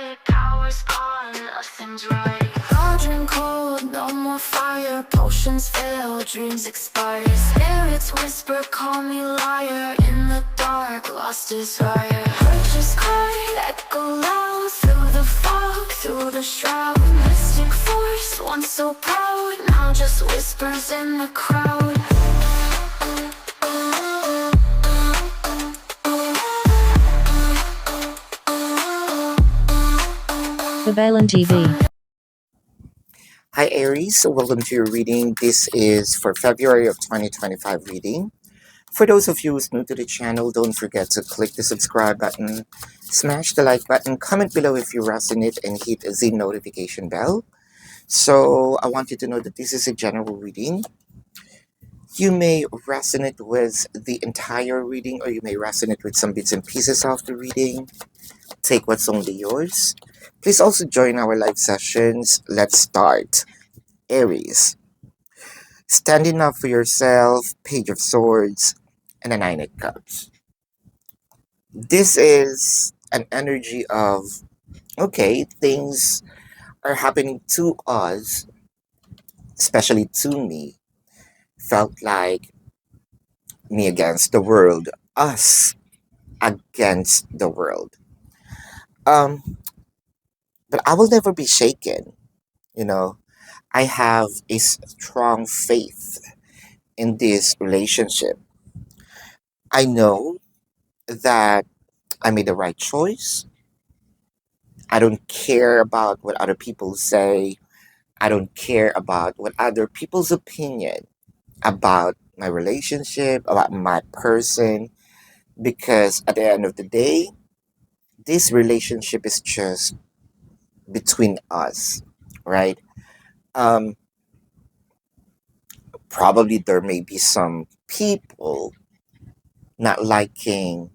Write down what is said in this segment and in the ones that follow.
bright, power's gone, nothing's right. Cauldron cold, no more fire, potions fail, dreams expire. Spirits whisper, call me liar, in the dark, lost desire. Purchase card, echo loud, through the fog, through the shroud. Mystic force, once so proud, now just whispers in the crowd. babaylantv. Hi Aries, welcome to your reading. This is for February of 2025 reading. For those of you who's new to the channel, don't forget to click the subscribe button, smash the like button, comment below if you resonate, and hit the notification bell. So I want you to know that this is a general reading. You may resonate with the entire reading, or you may resonate with some bits and pieces of the reading. Take what's only yours. Please also join our live sessions. Let's start. Aries. Standing up for yourself, Page of Swords, and a Nine of Cups. This is an energy of, okay, things are happening to us, especially to me. Felt like me against the world, us against the world. But I will never be shaken, you know. I have a strong faith in this relationship. I know that I made the right choice. I don't care about what other people say. I don't care about what other people's opinion about my relationship, about my person, because at the end of the day, this relationship is just between us, right? Um, Probably there may be some people not liking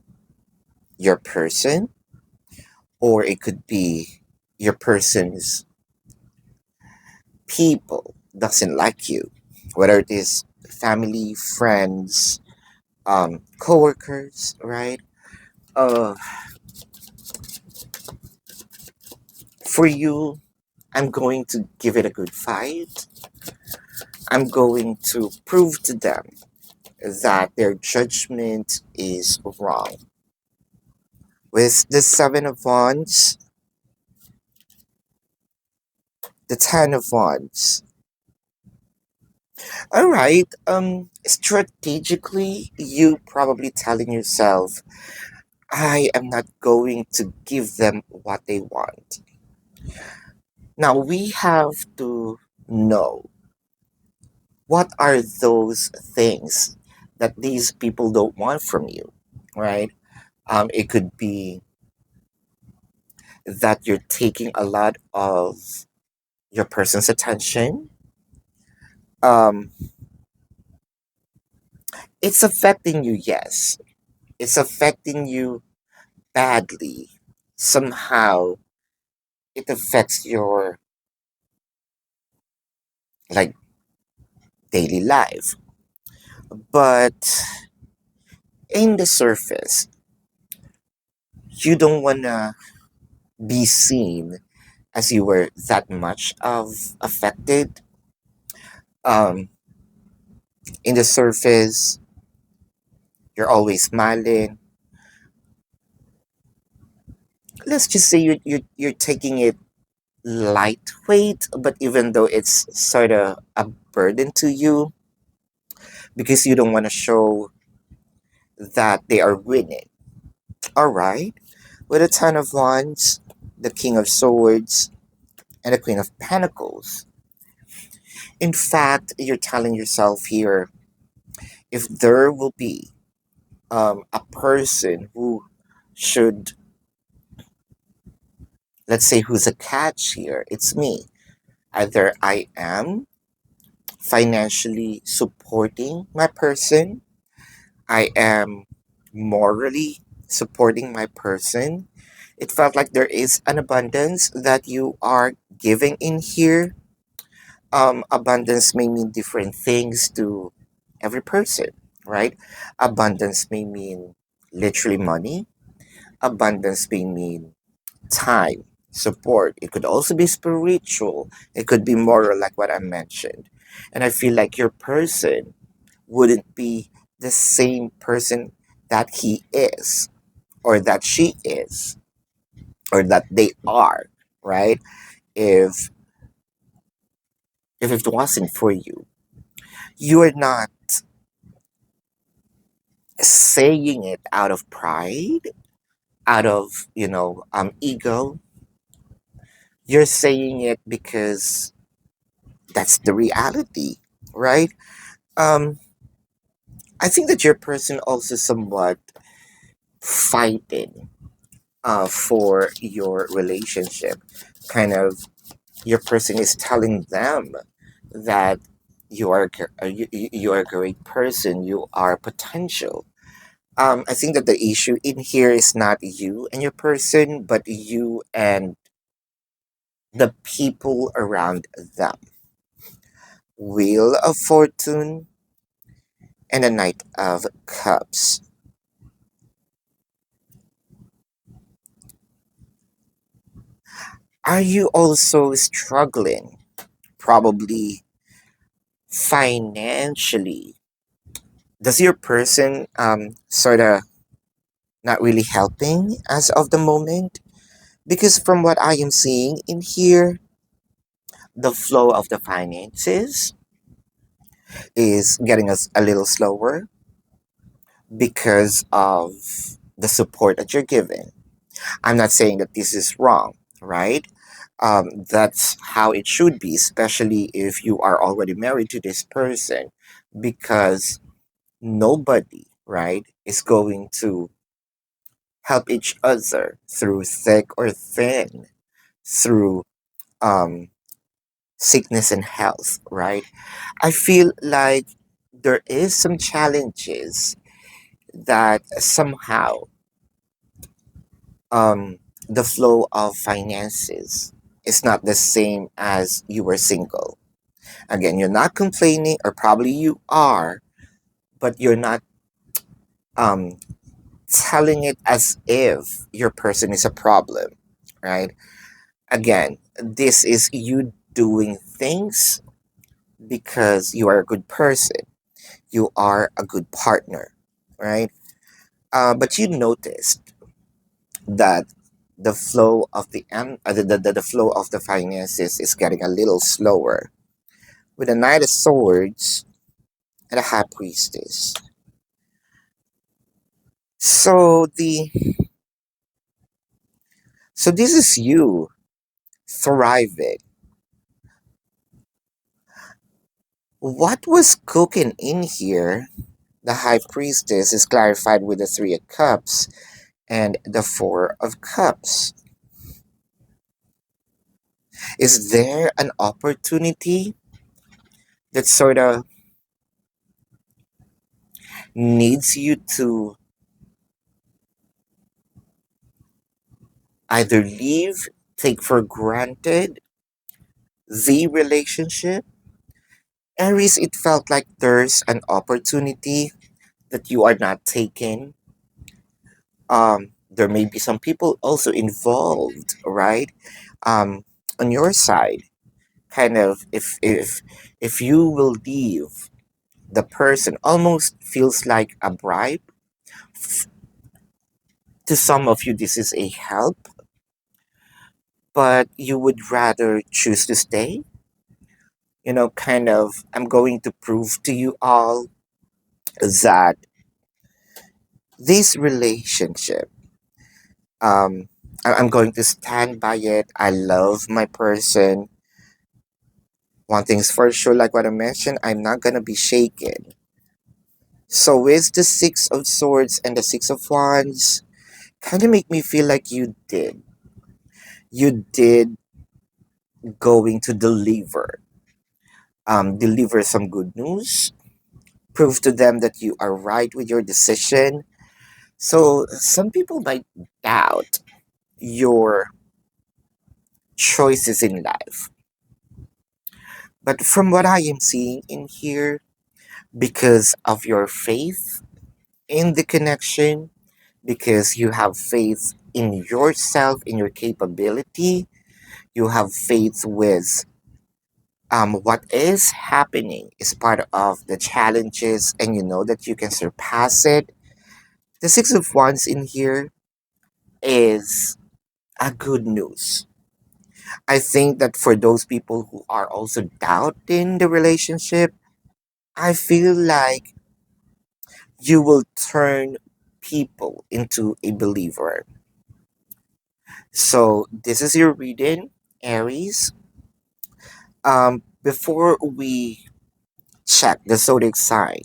your person, or it could be your person's people doesn't like you, whether it is family, friends, co-workers, right? Uh, for you, I'm going to give it a good fight. I'm going to prove to them that their judgment is wrong. With the Seven of Wands, the Ten of Wands. All right, strategically, you probably telling yourself, I am not going to give them what they want. Now, we have to know what are those things that these people don't want from you, right? It could be that you're taking a lot of your person's attention. Um, it's affecting you, yes. It's affecting you badly. Somehow, it affects your like daily life. But in the surface, you don't wanna be seen as you were that much of affected. Um, in the surface, you're always smiling. Let's just say you're taking it lightweight, but even though it's sort of a burden to you, because you don't want to show that they are winning. All right, with a Ten of Wands, the King of Swords, and the Queen of Pentacles. In fact, you're telling yourself here, if there will be a person who should, let's say, who's a catch here, it's me. Either I am financially supporting my person, I am morally supporting my person. It felt like there is an abundance that you are giving in here. Abundance may mean different things to every person, right? Abundance may mean literally money. Abundance may mean time. support. It could also be spiritual. It could be moral, like what I mentioned. And I feel like your person wouldn't be the same person that he is, or that she is, or that they are, right? If if it wasn't for you, you are not saying it out of pride, out of ego. You're saying it because that's the reality, right? um I think that your person also somewhat fighting for your relationship. Kind of, your person is telling them that you are a great person, you are potential. I think that the issue in here is not you and your person, but you and the people around them. Wheel of Fortune and a Knight of Cups. Are you also struggling, probably financially? Does your person sort of not really helping as of the moment? Because from what I am seeing in here, the flow of the finances is getting us a little slower because of the support that you're giving. I'm not saying that this is wrong, right? That's how it should be, especially if you are already married to this person, because nobody, right, is going to help each other through thick or thin, through um, sickness and health, right? I feel like there is some challenges that somehow um, the flow of finances is not the same as you were single. Again, you're not complaining, or probably you are, but you're not um, telling it as if your person is a problem, right? Again, this is you doing things because you are a good person, you are a good partner, right? But you noticed that the flow of the flow of the finances is getting a little slower with a Knight of Swords and a High Priestess. So the so this is you thriving. What was cooking in here? The High Priestess is clarified with the Three of Cups and the Four of Cups. Is there an opportunity that sort of needs you to either leave, take for granted the relationship? Aries, it felt like there's an opportunity that you are not taking. There may be some people also involved, right? Um, on your side, kind of, if you will leave, the person almost feels like a bribe. F- To some of you, this is a help, but you would rather choose to stay. Kind of, I'm going to prove to you all that this relationship, um, I'm going to stand by it. I love my person. One thing's for sure, like what I mentioned, I'm not gonna be shaken. So with the Six of Swords and the Six of Wands, kind of make me feel like you did going to deliver some good news, prove to them that you are right with your decision. So some people might doubt your choices in life, but from what I am seeing in here, because of your faith in the connection, because you have faith in yourself, in your capability. You have faith with what is happening is part of the challenges, and you know that you can surpass it. The Six of Wands in here is a good news. I think that for those people who are also doubting the relationship, I feel like you will turn people into a believer. So this is your reading, Aries. Before we check the zodiac sign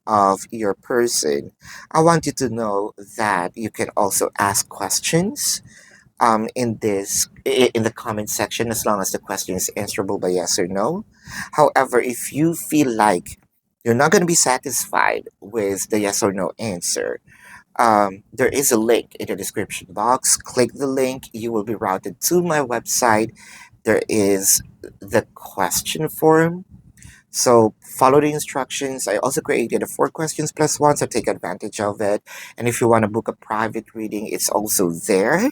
of your person, I want you to know that you can also ask questions in the comment section, as long as the question is answerable by yes or no. However, if you feel like you're not going to be satisfied with the yes or no answer, there is a link in the description box. Click the link, you will be routed to my website. There is the question form, so follow the instructions. I also created a 4 questions plus 1, so take advantage of it. And if you want to book a private reading, it's also there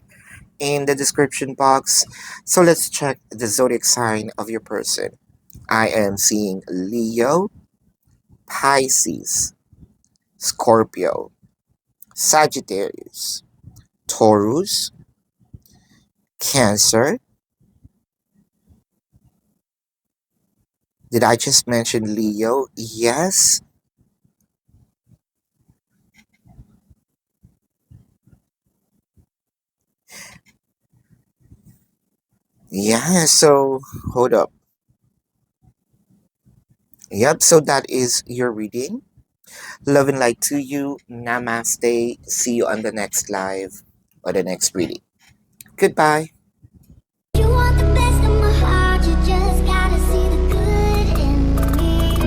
in the description box. So let's check the zodiac sign of your person. I am seeing Leo, Pisces, Scorpio, Sagittarius, Taurus, Cancer. Did I just mention Leo? Yes. Yeah, so hold up. Yep, so that is your reading. Love and light to you. Namaste. See you on the next live or the next reading. Goodbye. You want the best of my heart, you just gotta see the good in me.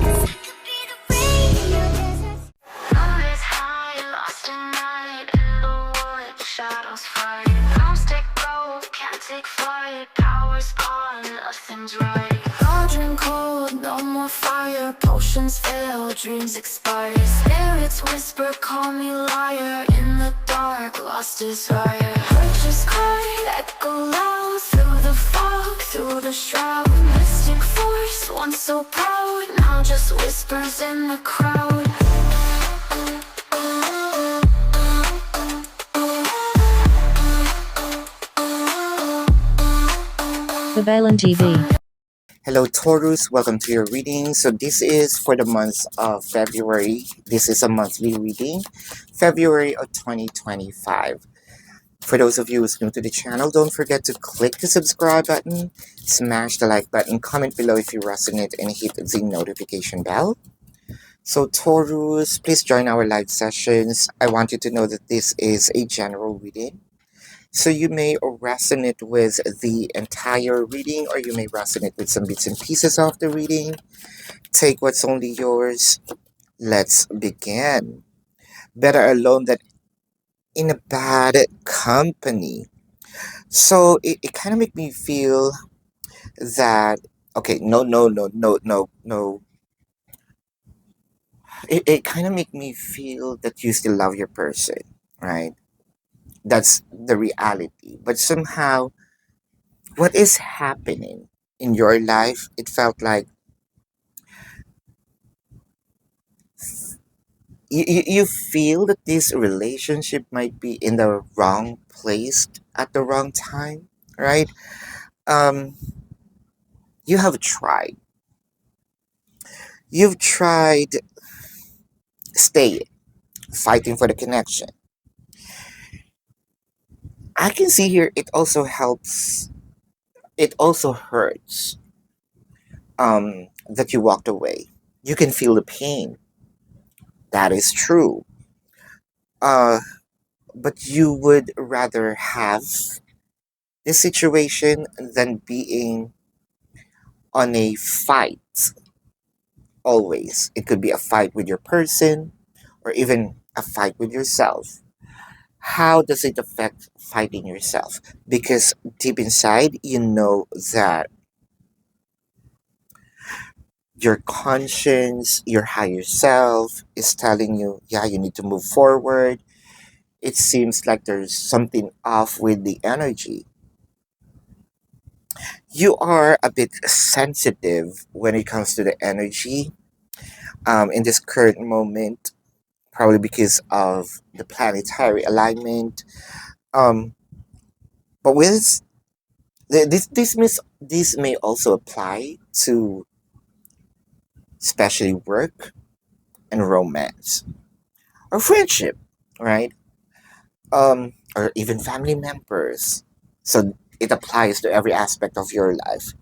'Cause I could be the rain in your desert. Love is high, lost in night, in the wood, shadows fight. Bounce take go, can't take flight. Power's gone, nothing's right. Cauldron cold, no more fire. Potions fail, dreams expire. Spirits whisper, call me liar. In the dark, lost desire. Purchase card, echo loud. Through the fog, through the shroud. Mystic force, once so proud. Now just whispers in the crowd. babaylantv. Hello, Taurus. Welcome to your reading. So, this is for the month of February. This is a monthly reading, February of 2025. For those of you who's new to the channel, don't forget to click the subscribe button, smash the like button, comment below if you resonate, and hit the notification bell. So, Taurus, please join our live sessions. I want you to know that this is a general reading. So you may resonate with the entire reading, or you may resonate with some bits and pieces of the reading. Take what's only yours. Let's begin. Better alone than in a bad company. So it kind of make me feel that, okay, no. It kind of make me feel that you still love your person, right? That's the reality. But somehow, what is happening in your life, it felt like you feel that this relationship might be in the wrong place at the wrong time, right? Um, you have tried. You've tried staying, fighting for the connection. I can see here it also helps, it also hurts that you walked away. You can feel the pain. That is true. Uh, but you would rather have this situation than being on a fight always. It could be a fight with your person or even a fight with yourself. How does it affect fighting yourself? Because deep inside, you know that your conscience, your higher self is telling you, yeah, you need to move forward. it seems like there's something off with the energy. You are a bit sensitive when it comes to the energy in this current moment, probably because of the planetary alignment. Um, but with this may also apply to especially work and romance or friendship, right? Or even family members. So it applies to every aspect of your life.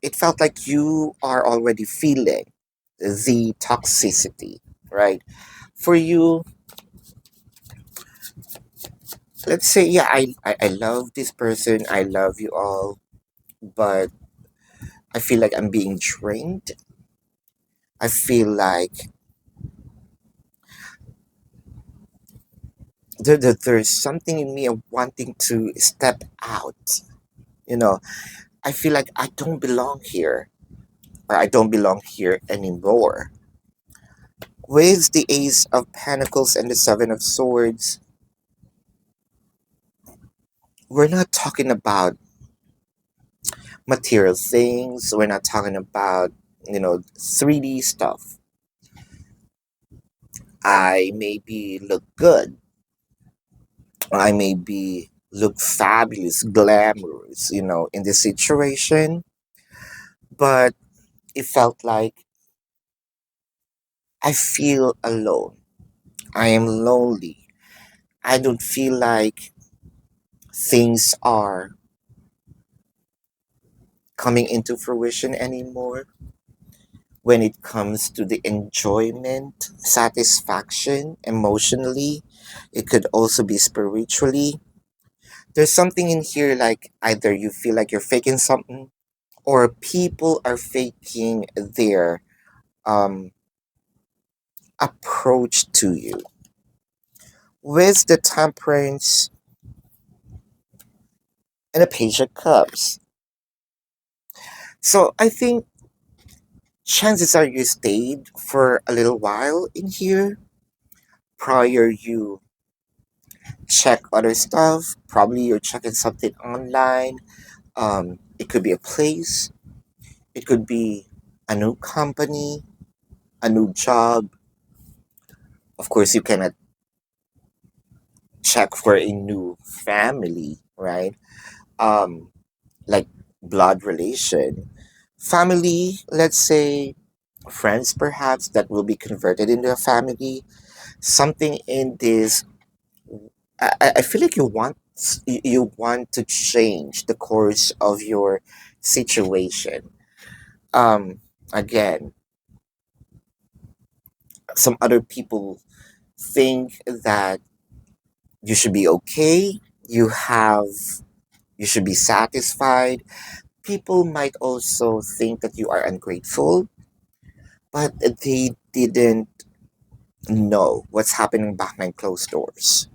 It felt like you are already feeling the toxicity, right? For you, let's say, yeah, I love this person, I love you all, but I feel like I'm being drained. I feel like there's something in me of wanting to step out. You know, I feel like I don't belong here, or I don't belong here anymore. With the Ace of Pentacles and the Seven of Swords, we're not talking about material things. We're not talking about, 3D stuff. I maybe look good. I maybe look fabulous, glamorous, in this situation. But it felt like I feel alone. I am lonely. I don't feel like things are coming into fruition anymore when it comes to the enjoyment, satisfaction, emotionally. It could also be spiritually. There's something in here like either you feel like you're faking something or people are faking their um, approach to you. With the temperance and a page of cups. So I think chances are you stayed for a little while in here prior you check other stuff. Probably you're checking something online. It could be a place, it could be a new company, a new job. Of course, you cannot check for a new family, right? Um, like blood relation. Family, let's say friends perhaps that will be converted into a family. Something in this, I feel like you want to change the course of your situation. Um, Again, some other people think that you should be okay. You should be satisfied. People might also think that you are ungrateful, but they didn't know what's happening behind closed doors.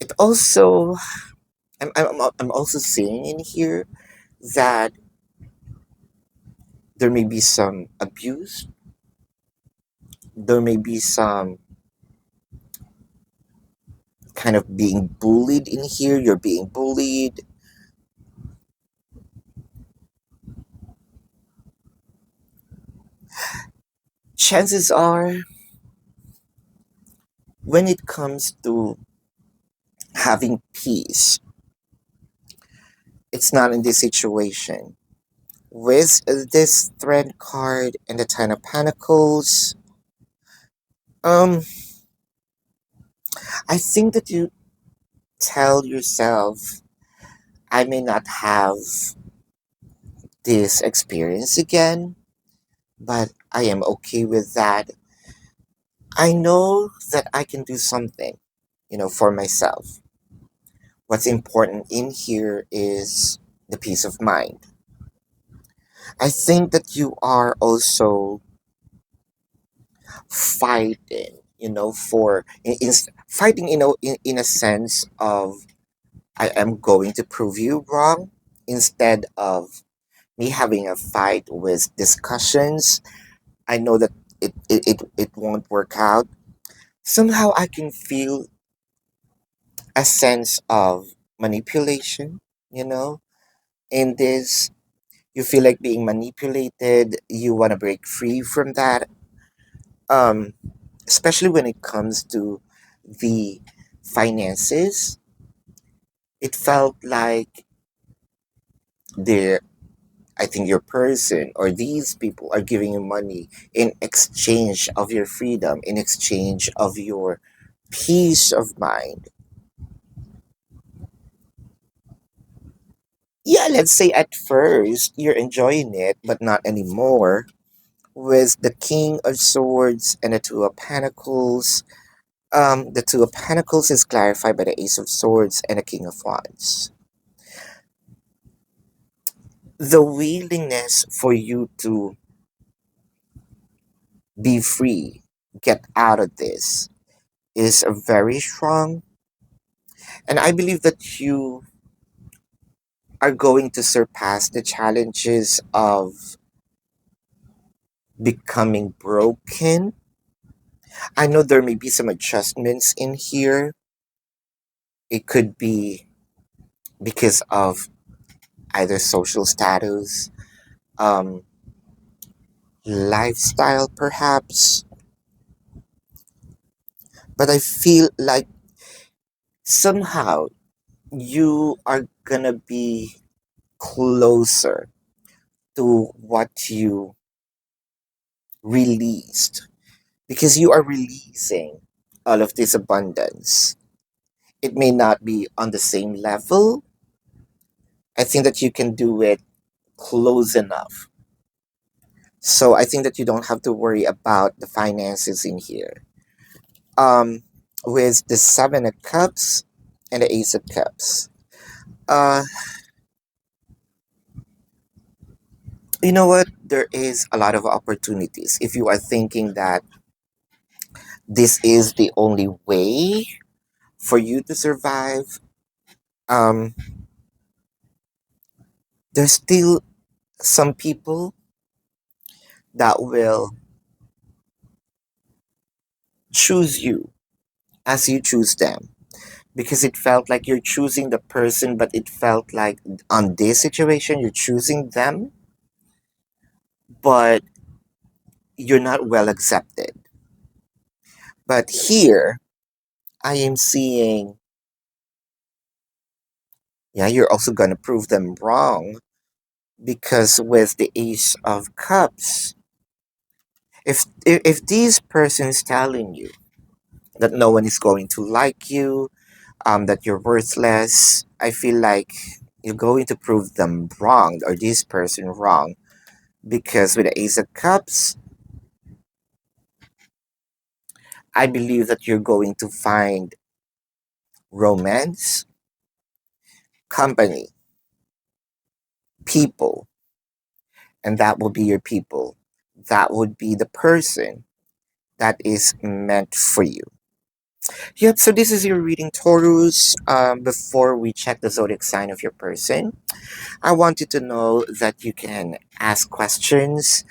It also, I'm also seeing in here that there may be some abuse, there may be some kind of being bullied in here. You're being bullied. Chances are, when it comes to having peace, it's not in this situation. With this thread card and the Ten of Pentacles, um, I think that you tell yourself, I may not have this experience again, but I am okay with that. I know that I can do something, for myself. What's important in here is the peace of mind. I think that you are also fighting, for fighting, in a sense of I am going to prove you wrong instead of me having a fight with discussions. I know that it won't work out. somehow I can feel a sense of manipulation, you know, in this. You feel like being manipulated, you want to break free from that, um, especially when it comes to the finances. It felt like the I think your person or these people are giving you money in exchange of your freedom, in exchange of your peace of mind. Yeah, let's say at first you're enjoying it, but not anymore. With the King of Swords and the Two of Pentacles, the Two of Pentacles is clarified by the Ace of Swords and the King of Wands. The willingness for you to be free, get out of this, is very strong. And I believe that you are going to surpass the challenges of becoming broken. I know there may be some adjustments in here. It could be because of either social status, um, lifestyle, perhaps. But I feel like somehow you are gonna be closer to what you released because you are releasing all of this abundance. It may not be on the same level. I think that you can do it close enough. So I think that you don't have to worry about the finances in here. Um, with the Seven of Cups and the Ace of Cups. Uh, you know what? There is a lot of opportunities. If you are thinking that this is the only way for you to survive, um, there's still some people that will choose you as you choose them because it felt like you're choosing the person, but it felt like on this situation you're choosing them, but you're not well accepted. But here I am seeing, yeah, you're also going to prove them wrong because with the Ace of Cups, if these persons telling you that no one is going to like you, that you're worthless, I feel like you're going to prove them wrong or this person wrong because with the Ace of Cups, I believe that you're going to find romance, company, people, and that will be your people. That would be the person that is meant for you. Yep, so this is your reading, Taurus. Before we check the zodiac sign of your person, I want you to know that you can ask questions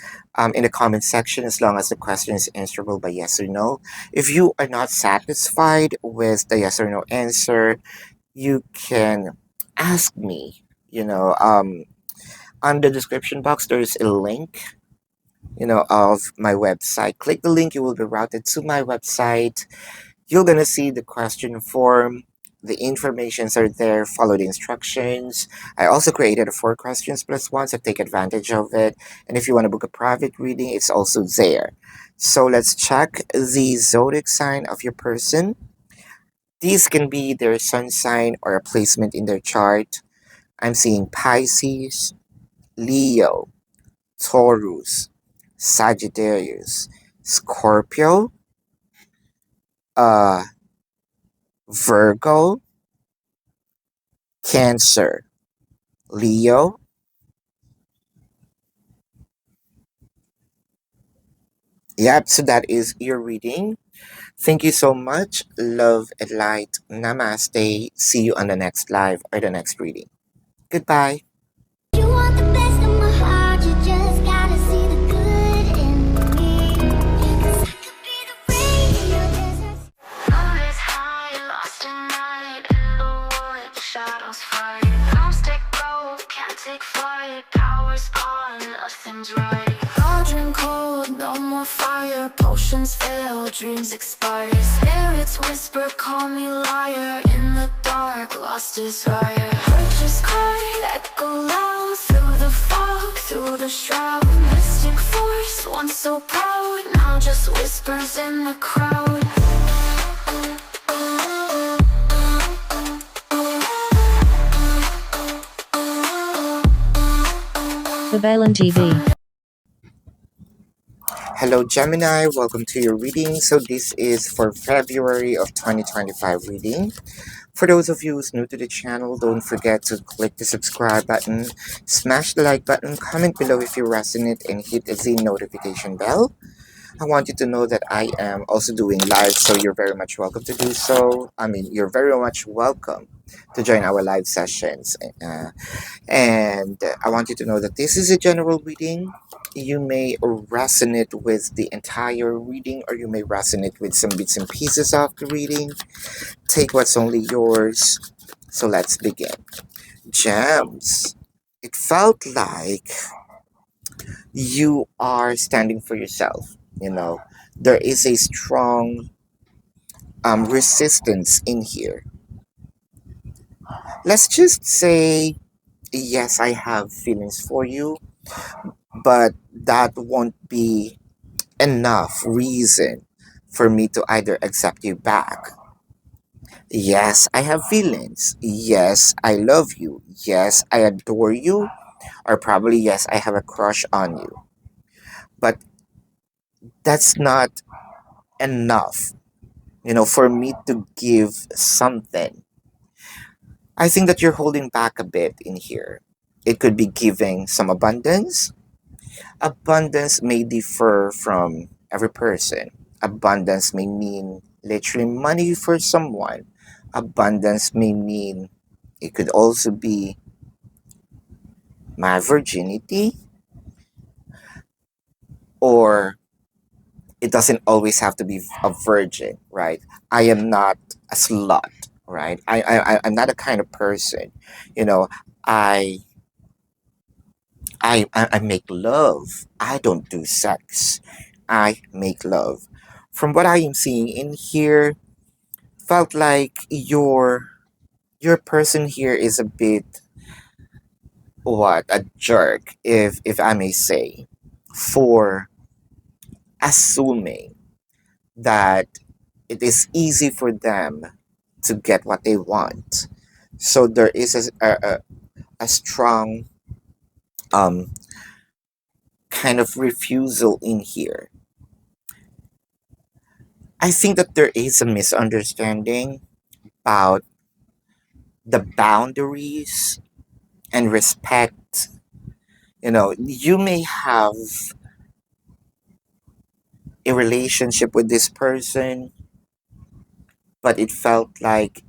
in the comment section as long as the question is answerable by yes or no. If you are not satisfied with the yes or no answer, you can ask me. On the description box, there is a link, of my website. Click the link, you will be routed to my website. You're gonna see the question form. The informations are there. Follow the instructions. I also created a 4 questions plus 1, so take advantage of it. And if you want to book a private reading, it's also there. So let's check the zodiac sign of your person. These can be their sun sign or a placement in their chart. I'm seeing Pisces, Leo, Taurus, Sagittarius, Scorpio, uh, Virgo, Cancer, Leo. Yep, so that is your reading. Thank you so much. Love and light. Namaste. See you on the next live or the next reading. Goodbye. You want the best of my heart, you just gotta see the good in me. 'Cause I could be the rain in your desert. potions fail, dreams expire. Spirits whisper, call me liar. In the dark, lost desire. Purchase card, echo loud through the fog, through the shroud. Mystic force, once so proud, now just whispers in the crowd. babaylantv. Hello Gemini, welcome to your reading. So this is for February of 2025 reading. For those of you who's new to the channel, don't forget to click the subscribe button, smash the like button, comment below if you resonate, and hit the notification bell. I want you to know that I am also doing live, so you're very much welcome to do so. You're very much welcome to join our live sessions. And I want you to know that this is a general reading. You may resonate with the entire reading, or you may resonate with some bits and pieces of the reading. Take what's only yours. So let's begin. Gems. It felt like you are standing for yourself. There is a strong resistance in here. Let's just say, yes, I have feelings for you, but that won't be enough reason for me to either accept you back. Yes, I have feelings. Yes, I love you. Yes, I adore you. Or probably, yes, I have a crush on you. But that's not enough, for me to give something. I think that you're holding back a bit in here. It could be giving some abundance. Abundance may differ from every person. Abundance may mean literally money for someone. Abundance may mean, it could also be my virginity, or it doesn't always have to be a virgin, right? I am not a slut, right? I'm not a kind of person, you know, I I make love. I don't do sex. I make love. From what I am seeing in here, felt like your person here is a bit, what, a jerk, if I may say, for assuming that it is easy for them to get what they want. So there is a strong um kind of refusal in here. I think that there is a misunderstanding about the boundaries and respect. You may have a relationship with this person, but it felt like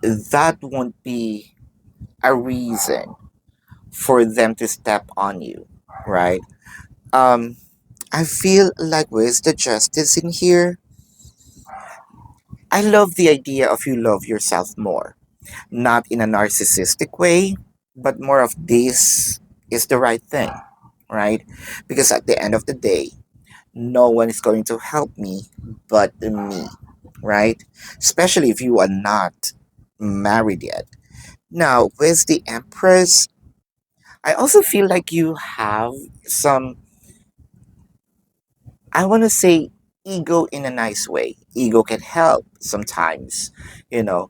that won't be a reason for them to step on you, right? Um, I feel like with the justice in here, I love the idea of you love yourself more. Not in a narcissistic way, but more of this is the right thing, right? Because at the end of the day, no one is going to help me but me, right? Especially if you are not married yet. Now, with the Empress, I also feel like you have some, I want to say, ego in a nice way. Ego can help sometimes, you know.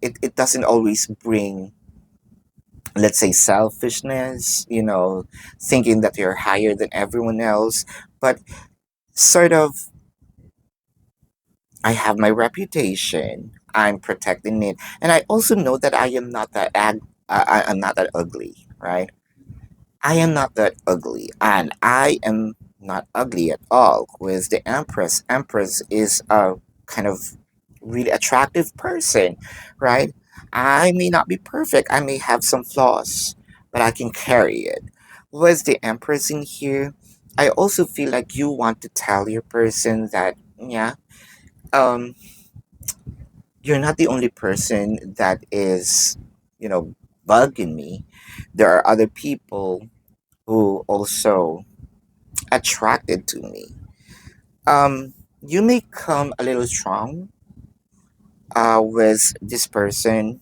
It doesn't always bring, let's say, selfishness, thinking that you're higher than everyone else, but sort of, I have my reputation, I'm protecting it, and I also know that I am not I'm not that ugly, right? I am not that ugly, and I am not ugly at all. With the Empress, Empress is a kind of really attractive person, right? I may not be perfect, I may have some flaws, but I can carry it. With the Empress in here, I also feel like you want to tell your person that, yeah, um, you're not the only person that is, bugging me. There are other people who also attracted to me. Um, you may come a little strong with this person.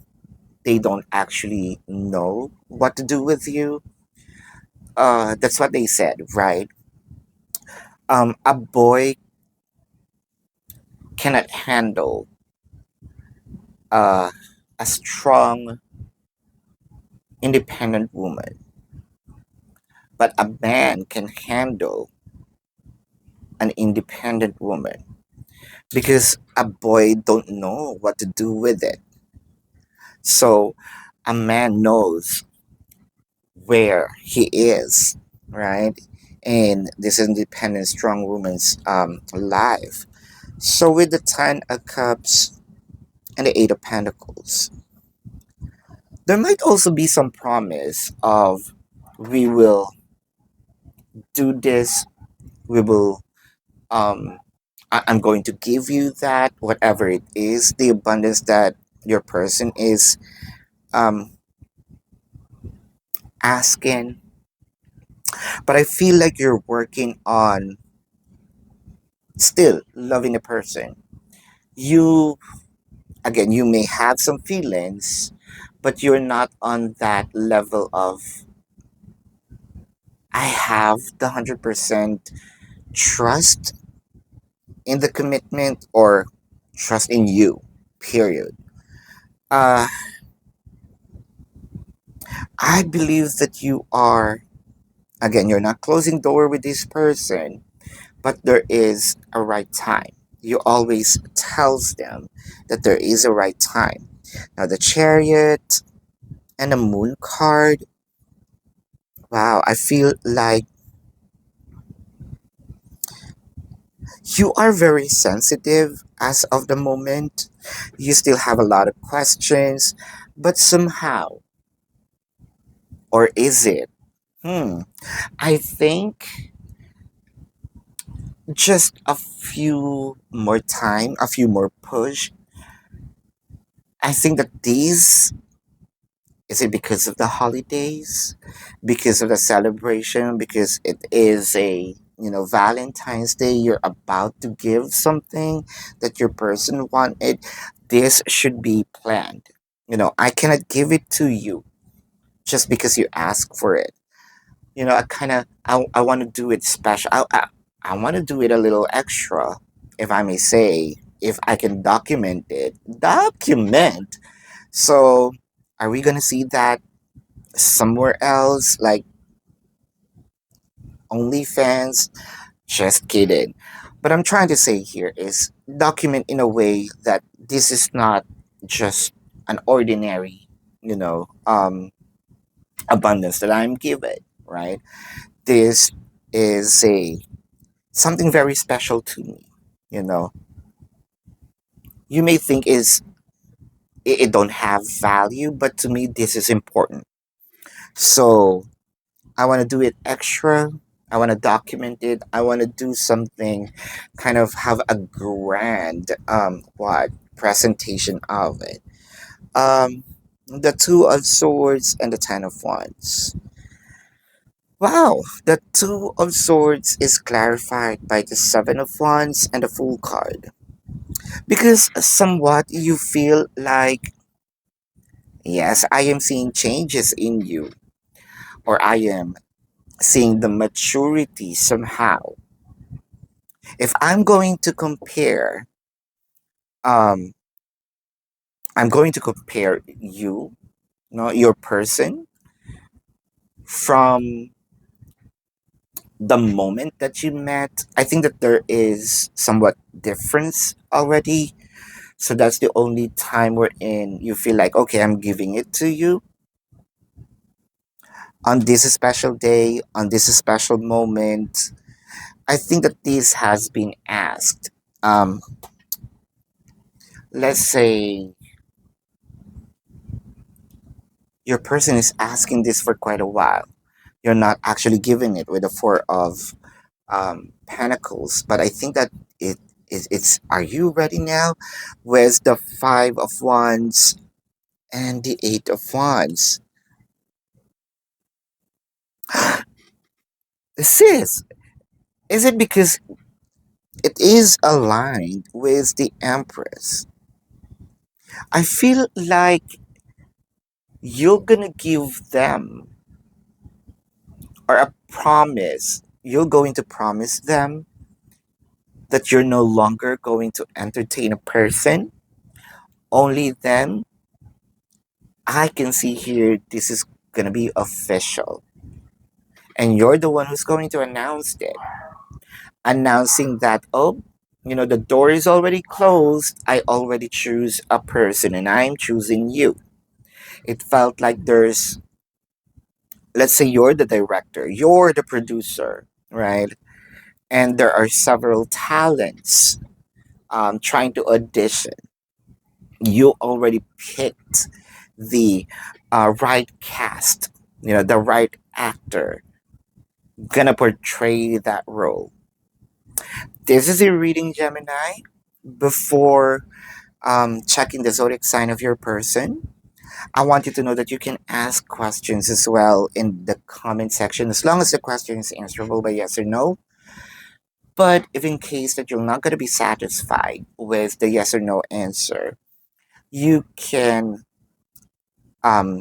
They don't actually know what to do with you. That's what they said, right? A boy cannot handle uh, a strong, independent woman, but a man can handle an independent woman because a boy don't know what to do with it. So a man knows where he is, right? In this independent, strong woman's life. So with the Ten of Cups and the Eight of Pentacles, there might also be some promise of we will do this, we will I'm going to give you that, whatever it is, the abundance that your person is um asking. But I feel like you're working on still loving a person. You again, you may have some feelings, but you're not on that level of I have the 100% trust in the commitment or trust in you, period. uh I believe that you are, again, you're not closing door with this person, but there is a right time. You always tells them that there is a right time. Now the Chariot and the Moon card, wow, I feel like you are very sensitive as of the moment. You still have a lot of questions, but somehow, or is it? Hmm. I think just a few more time, a few more push. I think that these, is it because of the holidays, because of the celebration, because it is a Valentine's Day. You're about to give something that your person wanted. This should be planned. I cannot give it to you just because you ask for it. I want to do it special. I want to do it a little extra, if I may say, if I can document it. Document. So, are we gonna see that somewhere else, like OnlyFans? Just kidding. But I'm trying to say here is document in a way that this is not just an ordinary, you know, um, abundance that I'm given, right? This is a something very special to me. You know, you may think it don't have value, but to me this is important. So I want to do it extra. I want to document it. I want to do something, kind of have a grand what presentation of it. The Two of Swords and the Ten of Wands. Wow, the Two of Swords is clarified by the Seven of Wands and the Fool card. Because somewhat you feel like, yes, I am seeing changes in you, or I am seeing the maturity somehow. If I'm going to compare, um, I'm going to compare you, your person, from the moment that you met. I think that there is somewhat difference already. So that's the only time wherein you feel like, okay, I'm giving it to you on this special day, on this special moment. I think that this has been asked. Um, let's say your person is asking this for quite a while. You're not actually giving it with the Four of Pentacles, but I think that it's. Are you ready now? With the Five of Wands and the Eight of Wands. Sis, Is it because it is aligned with the Empress? I feel like you're gonna give them or a promise. You're going to promise them that you're no longer going to entertain a person. Only then I can see here this is gonna be official. And you're the one who's going to announce it. Announcing that, oh, the door is already closed. I already choose a person and I'm choosing you. It felt like there's, let's say you're the director, you're the producer, right? And there are several talents trying to audition. You already picked the right cast, the right actor gonna portray that role. This is a reading, Gemini. Before checking the zodiac sign of your person, I want you to know that you can ask questions as well in the comment section as long as the question is answerable by yes or no. But if in case that you're not going to be satisfied with the yes or no answer, you can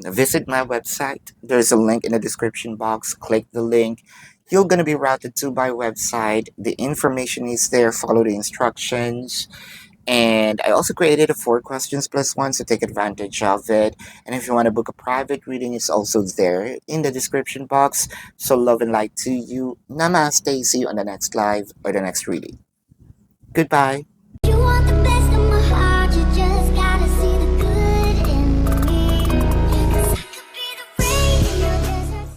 visit my website. There's a link in the description box. Click the link. You're going to be routed to my website. The information is there. Follow the instructions. And I also created a 4 questions plus 1, so take advantage of it. And if you want to book a private reading, it's also there in the description box. So love and light to you. Namaste. See you on the next live or the next reading. Goodbye. You want the best of my heart, you just gotta see the good in me. 'Cause I could be the rain in your desert.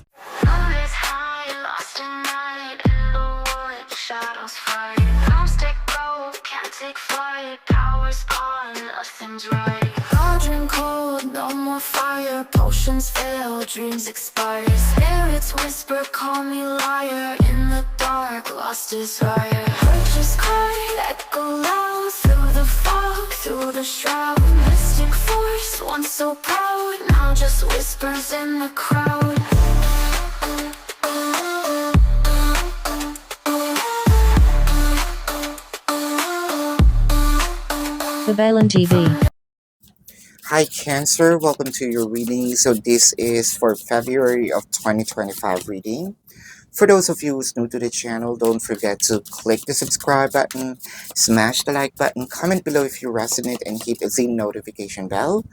Love is high, lost at night in the wood, shadows fight. Arms take broke, can't take flight. Power's gone, nothing's right. Cauldron cold, no more fire. Potions fail, dreams expire. Spirits whisper, call me liar. In the dark, lost desire. Heart just cried, echo loud. Through the fog, through the shroud. Mystic force, once so proud. Now just whispers in the crowd. babaylantv. Hi, Cancer. Welcome to your reading. So, this is for February of 2025 reading. For those of you who's new to the channel, don't forget to click the subscribe button, smash the like button, comment below if you resonate, and hit the notification bell.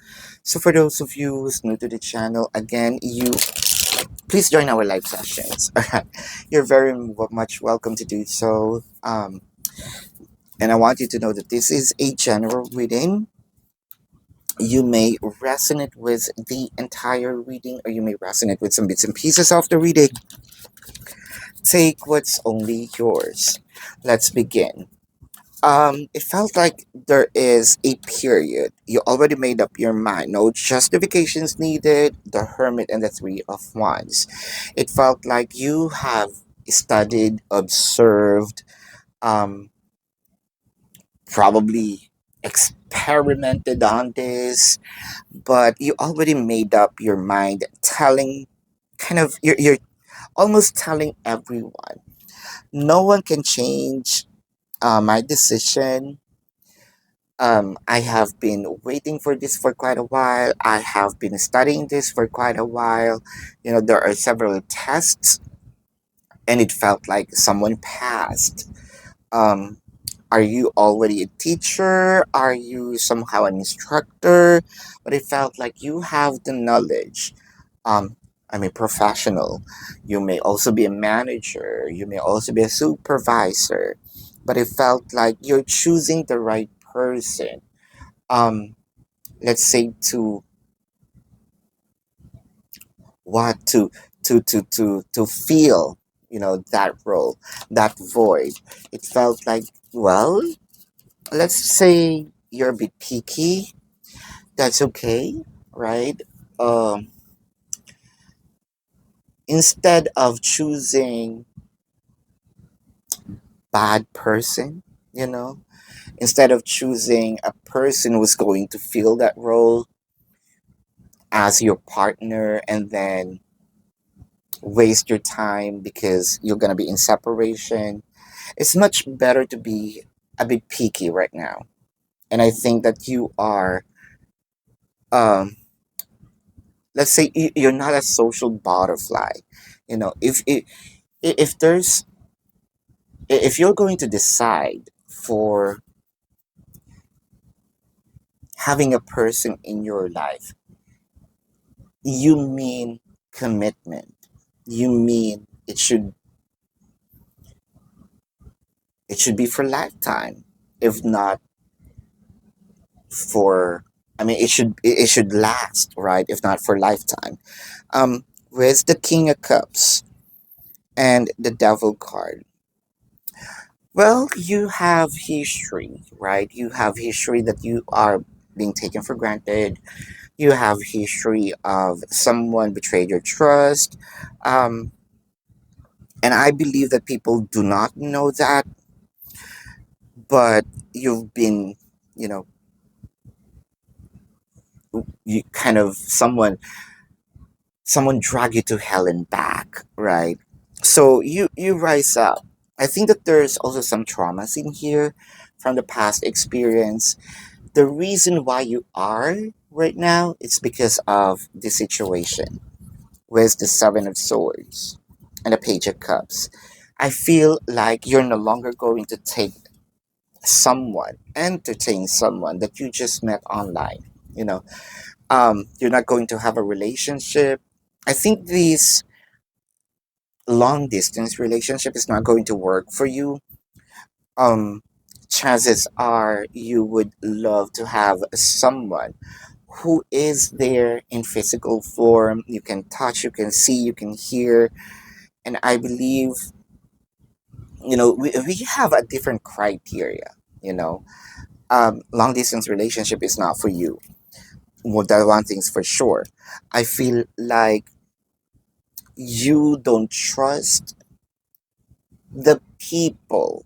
So, for those of you who's new to the channel, again, you please join our live sessions. Alright, you're very much welcome to do so. And I want you to know that this is a general reading. You may resonate with the entire reading, or you may resonate with some bits and pieces of the reading. Take what's only yours. Let's begin. It felt like there is a period. You already made up your mind. No justifications needed. The Hermit and the Three of Wands. It felt like you have studied, observed, um, probably experimented on this, but you already made up your mind, telling kind of you're almost telling everyone. No one can change my decision. I have been waiting for this for quite a while. I have been studying this for quite a while. There are several tests, and it felt like someone passed. Um, are you already a teacher? Are you somehow an instructor? But it felt like you have the knowledge. Um, I'm a professional. You may also be a manager. You may also be a supervisor. But it felt like you're choosing the right person. Let's say to what to feel, that role, that void. It felt like, well, let's say you're a bit picky. That's okay, right? Um, Instead of choosing bad person, you know, instead of choosing a person who's going to fill that role as your partner and then waste your time because you're gonna be in separation. it's much better to be a bit picky right now. And I think that you are, um, let's say, you're not a social butterfly. You know, if there's if you're going to decide for having a person in your life, you mean commitment. You mean it should be for lifetime, if not for. I mean, it should last, right? If not for lifetime. With the King of Cups and the Devil card, well, you have history, right? You have history that you are being taken for granted. You have history of someone betrayed your trust. Um, and I believe that people do not know that, but you've been, you know, you kind of someone drag you to hell and back, right? So you rise up. I think that there's also some traumas in here from the past experience. The reason why you are right now is because of the situation with the Seven of Swords and the Page of Cups. I feel like you're no longer going to entertain someone that you just met online. You know, you're not going to have a relationship. I think this long distance relationship is not going to work for you. Um, Chances are you would love to have someone who is there in physical form. You can touch, you can see, you can hear. And I believe, we have a different criteria, you know. Long distance relationship is not for you. Well, that one thing's for sure. I feel like you don't trust the people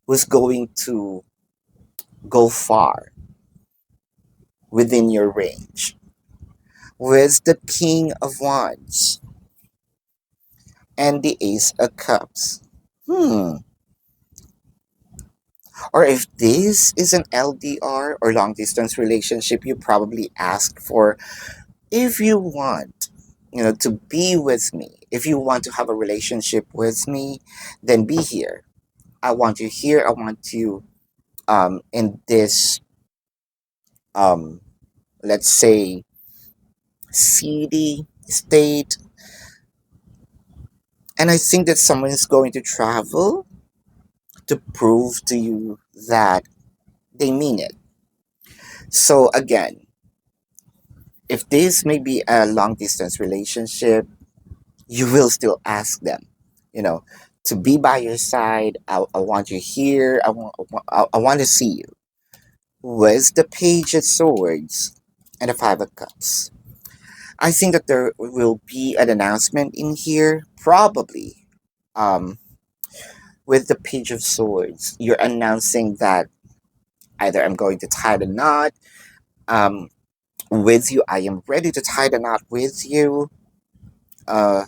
who's going to go far within your range. With the King of Wands and the Ace of Cups. Hmm. Or if this is an LDR or long distance relationship, you probably ask for, if you want, to be with me, if you want to have a relationship with me, then be here. I want you here. I want you in this, um, let's say, city, state. And I think that someone is going to travel to prove to you that they mean it. So again, if this may be a long distance relationship, you will still ask them, you know, to be by your side. I want you here. I want to see you. With the Page of Swords and the Five of Cups, I think that there will be an announcement in here, probably. Um, with the Page of Swords, you're announcing that either I'm going to tie the knot um, with you, I am ready to tie the knot with you. Uh,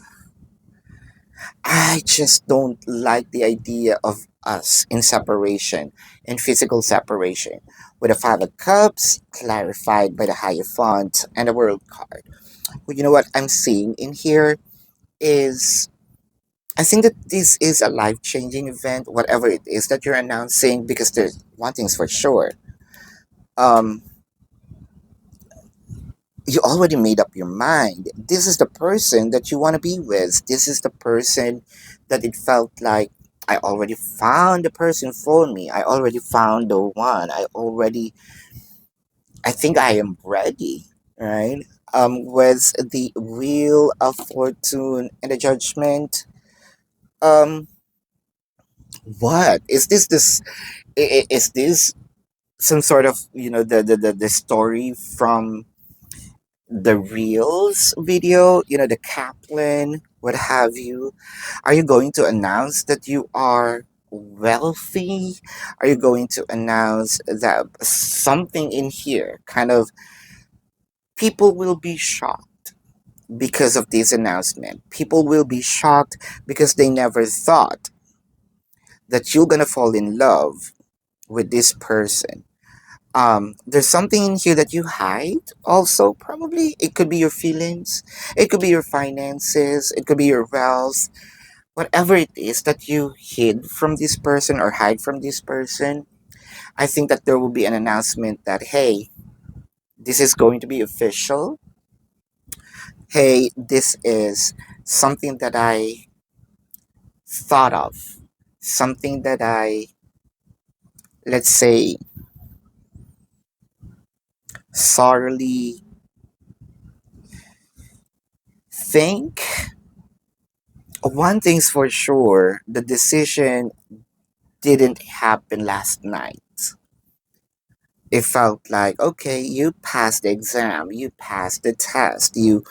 I just don't like the idea of us in separation, in physical separation. With the Five of Cups, clarified by the Hierophant and the World card. Well, you know what I'm seeing in here is, I think that this is a life changing event, whatever it is that you're announcing, because there's one thing's for sure. Um, you already made up your mind. This is the person that you want to be with. This is the person that it felt like, I already found the person for me. I already found the one. I think I am ready, right? With the Wheel of Fortune and the Judgment. Um, what is this? Is this some sort of, the story from the Reels video, the Kaplan, what have you? Are you going to announce that you are wealthy? Are you going to announce that something in here kind of, people will be shocked because of this announcement? People will be shocked because they never thought that you're gonna fall in love with this person. There's something in here that you hide also, probably. It could be your feelings, it could be your finances, it could be your wealth, whatever it is that you hid from this person or hide from this person. I think that there will be an announcement that, hey, this is going to be official. Hey, this is something that I thought of, something that I, let's say, thoroughly think. One thing's for sure, the decision didn't happen last night. It felt like, okay, you passed the exam, you passed the test, you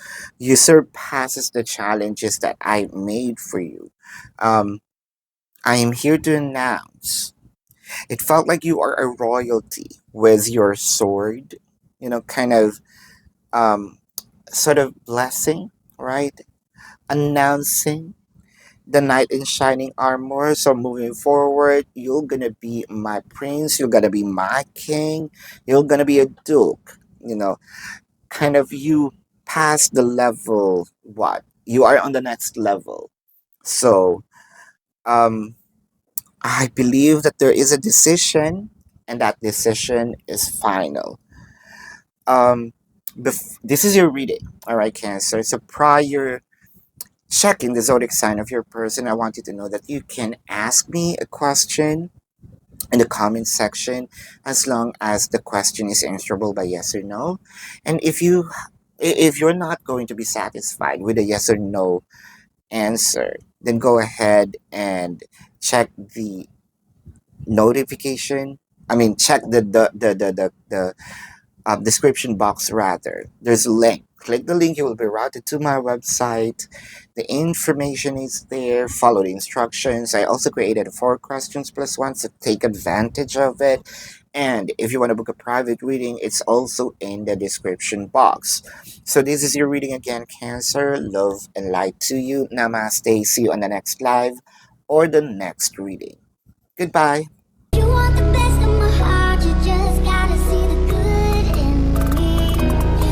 surpasses the challenges that I made for you. Um, I am here to announce. It felt like you are a royalty with your sword, kind of um, sort of blessing, right? Announcing the knight in shining armor. So moving forward, you're gonna be my prince, you're gonna be my king, you're gonna be a duke, kind of you pass the level what? You are on the next level. So um I believe that there is a decision and that decision is final. Um this is your reading, all right, Cancer. So prior checking the zodiac sign of your person, I want you to know that you can ask me a question in the comment section as long as the question is answerable by yes or no. And if you're not going to be satisfied with a yes or no answer, then go ahead and check the notification. I mean, check the description box rather. There's a link. Click the link, you will be routed to my website. The information is there. Follow the instructions. I also created a 4 questions plus one, so take advantage of it. And if you want to book a private reading, it's also in the description box. So this is your reading again, Cancer. Love and light to you. Namaste. See you on the next live or the next reading. Goodbye. You want the best of my heart, you just gotta see the good in me.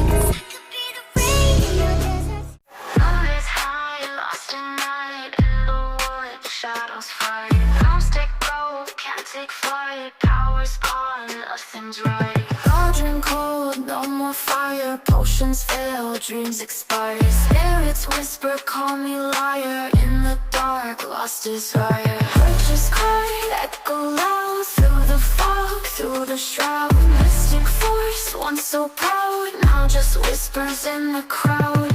'Cause I could be the rain in your desert. Love is high, lost at night in the wood, shadows fight. Don't stick low, can't take flight. Power's gone, nothing's right. Cauldron cold, no more fire. Potions fail, dreams expire. Spirits whisper, call me liar. In the dark, lost desire. Purchase card, echo loud through the fog, through the shroud. Mystic force, once so proud, now just whispers in the crowd.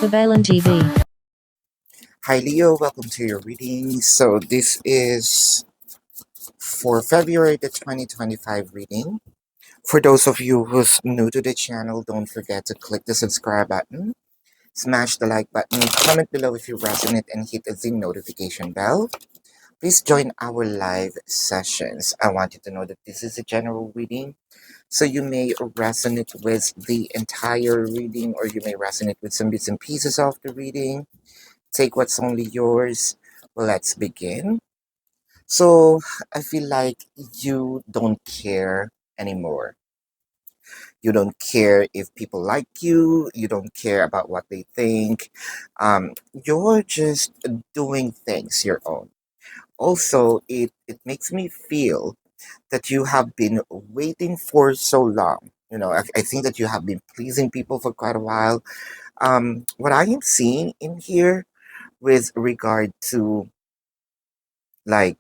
LIBRA TV. Hi Leo, welcome to your reading. So this is for February the 2025 reading. For those of you who's new to the channel, don't forget to click the subscribe button, smash the like button, comment below if you resonate, and hit the notification bell. Please join our live sessions. I want you to know that this is a general reading, so you may resonate with the entire reading or you may resonate with some bits and pieces of the reading. Take what's only yours. Let's begin. So I feel like you don't care anymore. You don't care if people like you. You don't care about what they think. You're just doing things your own. Also, it makes me feel that you have been waiting for so long. I think that you have been pleasing people for quite a while. What I am seeing in here with regard to like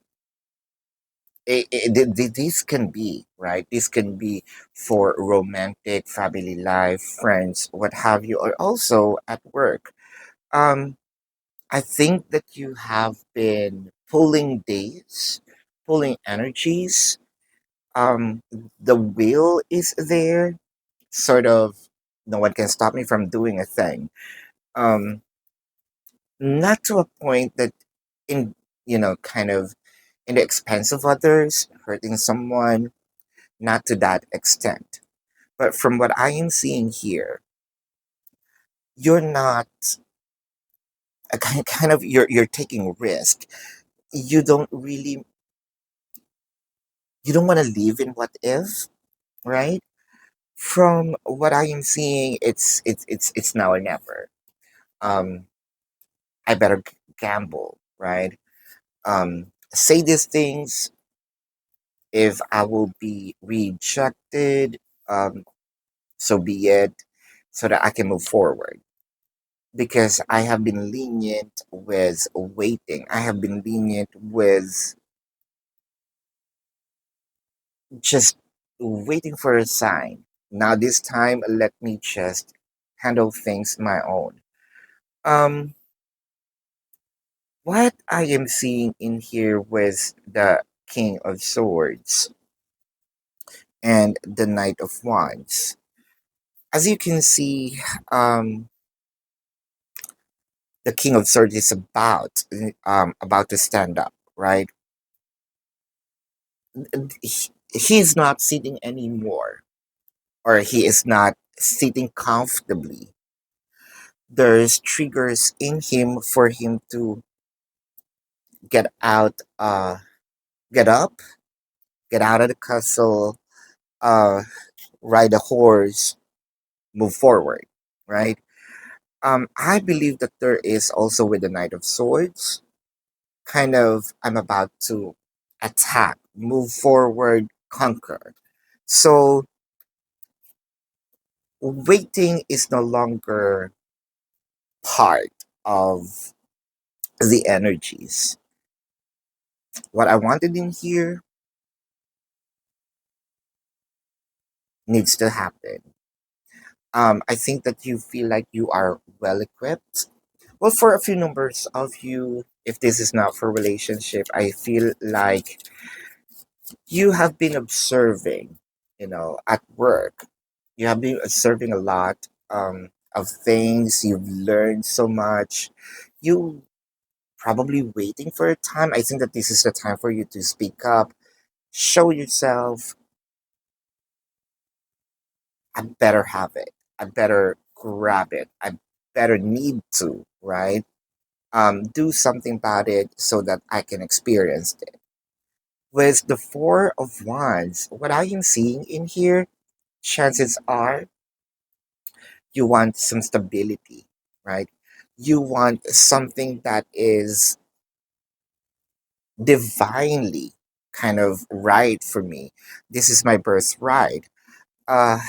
this can be right, this can be for romantic family life, friends, what have you, or also at work. um I think that you have been pulling days, pulling energies. The will is there, sort of. No one can stop me from doing a thing. um Not to a point that in kind of in the expense of others, hurting someone, not to that extent. But from what I am seeing here, you're not a kind of you're taking risk. You don't really you don't want to live in what if, right? From what I am seeing, it's now or never. Um, I better gamble, right? Say these things if I will be rejected, so be it, so that I can move forward. Because I have been lenient with waiting. I have been lenient with just waiting for a sign. Now this time, let me just handle things my own. Um, what I am seeing in here with the King of Swords and the Knight of Wands. As you can see, um, the King of Swords is about to stand up, right? He's not sitting anymore, or he is not sitting comfortably. There's triggers in him for him to get out, get up, get out of the castle, uh, ride a horse, move forward, right? I believe that there is also with the Knight of Swords, kind of I'm about to attack, move forward, conquer. So waiting is no longer part of the energies. What I wanted in here needs to happen. I think that you feel like you are well equipped. Well, for a few numbers of you, if this is not for relationship, I feel like you have been observing, at work. You have been observing a lot of things. You've learned so much. You probably waiting for a time. I think that this is the time for you to speak up, show yourself. I better have it. I better grab it. I better need to, right? Do something about it so that I can experience it. With the Four of Wands, what I am seeing in here, chances are you want some stability, right? You want something that is divinely kind of right for me. This is my birthright. Uh,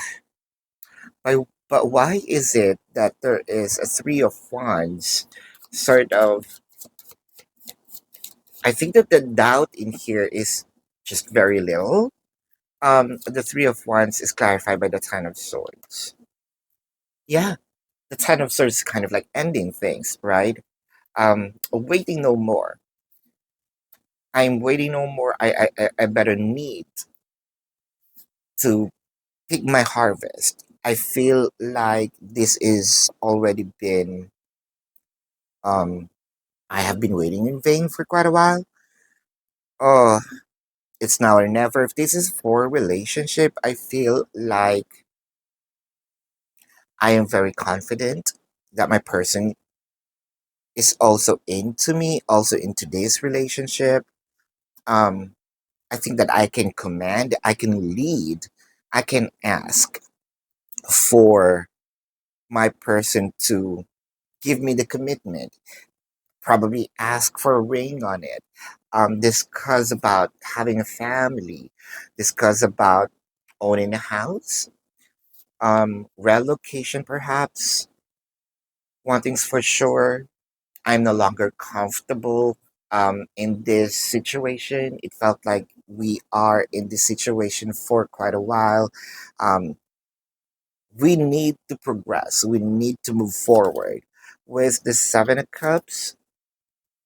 but why is it that there is a Three of Wands? Sort of, I think that the doubt in here is just very little. The Three of Wands is clarified by the Ten of Swords. Yeah, the Ten of Swords is kind of like ending things, right? Waiting no more. I'm waiting no more. I better need to pick my harvest. I feel like this is already been um I have been waiting in vain for quite a while. Oh, it's now or never. If this is for a relationship, I feel like I am very confident that my person is also into me, also into this relationship. Um, I think that I can command, I can lead, I can ask for my person to give me the commitment, probably ask for a ring on it, discuss about having a family, discuss about owning a house, relocation perhaps. One thing's for sure, I'm no longer comfortable in this situation. It felt like we are in this situation for quite a while. Um, we need to progress. We need to move forward. With the Seven of Cups,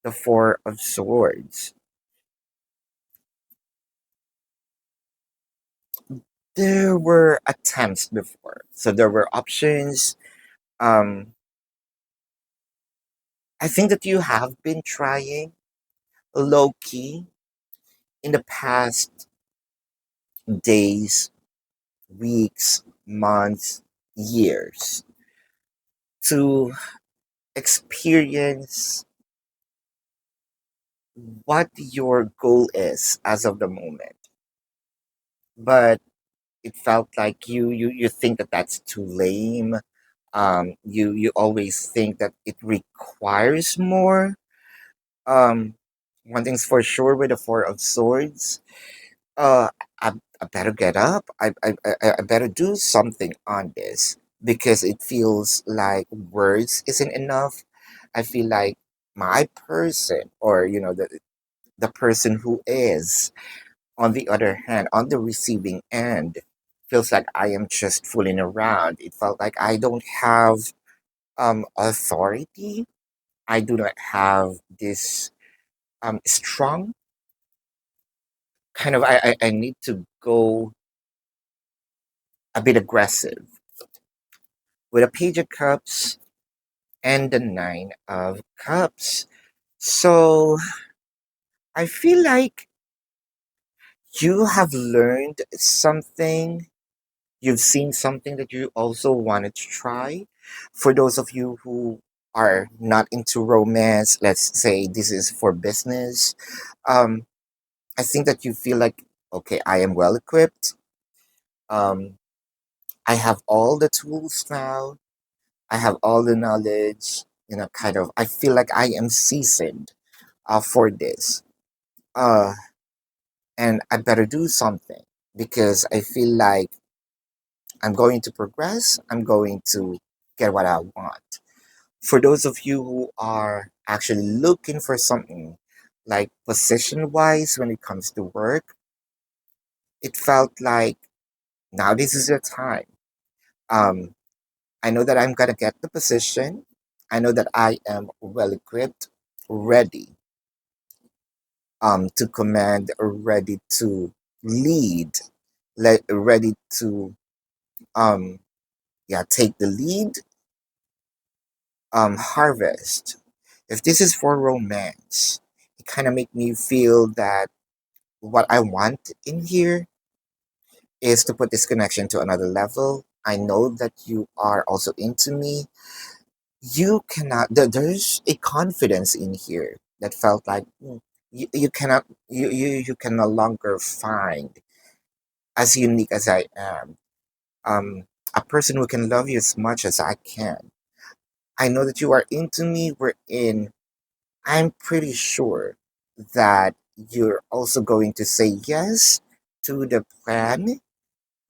the Four of Swords, there were attempts before. So there were options. Um, I think that you have been trying low key in the past days, weeks. months, years to experience what your goal is as of the moment. But it felt like you think that that's too lame. You always think that it requires more. Um, One thing's for sure with the Four of Swords. Uh, I better get up. I better do something on this because it feels like words isn't enough. I feel like my person, or the person who is on the other hand, on the receiving end, feels like I am just fooling around. It felt like I don't have authority. I do not have this strong kind of. I need to go a bit aggressive with a Page of Cups and the Nine of Cups. So I feel like you have learned something. You've seen something that you also wanted to try. For those of you who are not into romance, let's say this is for business. Um, I think that you feel like, okay, I am well equipped. Um, I have all the tools now. I have all the knowledge. Kind of. I feel like I am seasoned for this. Uh, and I better do something because I feel like I'm going to progress. I'm going to get what I want. For those of you who are actually looking for something like position wise when it comes to work, it felt like now this is your time. Um, I know that I'm gonna get the position. I know that I am well equipped, ready to command, ready to lead, ready to um take the lead, harvest. If this is for romance, it kind of make me feel that what I want in here is to put this connection to another level. I know that you are also into me. You cannot, there's a confidence in here that felt like you cannot, you can no longer find as unique as I am. A person who can love you as much as I can. I know that you are into me. I'm pretty sure that you're also going to say yes to the plan.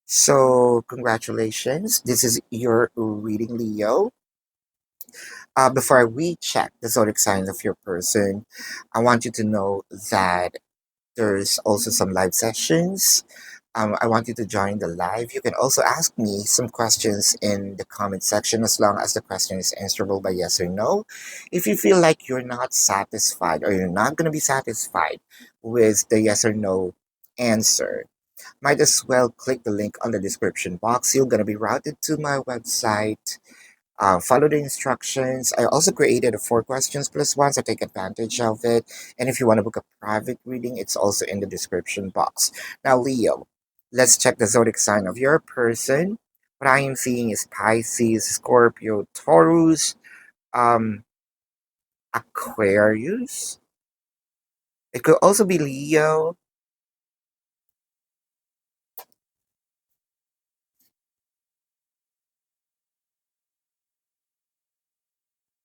So, congratulations. This is your reading, Leo. Before we check the zodiac signs of your person, I want you to know that there's also some live sessions. I want you to join the live. You can also ask me some questions in the comment section as long as the question is answerable by yes or no. If you feel like you're not satisfied or you're not going to be satisfied with the yes or no answer, might as well click the link on the description box. You're going to be routed to my website. Follow the instructions. I also created a 4 questions plus one, so take advantage of it. And if you want to book a private reading, it's also in the description box. Now, Leo, let's check the zodiac sign of your person. What I am seeing is Pisces, Scorpio, Taurus, um, Aquarius. It could also be Leo.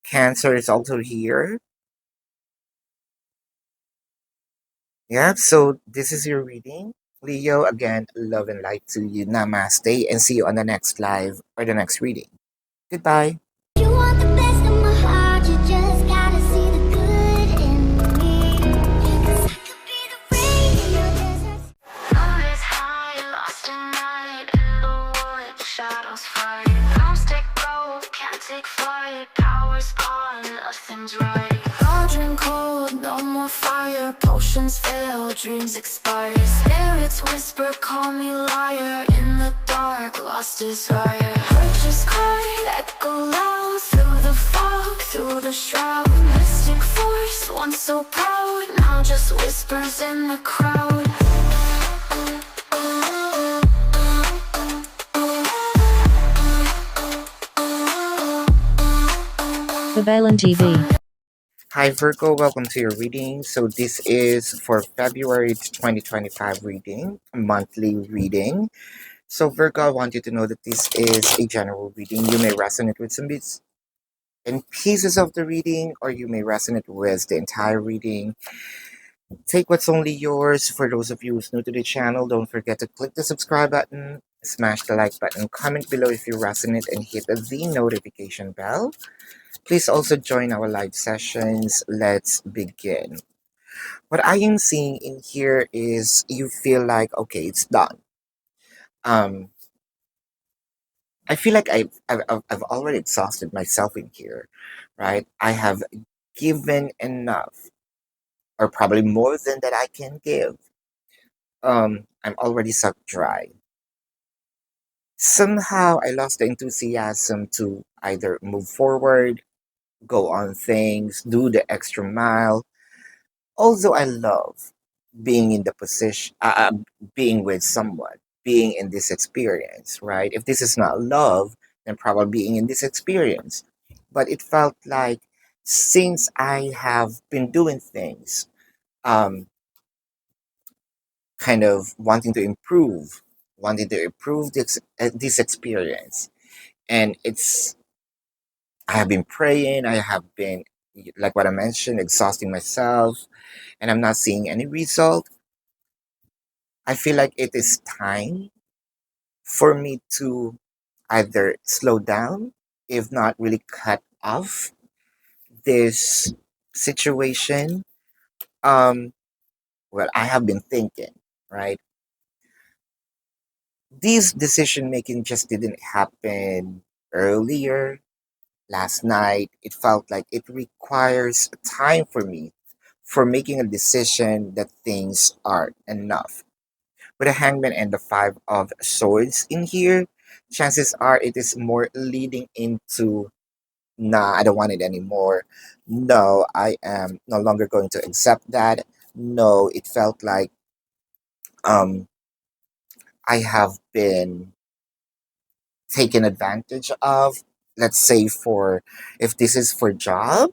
Cancer is also here. Yeah, so this is your reading. Leo, again, love and light to you. Namaste, and see you on the next live or the next reading. Goodbye. You want the best of my heart, you just gotta see the good in me. 'Cause I could be the rain in your desert. Moon is high, lost at night in the wood, shadows fight. Moons take broke, can't take flight. Power's gone, nothing's right. Cauldron cold, no more fire. Potions fail, dreams expire. Spirits whisper, call me liar. In the dark, lost desire. Just cry, echo loud through the fog, through the shroud. Mystic force, once so proud, now just whispers in the crowd. LIBRA. Hi Virgo, welcome to your reading. So this is for February 2025 reading, a monthly reading. So Virgo, I want you to know that this is a general reading. You may resonate with some bits and pieces of the reading, or you may resonate with the entire reading. Take what's only yours. For those of you who's new to the channel, don't forget to click the subscribe button, smash the like button, comment below if you resonate, and hit the notification bell. Please also join our live sessions. Let's begin. What I am seeing in here is you feel like, okay, it's done. Um, I feel like I've already exhausted myself in here, right? I have given enough, or probably more than that I can give. I'm already sucked dry. Somehow I lost the enthusiasm to either move forward, go on things, do the extra mile. Although I love being in the position, being with someone, being in this experience, right? If this is not love, then probably being in this experience. But it felt like since I have been doing things, um, kind of wanting to improve this experience, and I have been praying, I have been, like what I mentioned, exhausting myself, and I'm not seeing any result. I feel like it is time for me to either slow down, if not really cut off this situation. Um, well, I have been thinking, right? This decision making just didn't happen earlier last night. It felt like it requires time for me for making a decision that things are enough. With a hangman and the five of swords in here, chances are it is more leading into, nah, I don't want it anymore. No, I am no longer going to accept that. No, it felt like um I have been taken advantage of. Let's say for, if this is for job,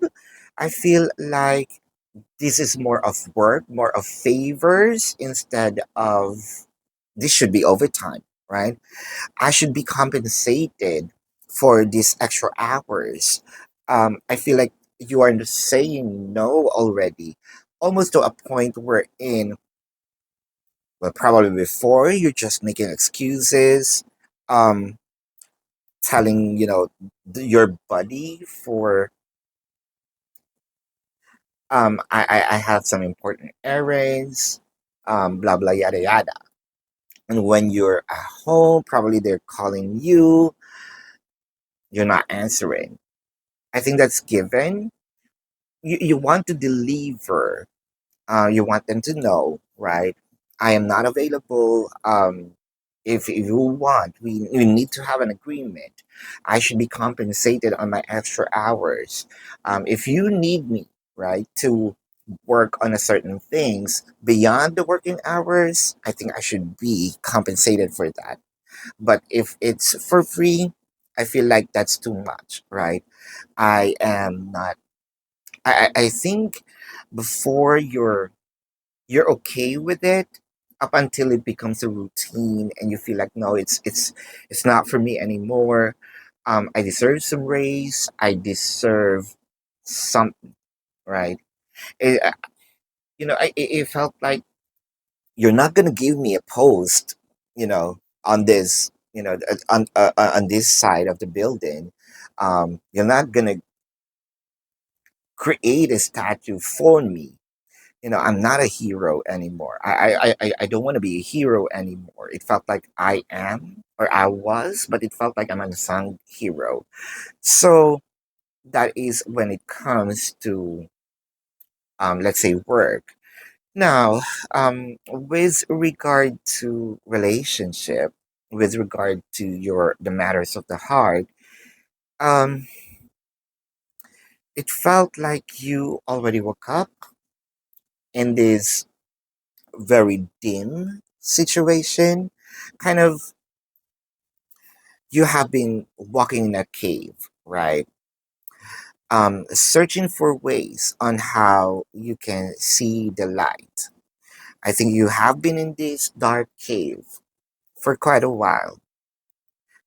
I feel like this is more of work, more of favors instead of, this should be overtime, right? I should be compensated for these extra hours. I feel like you are saying no already, almost to a point wherein, well, probably before you're just making excuses, um, telling, your buddy for, I have some important errands, blah, blah, yada, yada. And when you're at home, probably they're calling you, you're not answering. I think that's given. You want to deliver, you want them to know, right? I am not available. If you want, we need to have an agreement. I should be compensated on my extra hours. If you need me, right, to work on a certain things beyond the working hours, I think I should be compensated for that. But if it's for free, I feel like that's too much, right? I am not. I think before you're okay with it, up until it becomes a routine and you feel like, no, it's not for me anymore. I deserve some raise. I deserve something, right? It, it felt like you're not gonna give me a post, on this, on this side of the building. You're not gonna create a statue for me. I'm not a hero anymore. I don't want to be a hero anymore. It felt like I am, or I was, but it felt like I'm an unsung hero. So that is when it comes to, let's say, work. Now, with regard to relationship, with regard to the matters of the heart, um, it felt like you already woke up in this very dim situation. Kind of, you have been walking in a cave, right? searching for ways on how you can see the light. I think you have been in this dark cave for quite a while.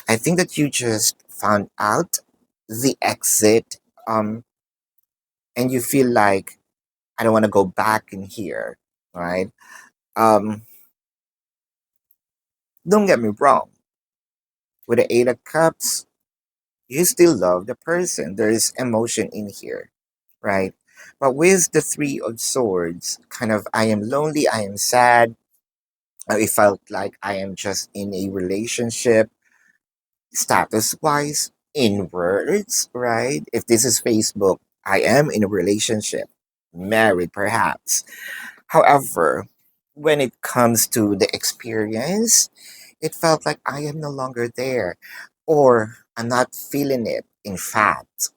I think that you just found out the exit, um, and you feel like I don't want to go back in here, right? Um, don't get me wrong. With the Eight of Cups, you still love the person. There is emotion in here, right? But with the Three of Swords, kind of, I am lonely, I am sad. It felt like I am just in a relationship, status wise, in words, right? If this is Facebook, I am in a relationship, married perhaps. However, when it comes to the experience, it felt like I am no longer there, or I'm not feeling it. In fact,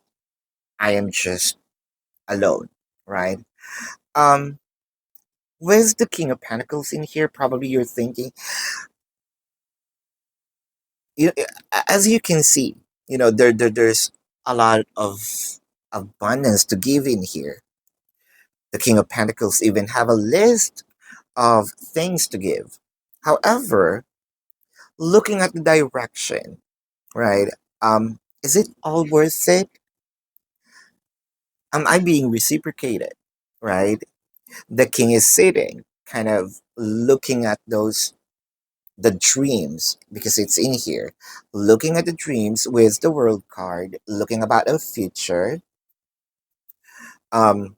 I am just alone, right? Um, with the King of Pentacles in here, probably you're thinking, you, as you can see, there's a lot of abundance to give in here. The King of Pentacles even have a list of things to give. However, looking at the direction, right? Is it all worth it? Am I being reciprocated? Right? The king is sitting, kind of looking at the dreams, because it's in here. Looking at the dreams with the world card, looking about a future. Um,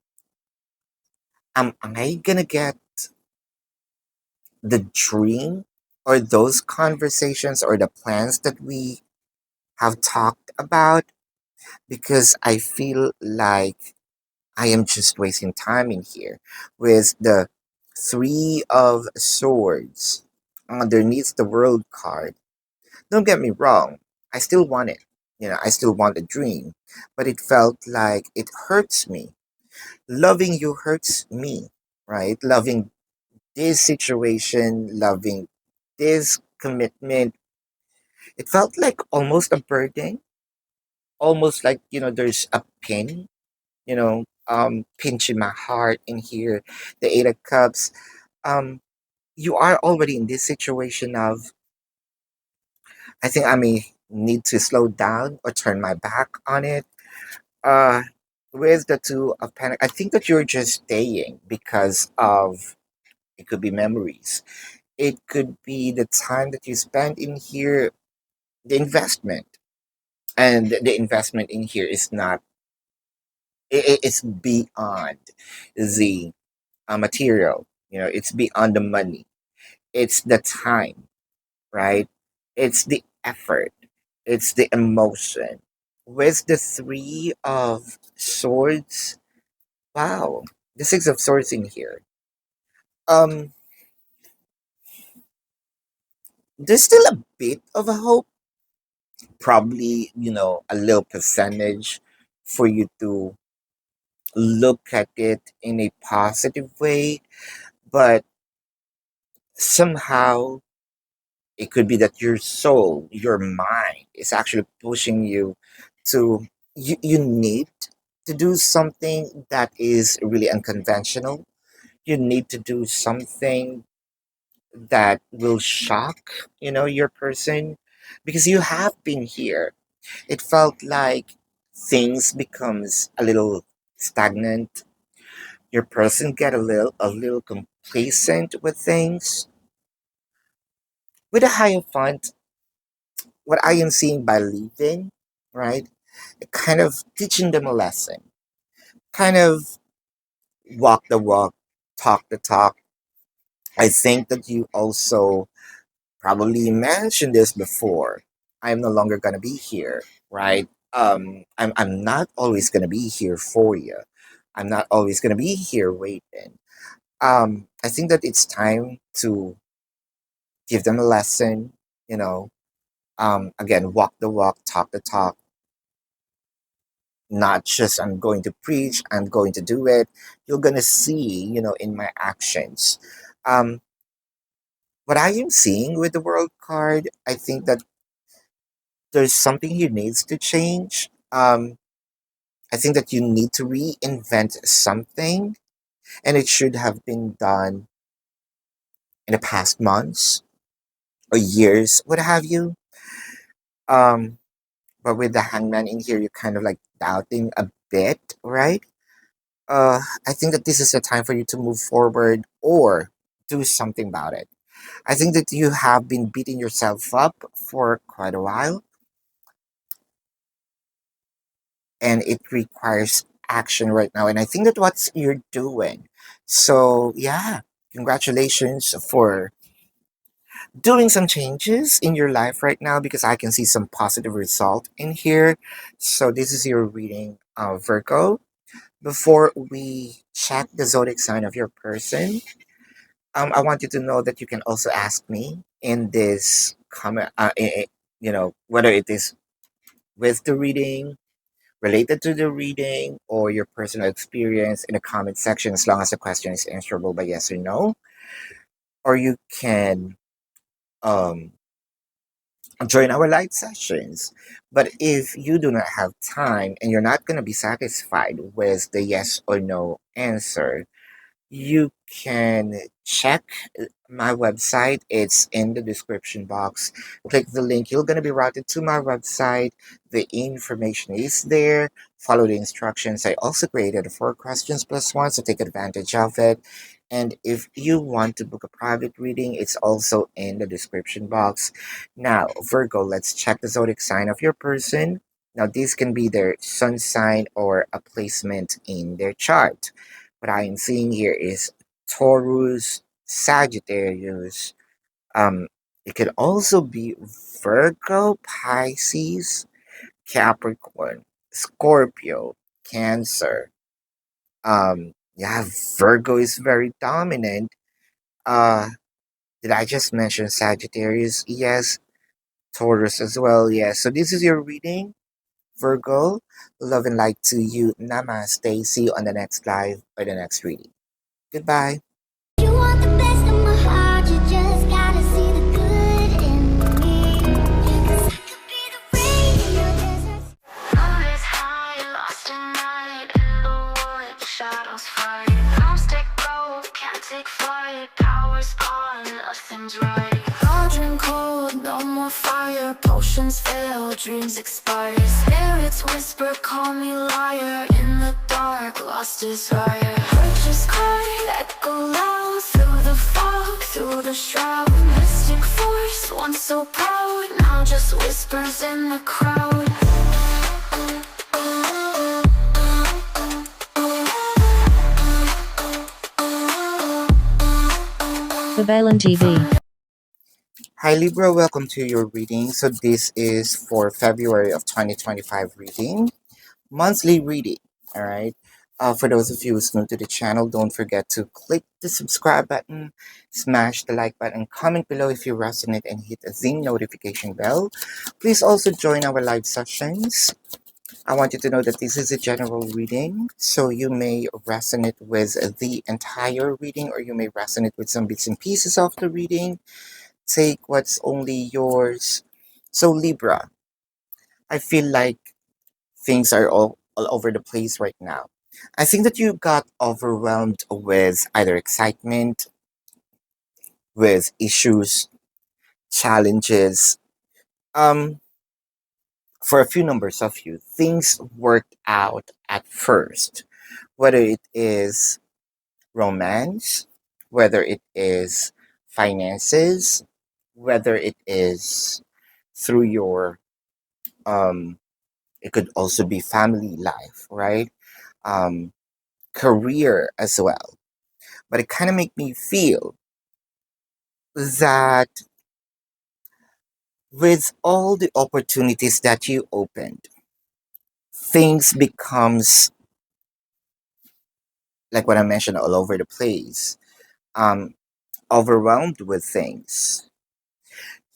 am I gonna get the dream or those conversations or the plans that we have talked about? Because I feel like I am just wasting time in here with the Three of Swords underneath the World card. Don't get me wrong, I still want it. I still want a dream, but it felt like it hurts me. Loving you hurts me, right? Loving this situation, loving this commitment, it felt like almost a burden, almost like, there's a pin, pinching my heart in here. The Eight of Cups. Um, you are already in this situation of, I think I may need to slow down or turn my back on it. Uh, with the Two of Panic, I think that you're just staying because of, it could be memories. It could be the time that you spend in here, the investment. And the investment in here is not, it's beyond the material. It's beyond the money. It's the time, right? It's the effort. It's the emotion. With the Three of Swords, wow, the Six of Swords in here. Um, there's still a bit of a hope, probably, a little percentage for you to look at it in a positive way, but somehow it could be that your soul, your mind is actually pushing you to, you need to do something that is really unconventional. You need to do something that will shock, your person, because you have been here. It felt like things becomes a little stagnant. Your person get a little complacent with things. With a Hierophant, what I am seeing by leaving, right? Kind of teaching them a lesson, kind of walk the walk, talk the talk. I think that you also probably mentioned this before. I'm no longer gonna be here, right? I'm not always gonna be here for you. I'm not always gonna be here waiting. I think that it's time to give them a lesson, you know. Again, walk the walk, talk the talk, not just I'm going to preach, I'm going to do it. You're gonna see, in my actions. Um, what I am seeing with the world card, I think that there's something he needs to change. I think that you need to reinvent something, and it should have been done in the past months or years, what have you. Um, but with the hangman in here, you're kind of like doubting a bit, right? I think that this is a time for you to move forward or do something about it. I think that you have been beating yourself up for quite a while, and it requires action right now. And I think that what you're doing. So, yeah, congratulations for doing some changes in your life right now because I can see some positive result in here. So, this is your reading, Virgo. Before we check the zodiac sign of your person, I want you to know that you can also ask me in this comment, whether it is with the reading, related to the reading, or your personal experience in the comment section, as long as the question is answerable by yes or no. Or you can um, join our live sessions. But if you do not have time and you're not going to be satisfied with the yes or no answer, you can check my website. It's in the description box. Click the link. You're going to be routed to my website. The information is there. Follow the instructions. I also created a 4 questions plus 1, so take advantage of it. And if you want to book a private reading, it's also in the description box. Now, Virgo, let's check the zodiac sign of your person. Now, this can be their sun sign or a placement in their chart. What I am seeing here is Taurus, Sagittarius. Um, it could also be Virgo, Pisces, Capricorn, Scorpio, Cancer. Yeah, Virgo is very dominant. Uh, did I just mention Sagittarius? Yes. Taurus as well. Yes. So this is your reading, Virgo. Love and light to you. Namaste. See you on the next live or the next reading. Goodbye. You want the best of my heart, you just gotta see the good in me. 'Cause I could be the rain in your desert. Love is high, lost at night in the wood, shadows fight. Arms take go, can't take flight. Power's gone, nothing's right. Cauldron cold, no more fire. Potions fail, dreams expire. Spirits whisper, call me liar. In the dark, lost desire. Purchase card, echo loud. Through the fog, through the shroud. Mystic force, once so proud. Now just whispers in the crowd. babaylantv. Hi Libra, welcome to your reading. So this is for February of 2025 reading, monthly reading, all right? For those of you who's new to the channel, don't forget to click the subscribe button, smash the like button, comment below if you resonate, and hit the notification bell. Please also join our live sessions. I want you to know that this is a general reading, so you may resonate with the entire reading or you may resonate with some bits and pieces of the reading. Take what's only yours. So Libra, I feel like things are all over the place right now. I think that you got overwhelmed with either excitement, with issues, challenges. Um, for a few numbers of you, things worked out at first, whether it is romance, whether it is finances, whether it is through your it could also be family life, right? Um, career as well. But it kind of make me feel that with all the opportunities that you opened, things becomes like what I mentioned all over the place. Um, overwhelmed with things.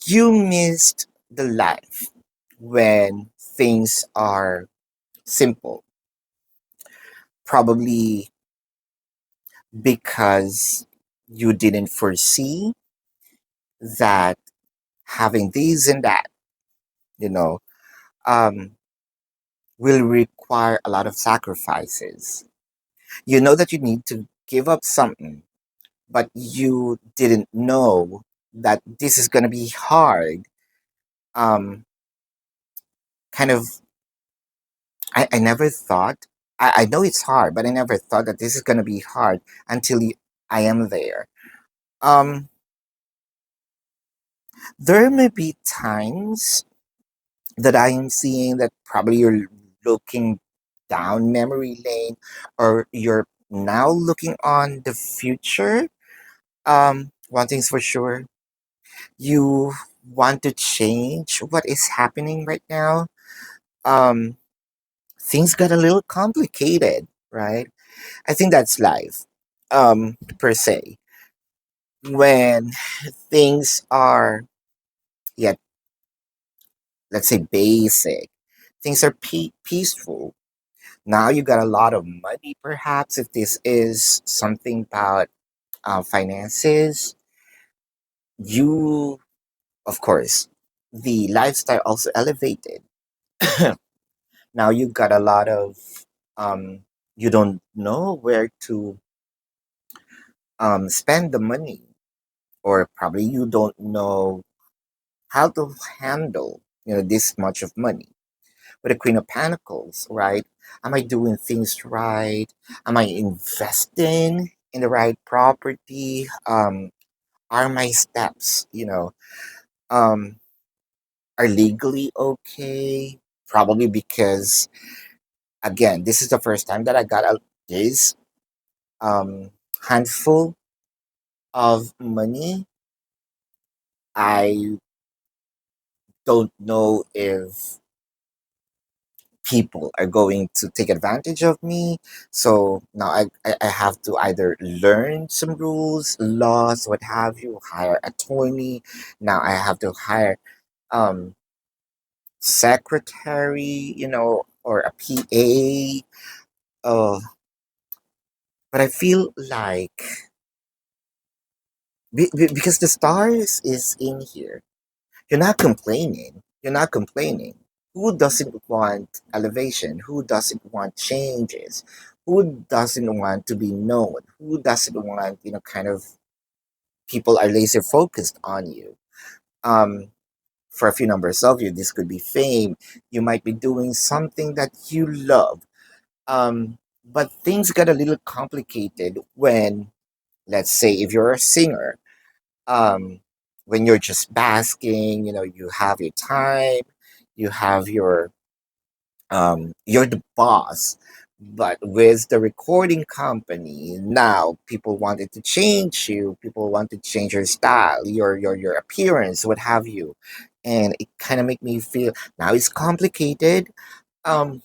You missed the life when things are simple. Probably because you didn't foresee that having these and that, you know, um, will require a lot of sacrifices. You know that you need to give up something, but you didn't know that this is going to be hard. Um, kind of, I never thought, I know it's hard, but I never thought that this is going to be hard until I am there. Um, there may be times that I am seeing that probably you're looking down memory lane, or you're now looking on the future. One thing's for sure, you want to change what is happening right now. Um, things got a little complicated, right? I think that's life, per se. When things are, yeah, let's say basic, things are peaceful. Now you got a lot of money, perhaps, if this is something about finances. You, of course, the lifestyle also elevated. Now you got a lot of, you don't know where to spend the money, or probably you don't know how to handle, this much of money. With the Queen of Pentacles, right? Am I doing things right? Am I investing in the right property? Are my steps, um, are legally okay? Probably because, again, this is the first time that I got this um, handful of money. I don't know if people are going to take advantage of me. So now I have to either learn some rules, laws, what have you, hire attorney. Now I have to hire um secretary, or a PA. Uh, but I feel like because the stars is in here, you're not complaining. You're not complaining. Who doesn't want elevation? Who doesn't want changes? Who doesn't want to be known? Who doesn't want, kind of people are laser focused on you? Um, for a few numbers of you, this could be fame. You might be doing something that you love. But things get a little complicated when, let's say, if you're a singer, um, when you're just basking, you have your time, you have you're the boss. But with the recording company, now people wanted to change you, people want to change your style, your appearance, what have you. And it kind of make me feel now it's complicated. Um,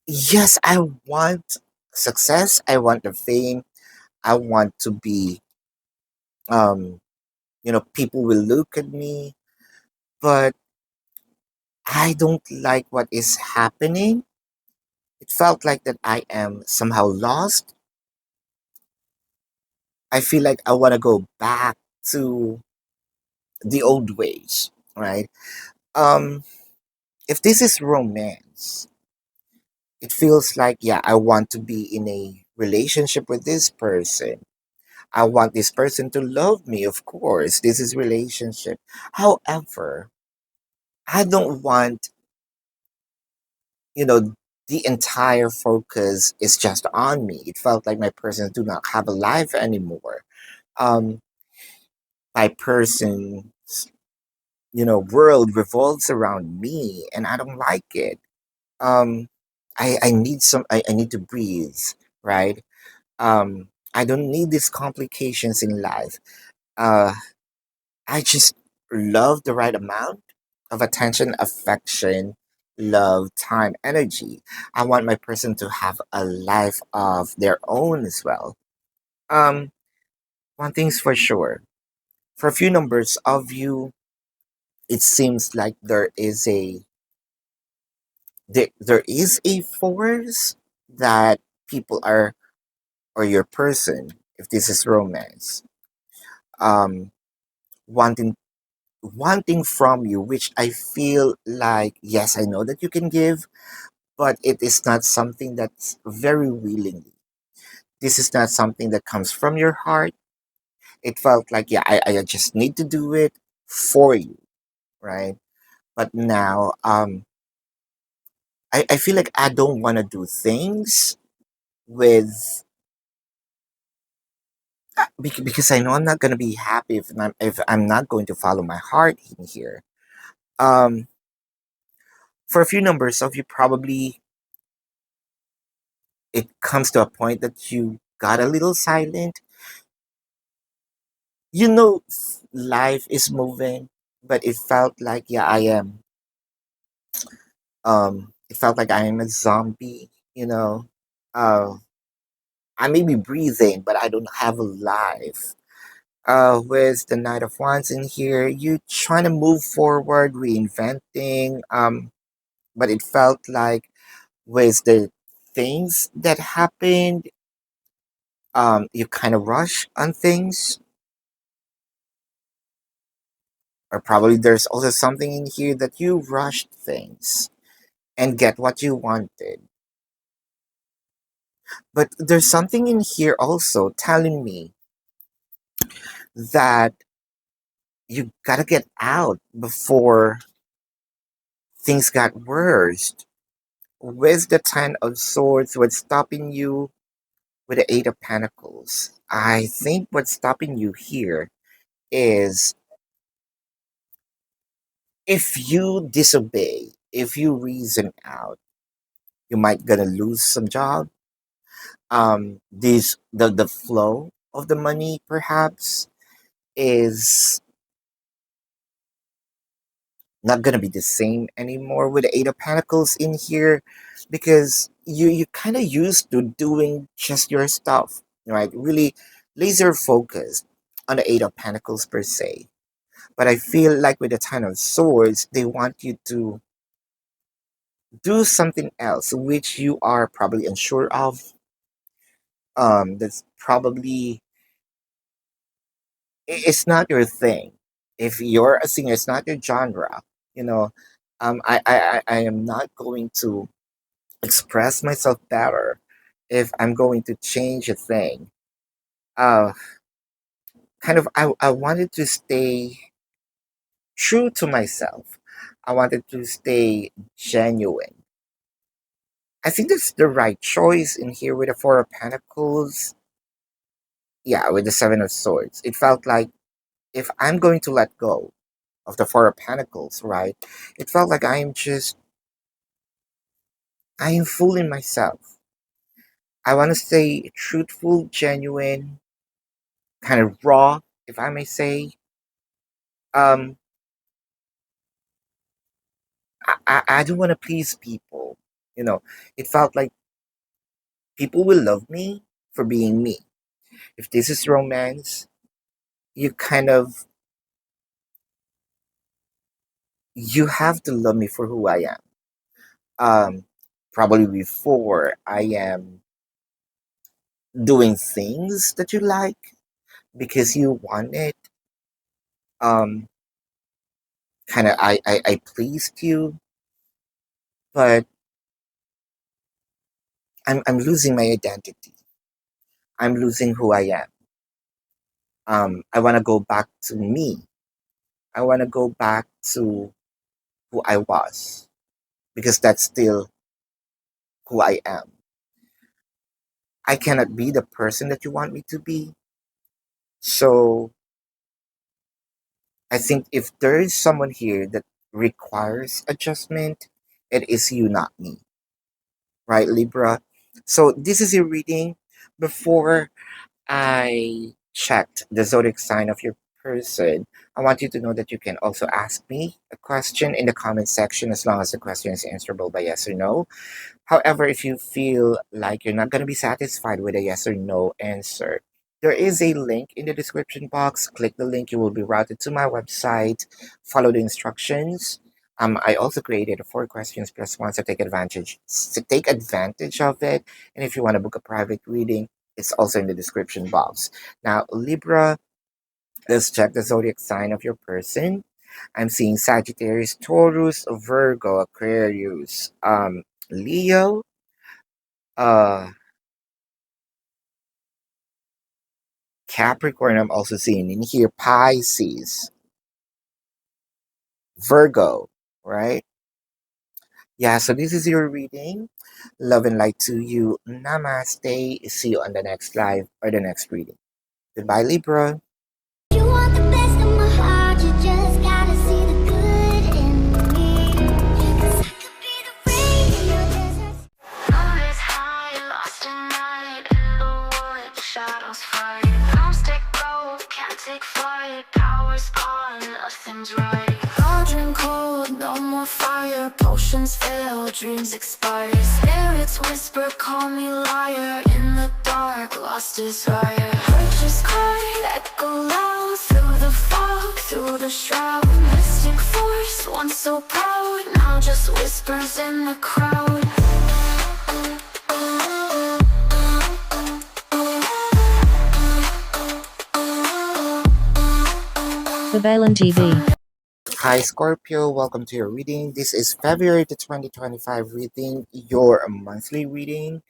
yes, I want success, I want the fame, I want to be, um, people will look at me, but I don't like what is happening. It felt like that I am somehow lost. I feel like I want to go back to the old ways, right? Um, if this is romance, it feels like, yeah, I want to be in a relationship with this person. I want this person to love me, of course. This is relationship. However, I don't want, you know, the entire focus is just on me. It felt like my person do not have a life anymore. Um, my person, world revolves around me, and I don't like it. I need I need to breathe, right? I don't need these complications in life. uh I just love the right amount of attention, affection, love, time, energy. I want my person to have a life of their own as well. um One thing's for sure, for a few numbers of you, it seems like there is a force that people are, or your person, if this is romance, um wanting wanting from you, which I feel like, yes, I know that you can give, but it is not something that's very willingly. This is not something that comes from your heart. It felt like, yeah, I just need to do it for you, right? But now, I feel like I don't want to do things with because I know I'm not gonna be happy if I'm not going to follow my heart in here. Um, for a few numbers of you, probably it comes to a point that you got a little silent. You know, life is moving, but it felt like, yeah, I am. It felt like I am a zombie. You know, uh, I may be breathing, but I don't have a life. With the Knight of Wands in here, you trying to move forward, reinventing. But it felt like with the things that happened, you kind of rush on things, or probably there's also something in here that you rushed things and get what you wanted. But there's something in here also telling me that you gotta get out before things got worse. With the Ten of Swords, what's stopping you with the Eight of Pentacles? I think what's stopping you here is if you disobey, if you reason out, you might gonna lose some job. This the flow of the money perhaps is not gonna be the same anymore with the Eight of Pentacles in here, because you kind of used to doing just your stuff, right? Really laser focused on the Eight of Pentacles per se. But I feel like with the Ten of Swords, they want you to do something else, which you are probably unsure of. That's probably it's not your thing. If you're a singer, it's not your genre. You know, I am not going to express myself better if I'm going to change a thing. Uh, I wanted to stay true to myself. I wanted to stay genuine. I think that's the right choice in here with the Four of Pentacles. Yeah, with the Seven of Swords. It felt like if I'm going to let go of the Four of Pentacles, right? It felt like I am fooling myself. I want to stay truthful, genuine, kind of raw, if I may say. Um, I don't want to please people. You know, it felt like people will love me for being me. If this is romance, you kind of you have to love me for who I am. Um, Probably before I am doing things that you like because you want it. Um, Kind of I pleased you, but I'm losing my identity. I'm losing who I am. I want to go back to me. I want to go back to who I was because that's still who I am. I cannot be the person that you want me to be. So I think if there is someone here that requires adjustment, it is you, not me. Right, Libra? So this is your reading. Before I checked the zodiac sign of your person, I want you to know that you can also ask me a question in the comment section as long as the question is answerable by yes or no. However, if you feel like you're not going to be satisfied with a yes or no answer, there is a link in the description box. Click the link, you will be routed to my website. Follow the instructions. I also created a 4 questions plus one, so take advantage of it. And if you want to book a private reading, it's also in the description box. Now, Libra, let's check the zodiac sign of your person. I'm seeing Sagittarius, Taurus, Virgo, Aquarius, Leo, uh, Capricorn. I'm also seeing in here Pisces, Virgo, right? Yeah, so this is your reading. Love and light to you. Namaste. See you on the next live or the next reading. Goodbye, Libra. You want the best of my heart, you just gotta see the good in me. 'Cause I could be the rain in your desert. Love is high, lost at night in the woods, shadows fight. Don't stick low, can't take flight. Power's gone, nothing's right. Cauldron cold, no more fire. Potions fail, dreams expire. Spirits whisper, call me liar. In the dark, lost desire. Purchase card, echo loud. Through the fog, through the shroud. Mystic force, once so proud. Now just whispers in the crowd. LIBRA. Hi, Scorpio. Welcome to your reading. This is February the 2025 reading, your monthly reading.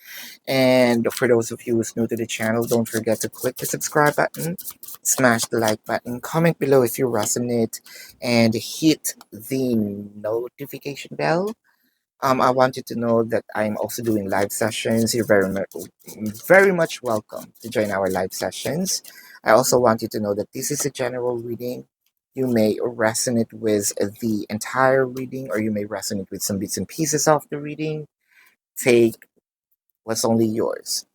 And for those of you who's new to the channel, don't forget to click the subscribe button, smash the like button, comment below if you resonate, and hit the notification bell. I want you to know that I'm also doing live sessions. You're very much welcome to join our live sessions. I also want you to know that this is a general reading. You may resonate with the entire reading, or you may resonate with some bits and pieces of the reading. Take what's only yours.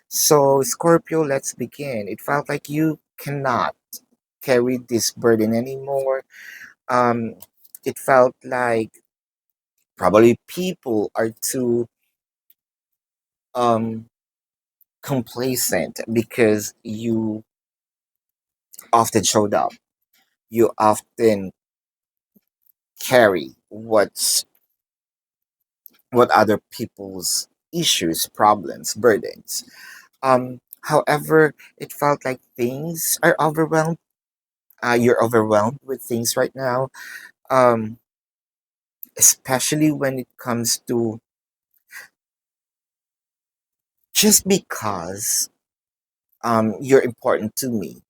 So, Scorpio, let's begin. It felt like you cannot carry this burden anymore. Um, it felt like probably people are too um complacent because you often showed up. You often carry what other people's issues, problems, burdens. However, it felt like things are overwhelmed. You're overwhelmed with things right now. Um, especially when it comes to just because you're important to me.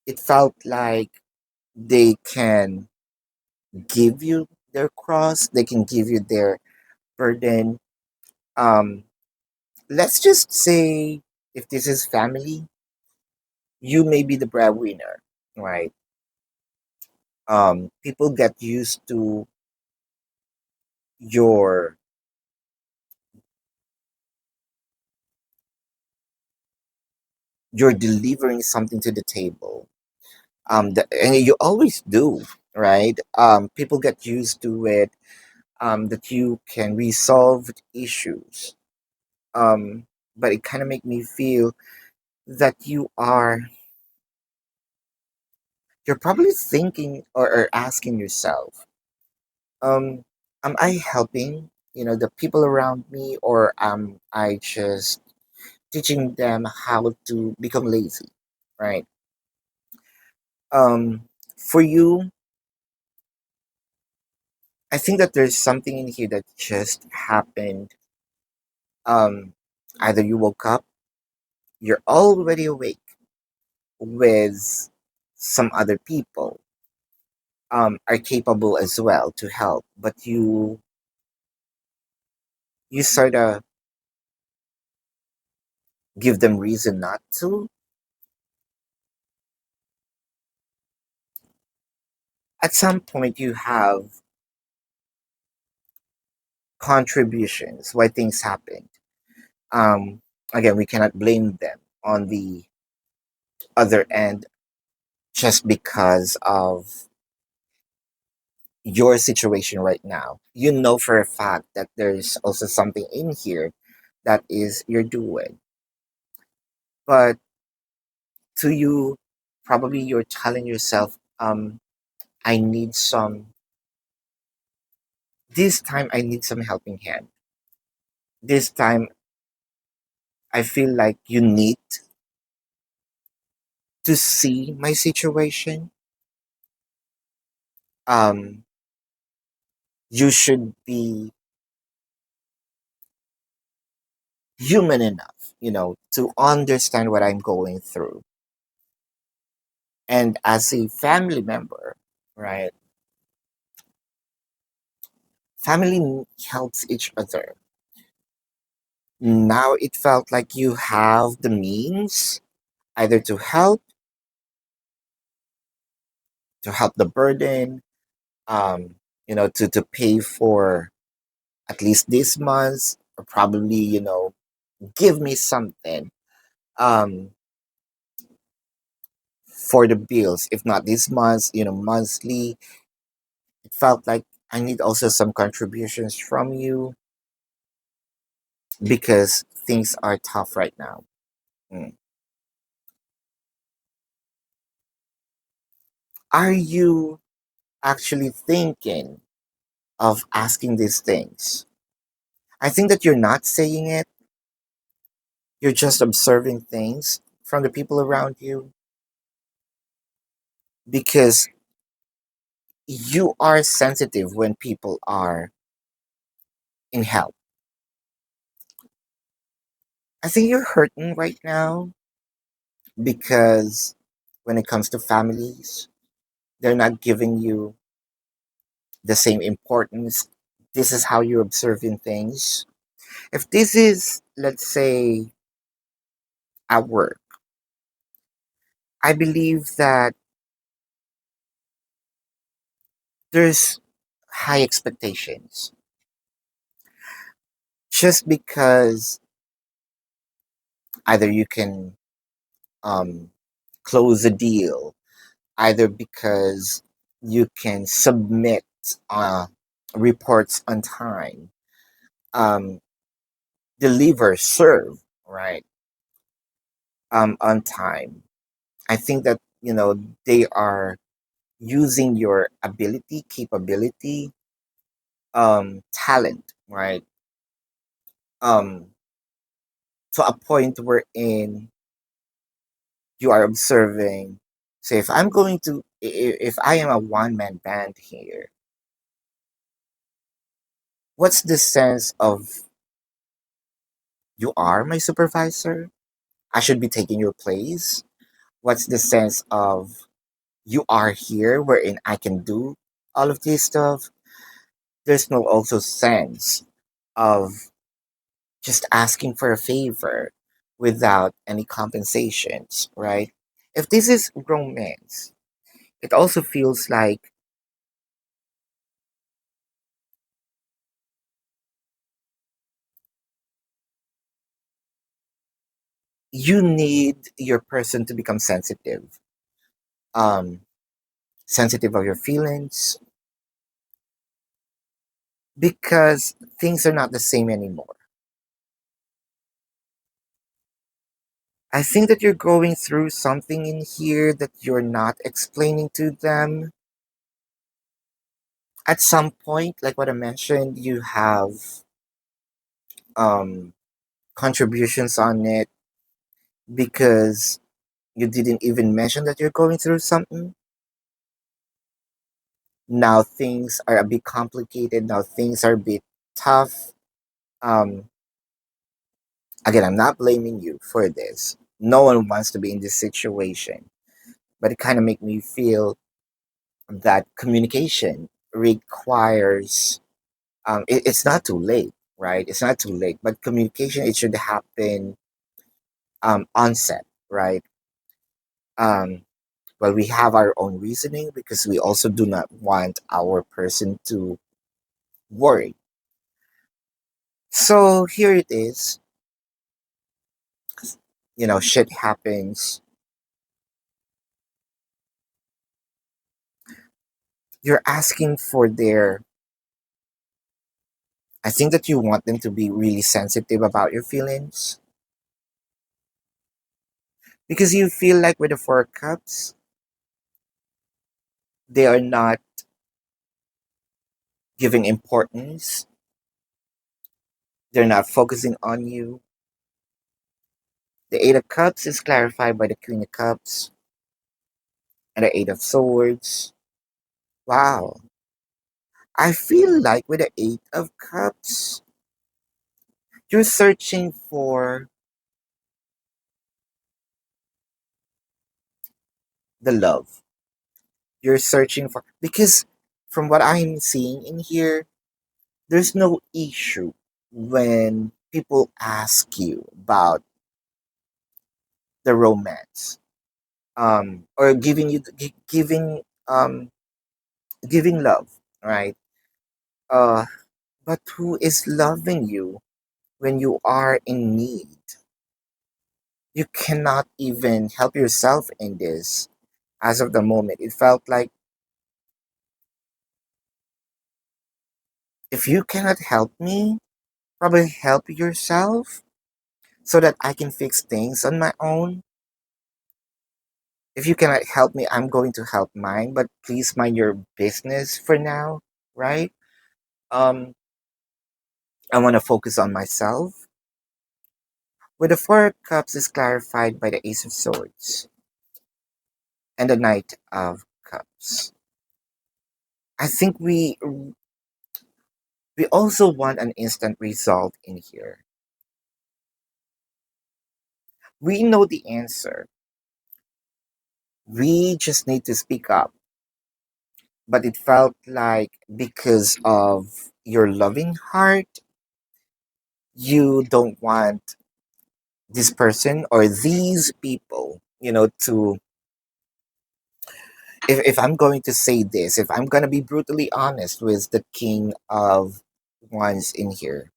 It felt like they can give you their cross, they can give you their burden. Um, let's just say if this is family, you may be the breadwinner, right? People get used to your you're delivering something to the table. And you always do, right? People get used to it. That you can resolve issues. But it kind of make me feel that you're probably thinking or asking yourself, um, am I helping, the people around me, or am I just teaching them how to become lazy, right? For you, I think that there's something in here that just happened. Um, Either you woke up, you're already awake with some other people, are capable as well to help, but you sort of give them reason not to. At some point, you have contributions why things happened. Um, Again, we cannot blame them on the other end just because of your situation right now. You know for a fact that there's also something in here that is you're doing. But to you, probably you're telling yourself, I need some, this time I need some helping hand. This time I feel like you need to see my situation. um, you should be human enough, to understand what I'm going through. And as a family member, right, family helps each other. Now it felt like you have the means either to help the burden, to pay for at least this month, or probably, give me something um, for the bills. If not this month, monthly. It felt like I need also some contributions from you because things are tough right now. Mm. Are you actually thinking of asking these things? I think that you're not saying it, you're just observing things from the people around you because you are sensitive when people are in help. I think you're hurting right now because when it comes to families, they're not giving you the same importance. This is how you're observing things. If this is, let's say, at work, I believe that there's high expectations just because either you can um, close a deal, either because you can submit reports on time, um, deliver, serve, right, on time. I think that, they are using your ability, capability, talent, right, um, to a point wherein you are observing. Say, if I'm going to, if I am a one-man band here, what's the sense of you are my supervisor? I should be taking your place. What's the sense of you are here wherein I can do all of this stuff? There's no also sense of just asking for a favor without any compensations, right? If this is romance, it also feels like you need your person to become um, sensitive of your feelings, because things are not the same anymore. I think that you're going through something in here that you're not explaining to them. At some point, like what I mentioned, you have um, contributions on it because you didn't even mention that you're going through something. Now things are a bit complicated. Now things are a bit tough. Um, Again, I'm not blaming you for this. No one wants to be in this situation, but it kind of make me feel that communication requires. It's not too late, right? It's not too late, but communication, it should happen onset, right? Um, well, we have our own reasoning because we also do not want our person to worry. So here it is. Shit happens. You're asking for their. I think that you want them to be really sensitive about your feelings because you feel like with the Four Cups, they are not giving importance. They're not focusing on you. The Eight of Cups is clarified by the Queen of Cups and the Eight of Swords. Wow. I feel like with the Eight of Cups, you're searching for the love. You're searching for, because from what I'm seeing in here, there's no issue when people ask you about the romance, or giving love, right? Uh, but who is loving you when you are in need? You cannot even help yourself in this. As of the moment, it felt like if you cannot help me, probably help yourself so that I can fix things on my own. If you cannot help me, I'm going to help mine, but please mind your business for now, right? Um, I want to focus on myself. With the Four of Cups is clarified by the Ace of Swords and the Knight of Cups. I think we also want an instant result in here. We know the answer. We just need to speak up. But it felt like because of your loving heart, you don't want this person or these people, to, if I'm going to say this, if I'm going to be brutally honest with the King of Wands in here,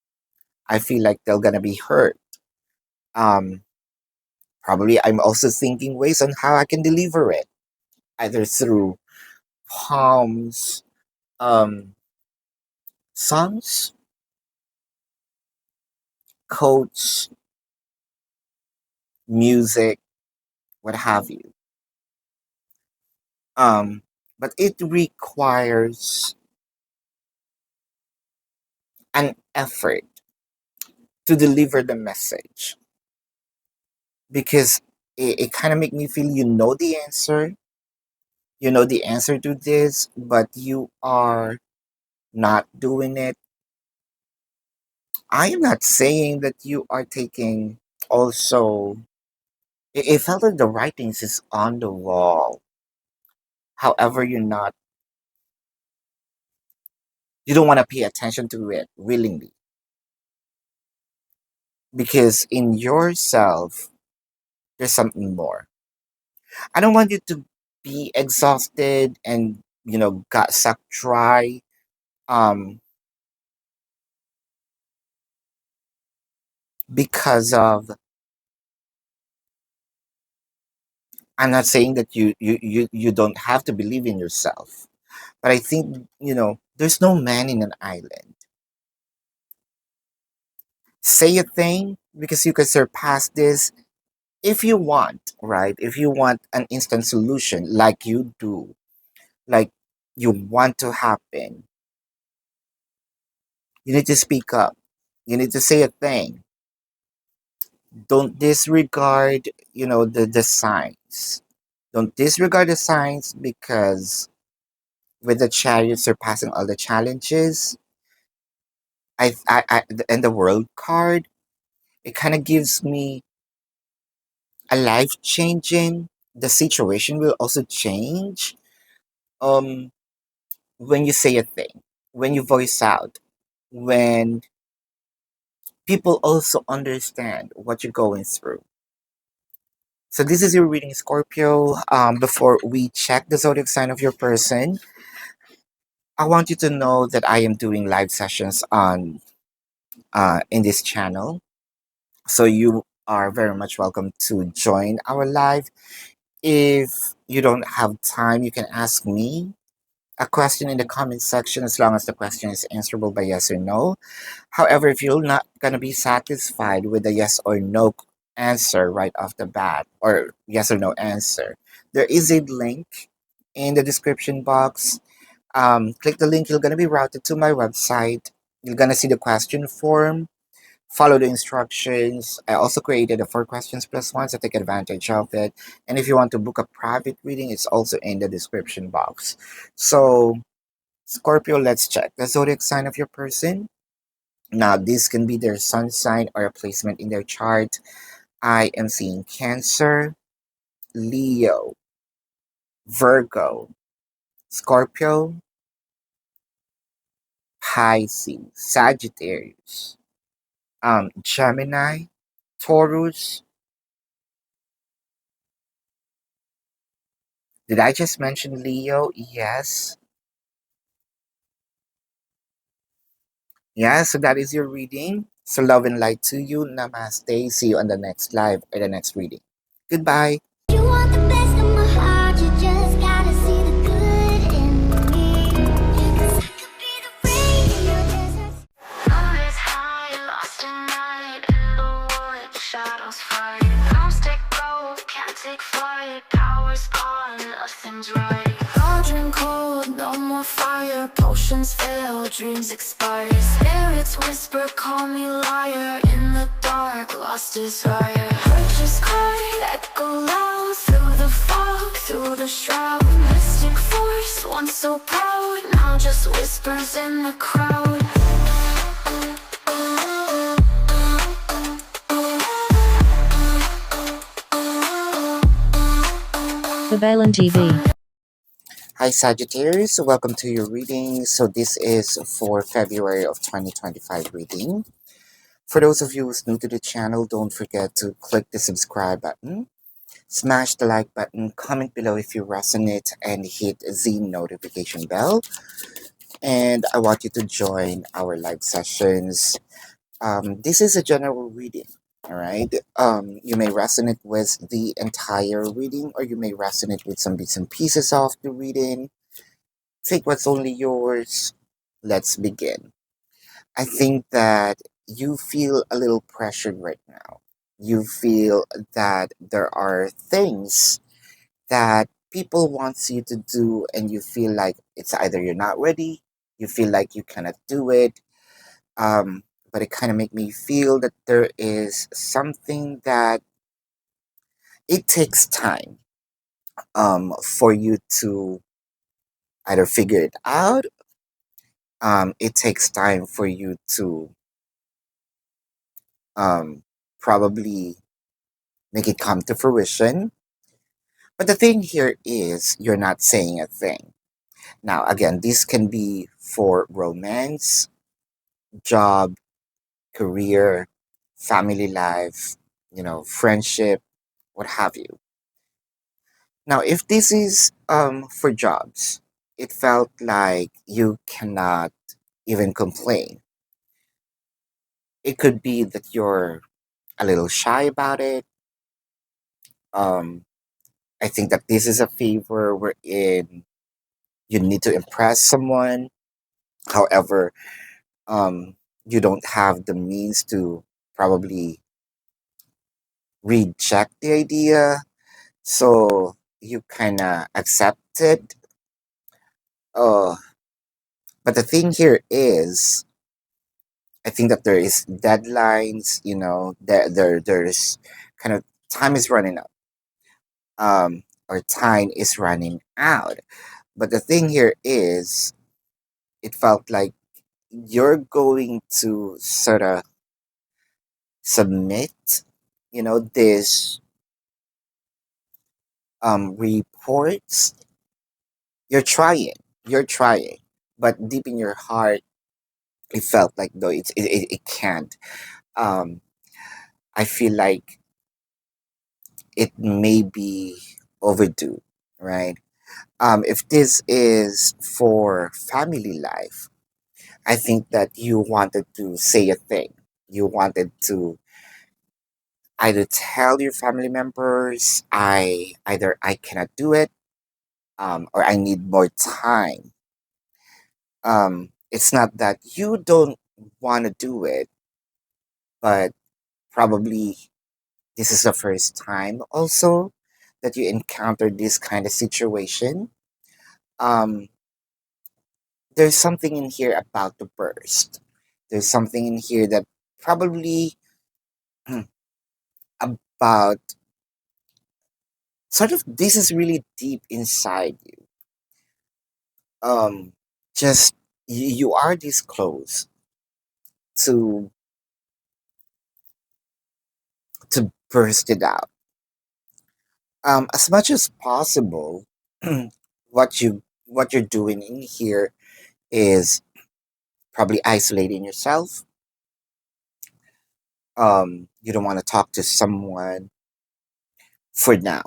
I feel like they're going to be hurt. Um, Probably I'm also thinking ways on how I can deliver it, either through poems, um, songs, quotes, music, what have you. Um, but it requires an effort to deliver the message, because it kind of make me feel you know the answer to this, but you are not doing it. I am not saying that you are taking also. It felt like the writings is on the wall. However, you don't want to pay attention to it willingly, because in yourself there's something more. I don't want you to be exhausted and got sucked dry. Um, because of, I'm not saying that you don't have to believe in yourself, but I think there's no man in an island. Say a thing because you can surpass this if you want, right? If you want an instant solution, like you do, like you want to happen, you need to speak up. You need to say a thing. Don't disregard, the signs. Don't disregard the signs, because with the Chariot surpassing all the challenges, and the World card, it kind of gives me a life changing. The situation will also change. Um, when you say a thing, when you voice out, when people also understand what you're going through. So this is your reading, Scorpio. Before we check the zodiac sign of your person, I want you to know that I am doing live sessions on in this channel. So you are very much welcome to join our live. If you don't have time, you can ask me a question in the comment section, as long as the question is answerable by yes or no. However, if you're not going to be satisfied with the yes or no answer right off the bat, or yes or no answer, there is a link in the description box. Click the link, you're going to be routed to my website. You're going to see the question form. Follow the instructions. I also created a 4 questions plus 1, so take advantage of it. And if you want to book a private reading, it's also in the description box. So, Scorpio, let's check the zodiac sign of your person. Now, this can be their sun sign or a placement in their chart. I am seeing Cancer, Leo, Virgo, Scorpio, Pisces, Sagittarius, Gemini, Taurus. Did I just mention Leo? Yes. Yeah, so that is your reading. So love and light to you. Namaste. See you on the next live or the next reading. Goodbye. You want the best of my heart, you just gotta see the good in me. 'Cause I could be the rain in your desert. Love is high, lost at night in the wood, shadows fight. Don't stick low, can't take flight. Power's gone, nothing's right. Cauldron cold, no more fire. Potions fail, dreams expire. Spirits whisper, call me liar. In the dark, lost desire. Purchase card, echo loud. Through the fog, through the shroud. Mystic force, once so proud. Now just whispers in the crowd. babaylantv. Hi Sagittarius, welcome to your reading. So this is for February of 2025 reading. For those of you who's new to the channel, don't forget to click the subscribe button, smash the like button, comment below if you resonate, and hit the notification bell. And I want you to join our live sessions. This is a general reading, all right? You may resonate with the entire reading, or you may resonate with some bits and pieces of the reading. Take what's only yours. Let's begin. I think that you feel a little pressured right now. You feel that there are things that people wants you to do, and you feel like it's either you're not ready, you feel like you cannot do it. Um, but it kind of make me feel that there is something that it takes time for you to either figure it out. It takes time for you to um, probably make it come to fruition. But the thing here is, you're not saying a thing. Now, again, this can be for romance, job, career, family life, friendship, what have you. Now, if this is for jobs, it felt like you cannot even complain. It could be that you're a little shy about it. Um, I think that this is a favor wherein you need to impress someone. However, you don't have the means to probably reject the idea, so you kind of accept it. Uh, but the thing here is, I think that there is deadlines. There's kind of time is running out. Or time is running out. But the thing here is, it felt like you're going to sort of submit, this reports. You're trying, but deep in your heart, it felt like though it can't. Um, I feel like it may be overdue, right? If this is for family life, I think that you wanted to say a thing. You wanted to either tell your family members, I cannot do it, or I need more time. It's not that you don't want to do it, but probably this is the first time also that you encounter this kind of situation. Um, there's something in here about the burst. There's something in here that probably about sort of this is really deep inside you. Um, just you are this close to burst it out. As much as possible, what you're doing in here is probably isolating yourself. You don't want to talk to someone for now.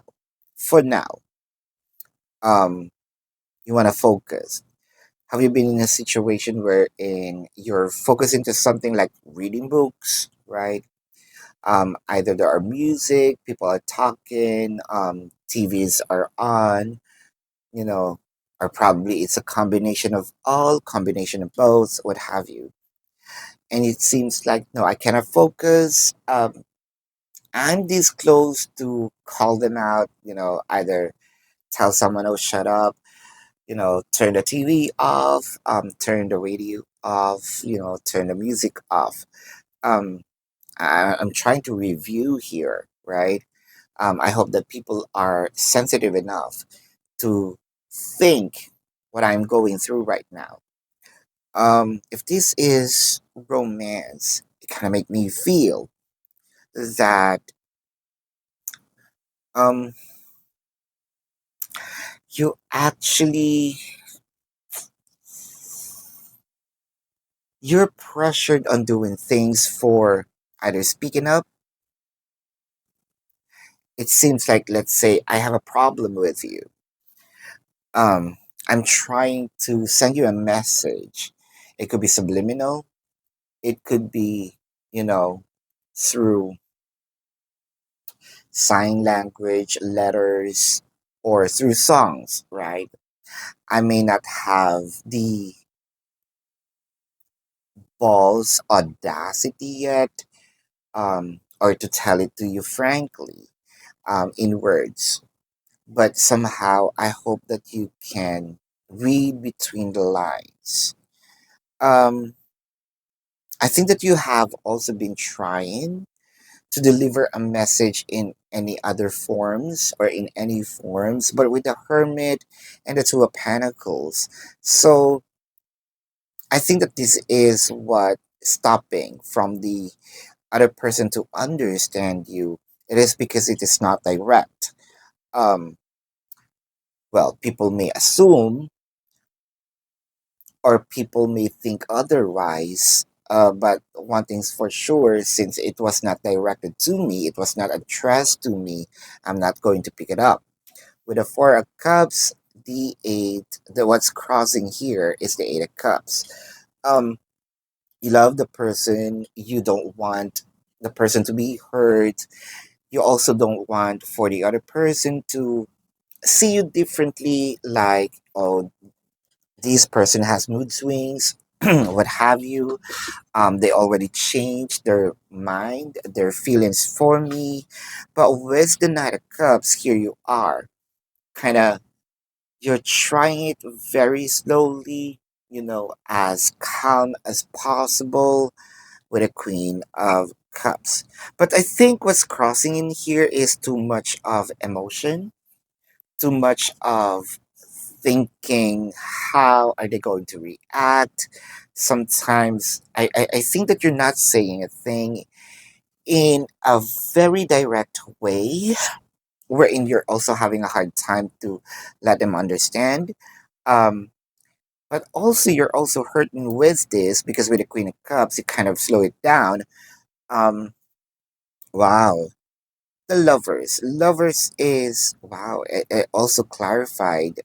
For now, um, you want to focus. Have you been in a situation wherein you're focusing to something like reading books, right? Either there are music, people are talking, TVs are on, you know, or probably it's a combination of all, combination of both, what have you. And it seems like, no, I cannot focus. I'm this close to call them out, either tell someone, oh, shut up, turn the TV off, turn the radio off, turn the music off. Um, I'm trying to review here, right? I hope that people are sensitive enough to think what I'm going through right now. If this is romance, it kind of make me feel that um, you actually you're pressured on doing things for either speaking up. It seems like, let's say I have a problem with you. um I'm trying to send you a message. It could be subliminal, it could be, you know through sign language, letters, or through songs, right? I may not have the balls audacity yet, or to tell it to you frankly, in words. But somehow I hope that you can read between the lines. Um, I think that you have also been trying to deliver a message in any other forms or in any forms, but with the Hermit and the Two of Pentacles. So I think that this is what stopping from the other person to understand you. It is because it is not direct. Um, well, people may assume or people may think otherwise. But one thing's for sure, since it was not directed to me, it was not addressed to me, I'm not going to pick it up. With the Four of Cups, the Eight, what's crossing here is the Eight of Cups. Um, you love the person, you don't want the person to be hurt. You also don't want for the other person to see you differently, like, oh, this person has mood swings, what have you. They already changed their mind, their feelings for me. But with the Knight of Cups, here you are, kind of, you're trying it very slowly, as calm as possible with a Queen of Cups. But I think what's crossing in here is too much of emotion, too much of thinking, how are they going to react? Sometimes I think that you're not saying a thing in a very direct way, wherein you're also having a hard time to let them understand. Um, but also, you're also hurting with this because with the Queen of Cups, you kind of slow it down. Um, wow. The lovers. Lovers is, wow, it also clarified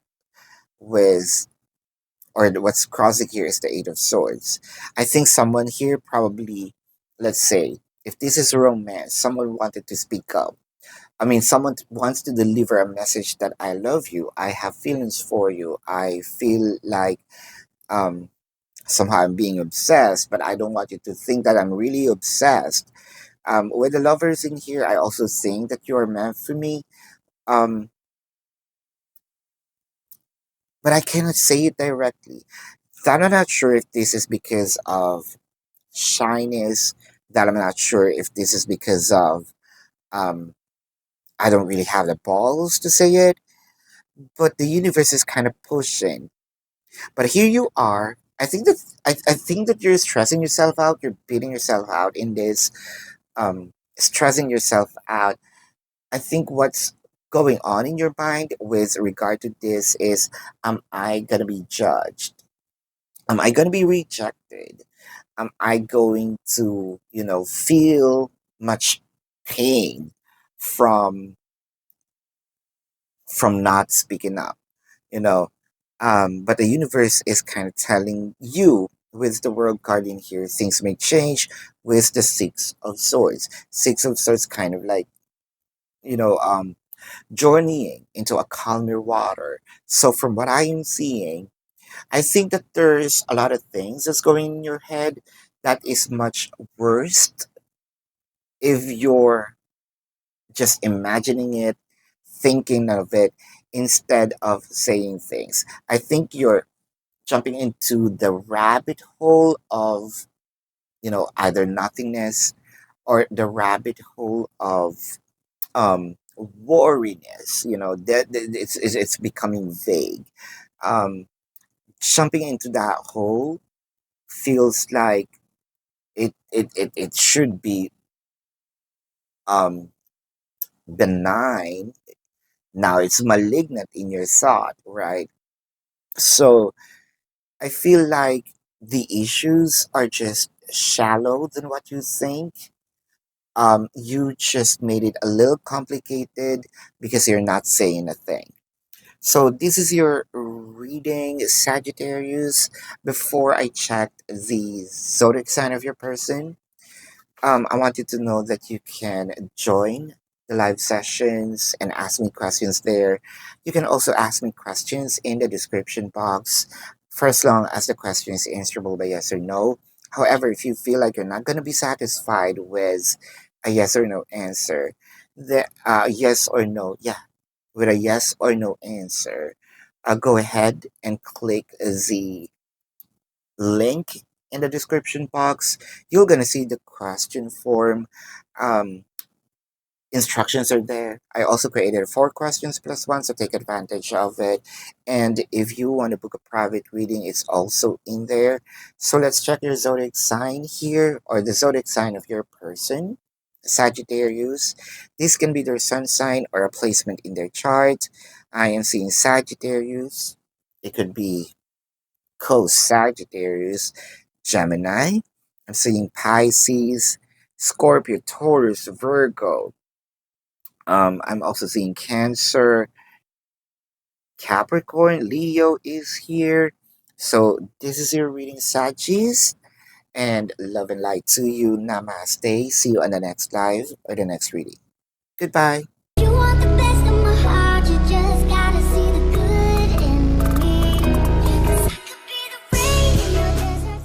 with, or what's crossing here is the Eight of Swords. I think someone here probably, let's say, if this is romance, someone wanted to speak up. I mean, someone wants to deliver a message that I love you, I have feelings for you, I feel like um, somehow I'm being obsessed, but I don't want you to think that I'm really obsessed. With the lovers in here, I also think that you're meant for me. Um, but I cannot say it directly. I'm not sure if this is because of shyness, that I'm not sure if this is because of um, I don't really have the balls to say it, but the universe is kind of pushing. But here you are. I think that you're stressing yourself out. You're beating yourself out in this, stressing yourself out. I think what's going on in your mind with regard to this is, am I gonna be judged? Am I gonna be rejected? Am I going to, feel much pain from not speaking up? You know, but the universe is kind of telling you with the world card in here, things may change with the Six of Swords. Six of Swords kind of like, you know, um, journeying into a calmer water. So from what I am seeing, I think that there's a lot of things that's going in your head that is much worse if you're just imagining it, thinking of it, instead of saying things. I think you're jumping into the rabbit hole of, either nothingness or the rabbit hole of wariness. That it's becoming vague. Um, Jumping into that hole feels like it should be um benign. Now it's malignant in your thought, right? So I feel like the issues are just shallow than what you think. You just made it a little complicated because you're not saying a thing. So this is your reading, Sagittarius. Before I check the zodiac sign of your person, I want you to know that you can join the live sessions and ask me questions there. You can also ask me questions in the description box for as long as the question is answerable by yes or no. However, if you feel like you're not going to be satisfied with a yes or no answer, the yes or no, yeah, with a yes or no answer, go ahead and click the link in the description box. You're gonna see the question form. Um, Instructions are there. I also created 4 questions plus one, so take advantage of it. And if you want to book a private reading, it's also in there. So let's check your zodiac sign here, or the zodiac sign of your person, Sagittarius. This can be their sun sign or a placement in their chart. I am seeing Sagittarius. It could be co-Sagittarius, Gemini. I'm seeing Pisces, Scorpio, Taurus, Virgo. I'm also seeing Cancer, Capricorn, Leo is here. So this is your reading, Sagis, and love and light to you. Namaste. See you on the next live or the next reading. Goodbye. You want the best of my heart, you just gotta see the good in me. 'Cause I could be the rain in your desert.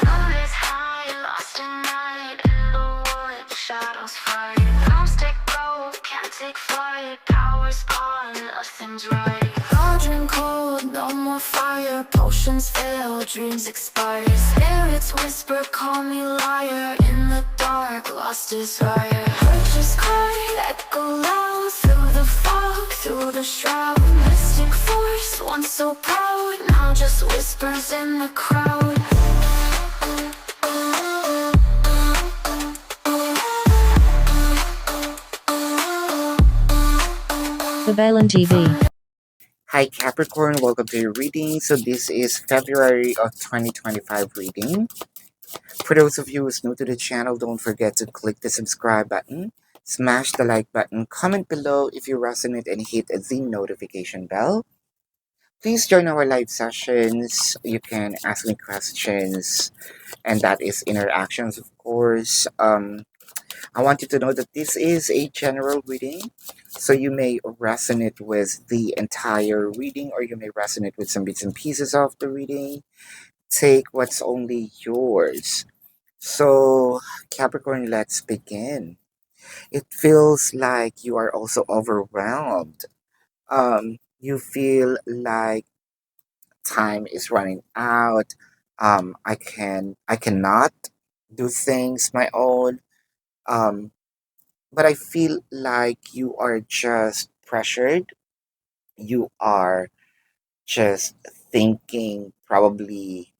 Love is high, lost at night in the wood, shadows fight. Arms take go, can't take flight. Power's gone, nothing's right. Cauldron cold, no more fire. Potions fail, dreams expire. Spirits whisper, call me liar. In the dark, lost desire. Purchase card, echo loud. Through the fog, through the shroud. Mystic force, once so proud. Now just whispers in the crowd. babaylantv. Hi Capricorn, welcome to your reading. So this is February of 2025 reading. For those of you who's new to the channel, don't forget to click the subscribe button, smash the like button, comment below if you resonate, and hit the notification bell. Please join our live sessions. You can ask me questions, and that is interactions, of course. I want you to know that this is a general reading, so you may resonate with the entire reading, or you may resonate with some bits and pieces of the reading. Take what's only yours. So, Capricorn, let's begin. It feels like you are also overwhelmed. You feel like time is running out. I cannot. do things my own. Um, but I feel like you are just pressured. You are just thinking probably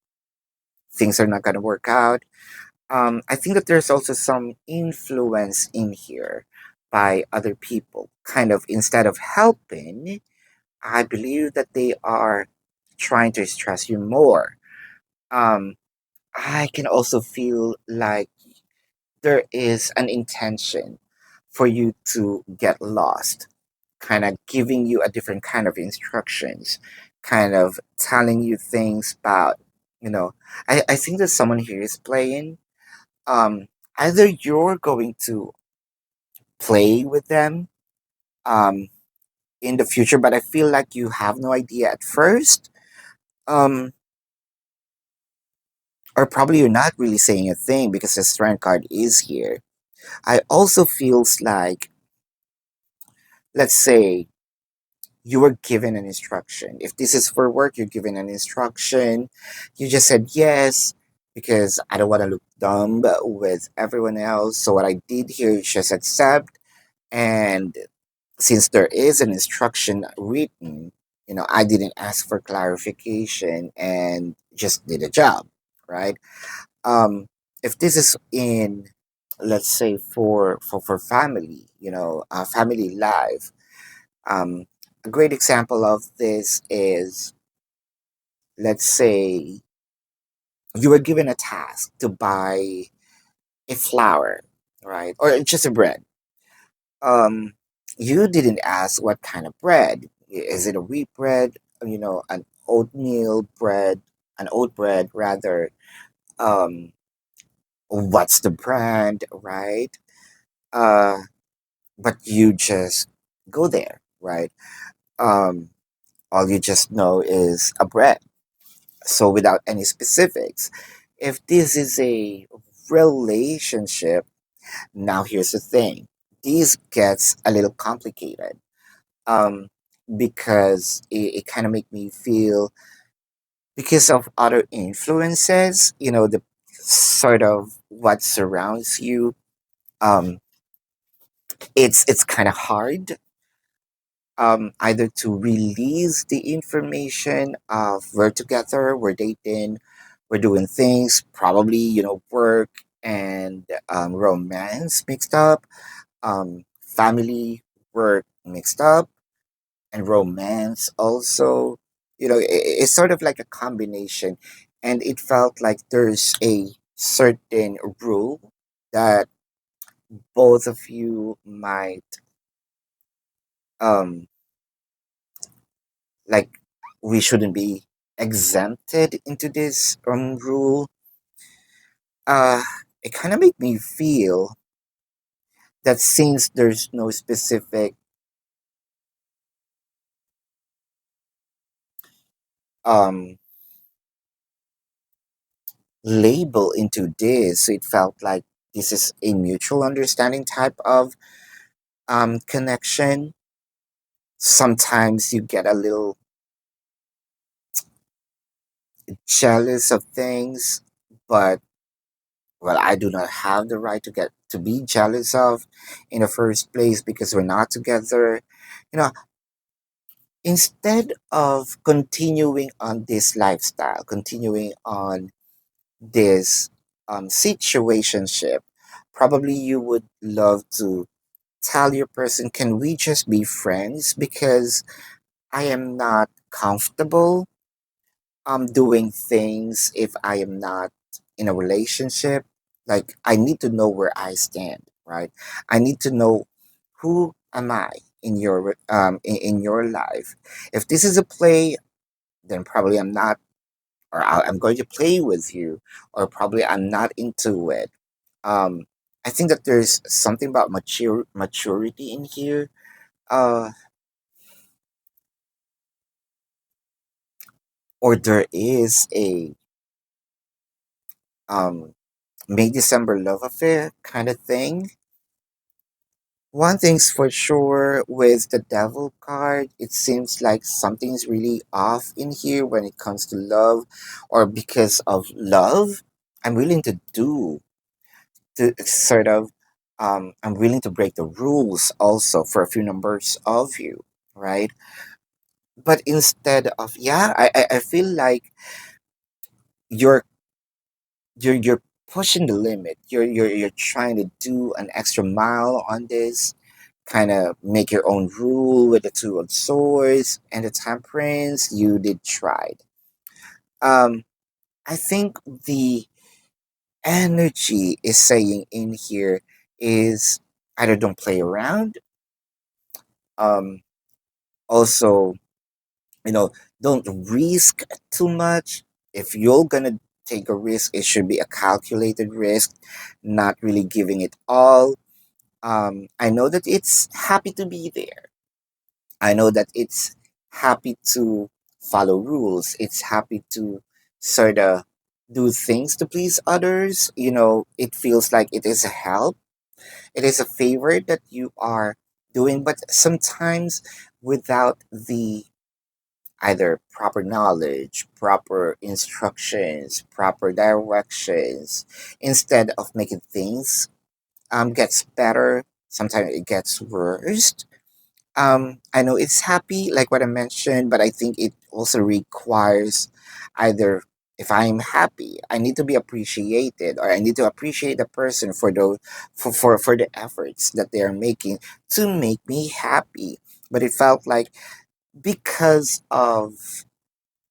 things are not going to work out. I think that there's also some influence in here by other people. Kind of instead of helping, I believe that they are trying to stress you more. Um, I can also feel like there is an intention for you to get lost, kind of giving you a different kind of instructions, kind of telling you things about, you know, I think that someone here is playing. Um, Either you're going to play with them um, in the future, but I feel like you have no idea at first. Um, or probably you're not really saying a thing because the strength card is here. I also feels like, let's say, you were given an instruction. If this is for work, you're given an instruction. You just said yes because I don't want to look dumb with everyone else. So what I did here is just accept. And since there is an instruction written, I didn't ask for clarification and just did a job, right? If this is in, let's say, for family, family life, um, a great example of this is, let's say, you were given a task to buy a flour, right? Or just a bread. Um, you didn't ask what kind of bread. Is it a wheat bread? An oatmeal bread, an oat bread rather. Um, what's the brand, right? Uh, but you just go there, right? Um, all you just know is a bread. So without any specifics, if this is a relationship, now here's the thing. This gets a little complicated. Um, because it kind of make me feel because of other influences, the sort of what surrounds you. Um, it's kind of hard either to release the information of we're together, we're dating, we're doing things, probably, work and romance mixed up, family, work mixed up, and romance also. It's sort of like a combination. And it felt like there's a certain rule that both of you might um like we shouldn't be exempted into this rule. uh it kind of made me feel that since there's no specific um label into this, so it felt like this is a mutual understanding type of connection. Sometimes you get a little jealous of things, but well, I do not have the right to get to be jealous of in the first place because we're not together. You know, instead of continuing on this lifestyle, continuing on this situationship, probably you would love to tell your person, can we just be friends? Because I am not comfortable doing things if I am not in a relationship. Like I need to know where I stand, right? I need to know who am I in your in your life. If this is a play, then probably I'm not, or I'm going to play with you, or probably I'm not into it. Um, I think that there's something about maturity in here. Uh, or there is a um May December love affair kind of thing. One thing's for sure with the devil card, it seems like something's really off in here when it comes to love, or because of love. I'm willing to do. to sort of I'm willing to break the rules also for a few numbers of you, right? But instead of, yeah, I feel like you're you're pushing the limit. You're trying to do an extra mile on this, kind of make your own rule with the two of swords and the temperance. You did tried. um I think the energy is saying in here is either don't play around, um also, you know, don't risk too much. If you're gonna take a risk, it should be a calculated risk, not really giving it all. I know that it's happy to be there. I know that it's happy to follow rules. It's happy to sort of do things to please others. You know, it feels like it is a help. It is a favor that you are doing, but sometimes without the either proper knowledge, proper instructions, proper directions, instead of making things gets better, sometimes it gets worse. I know it's happy, like what I mentioned, but I think it also requires either, if I'm happy, I need to be appreciated, or I need to appreciate the person for the for the efforts that they are making to make me happy. But it felt like because of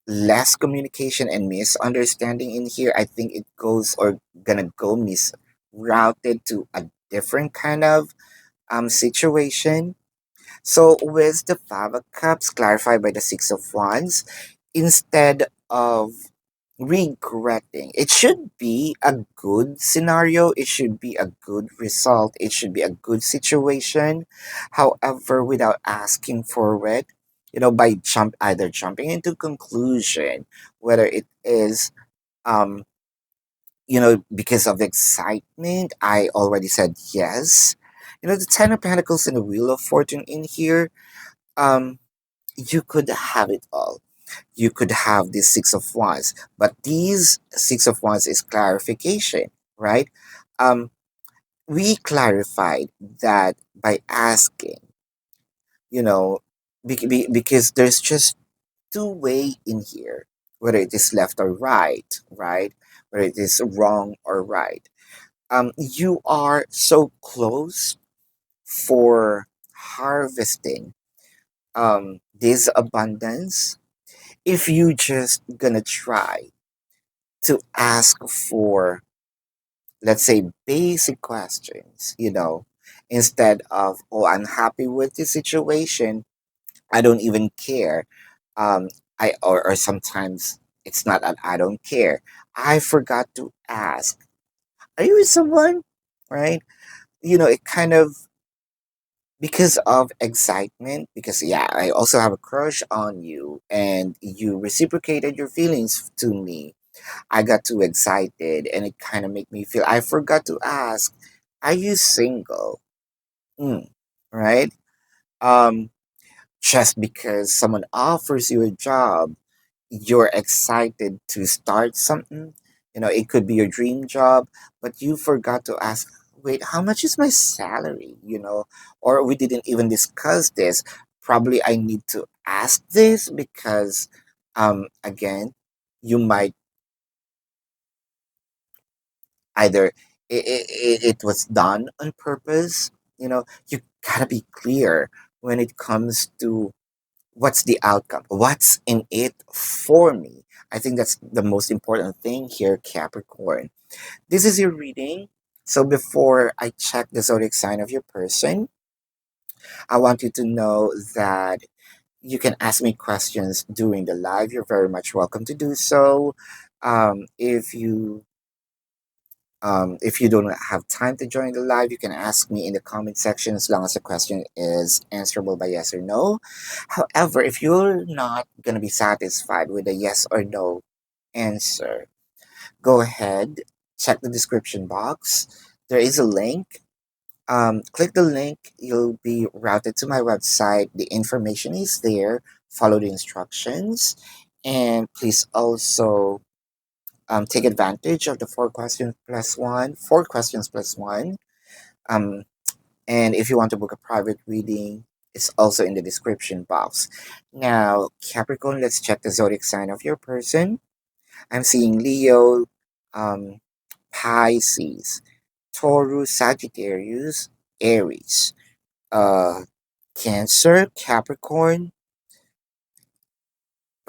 less communication and misunderstanding in here, I think it goes or gonna go misrouted to a different kind of situation. So with the Five of Cups clarified by the Six of Wands, instead of regretting, it should be a good scenario. It should be a good result. It should be a good situation. However, without asking for it, you know, by either jumping into conclusion, whether it is um you know, because of excitement, I already said yes. You know, the Ten of Pentacles and the Wheel of Fortune in here, um, you could have it all. You could have this Six of Wands, but these Six of Wands is clarification, right? Um, we clarified that by asking, you know, because there's just two way in here, whether it is left or right, right? Whether it is wrong or right. You are so close for harvesting this abundance if you just gonna try to ask for, let's say, basic questions, you know, instead of, oh, I'm happy with the situation, I don't even care. Or sometimes it's not that I don't care, I forgot to ask, are you with someone, right? You know, it kind of, because of excitement, because yeah, I also have a crush on you and you reciprocated your feelings to me, I got too excited and it kind of made me feel I forgot to ask, are you single? Mm, right? Um, just because someone offers you a job, you're excited to start something. You know, it could be your dream job, but you forgot to ask, wait, how much is my salary? You know, or we didn't even discuss this. Probably I need to ask this because, again, you might either it was done on purpose. You know, you gotta be clear when it comes to what's the outcome, what's in it for me. I think that's the most important thing here, Capricorn. This is your reading. So before I check the zodiac sign of your person, I want you to know that you can ask me questions during the live. You're very much welcome to do so. Um, if you if you don't have time to join the live, you can ask me in the comment section as long as the question is answerable by yes or no. However, if you're not going to be satisfied with a yes or no answer, go ahead, check the description box. There is a link. Click the link, you'll be routed to my website. The information is there. Follow the instructions. And please also take advantage of the 4 questions plus 1. Um, and if you want to book a private reading, it's also in the description box. Now, Capricorn, let's check the zodiac sign of your person. I'm seeing Leo, um, Pisces, Taurus, Sagittarius, Aries, uh, Cancer, Capricorn,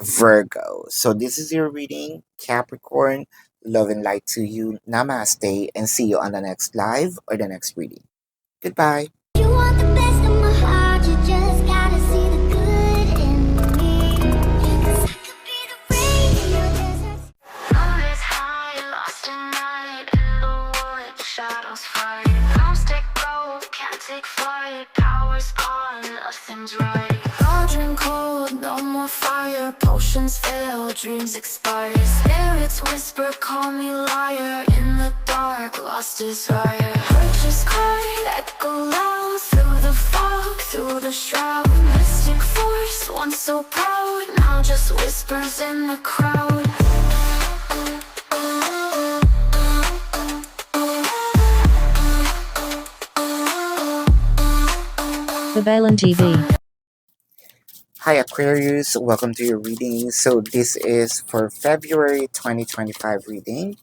Virgo. So this is your reading, Capricorn. Love and light to you. Namaste, and see you on the next live or the next reading. Goodbye. You want the best of my heart, you just gotta see the good in me. 'Cause I could be the rain in your desert. Love is high, lost in night, in the woods, shadows fight. Bombs take road, can't take flight. Power's gone, nothing's right. Cauldron cold, no more fire. Potions fail, dreams expire. Spirits whisper, call me liar. In the dark, lost desire. Purchase card, echo loud. Through the fog, through the shroud. Mystic force, once so proud. Now just whispers in the crowd. babaylantv. Hi Aquarius, welcome to your reading. So this is for February 2025 reading.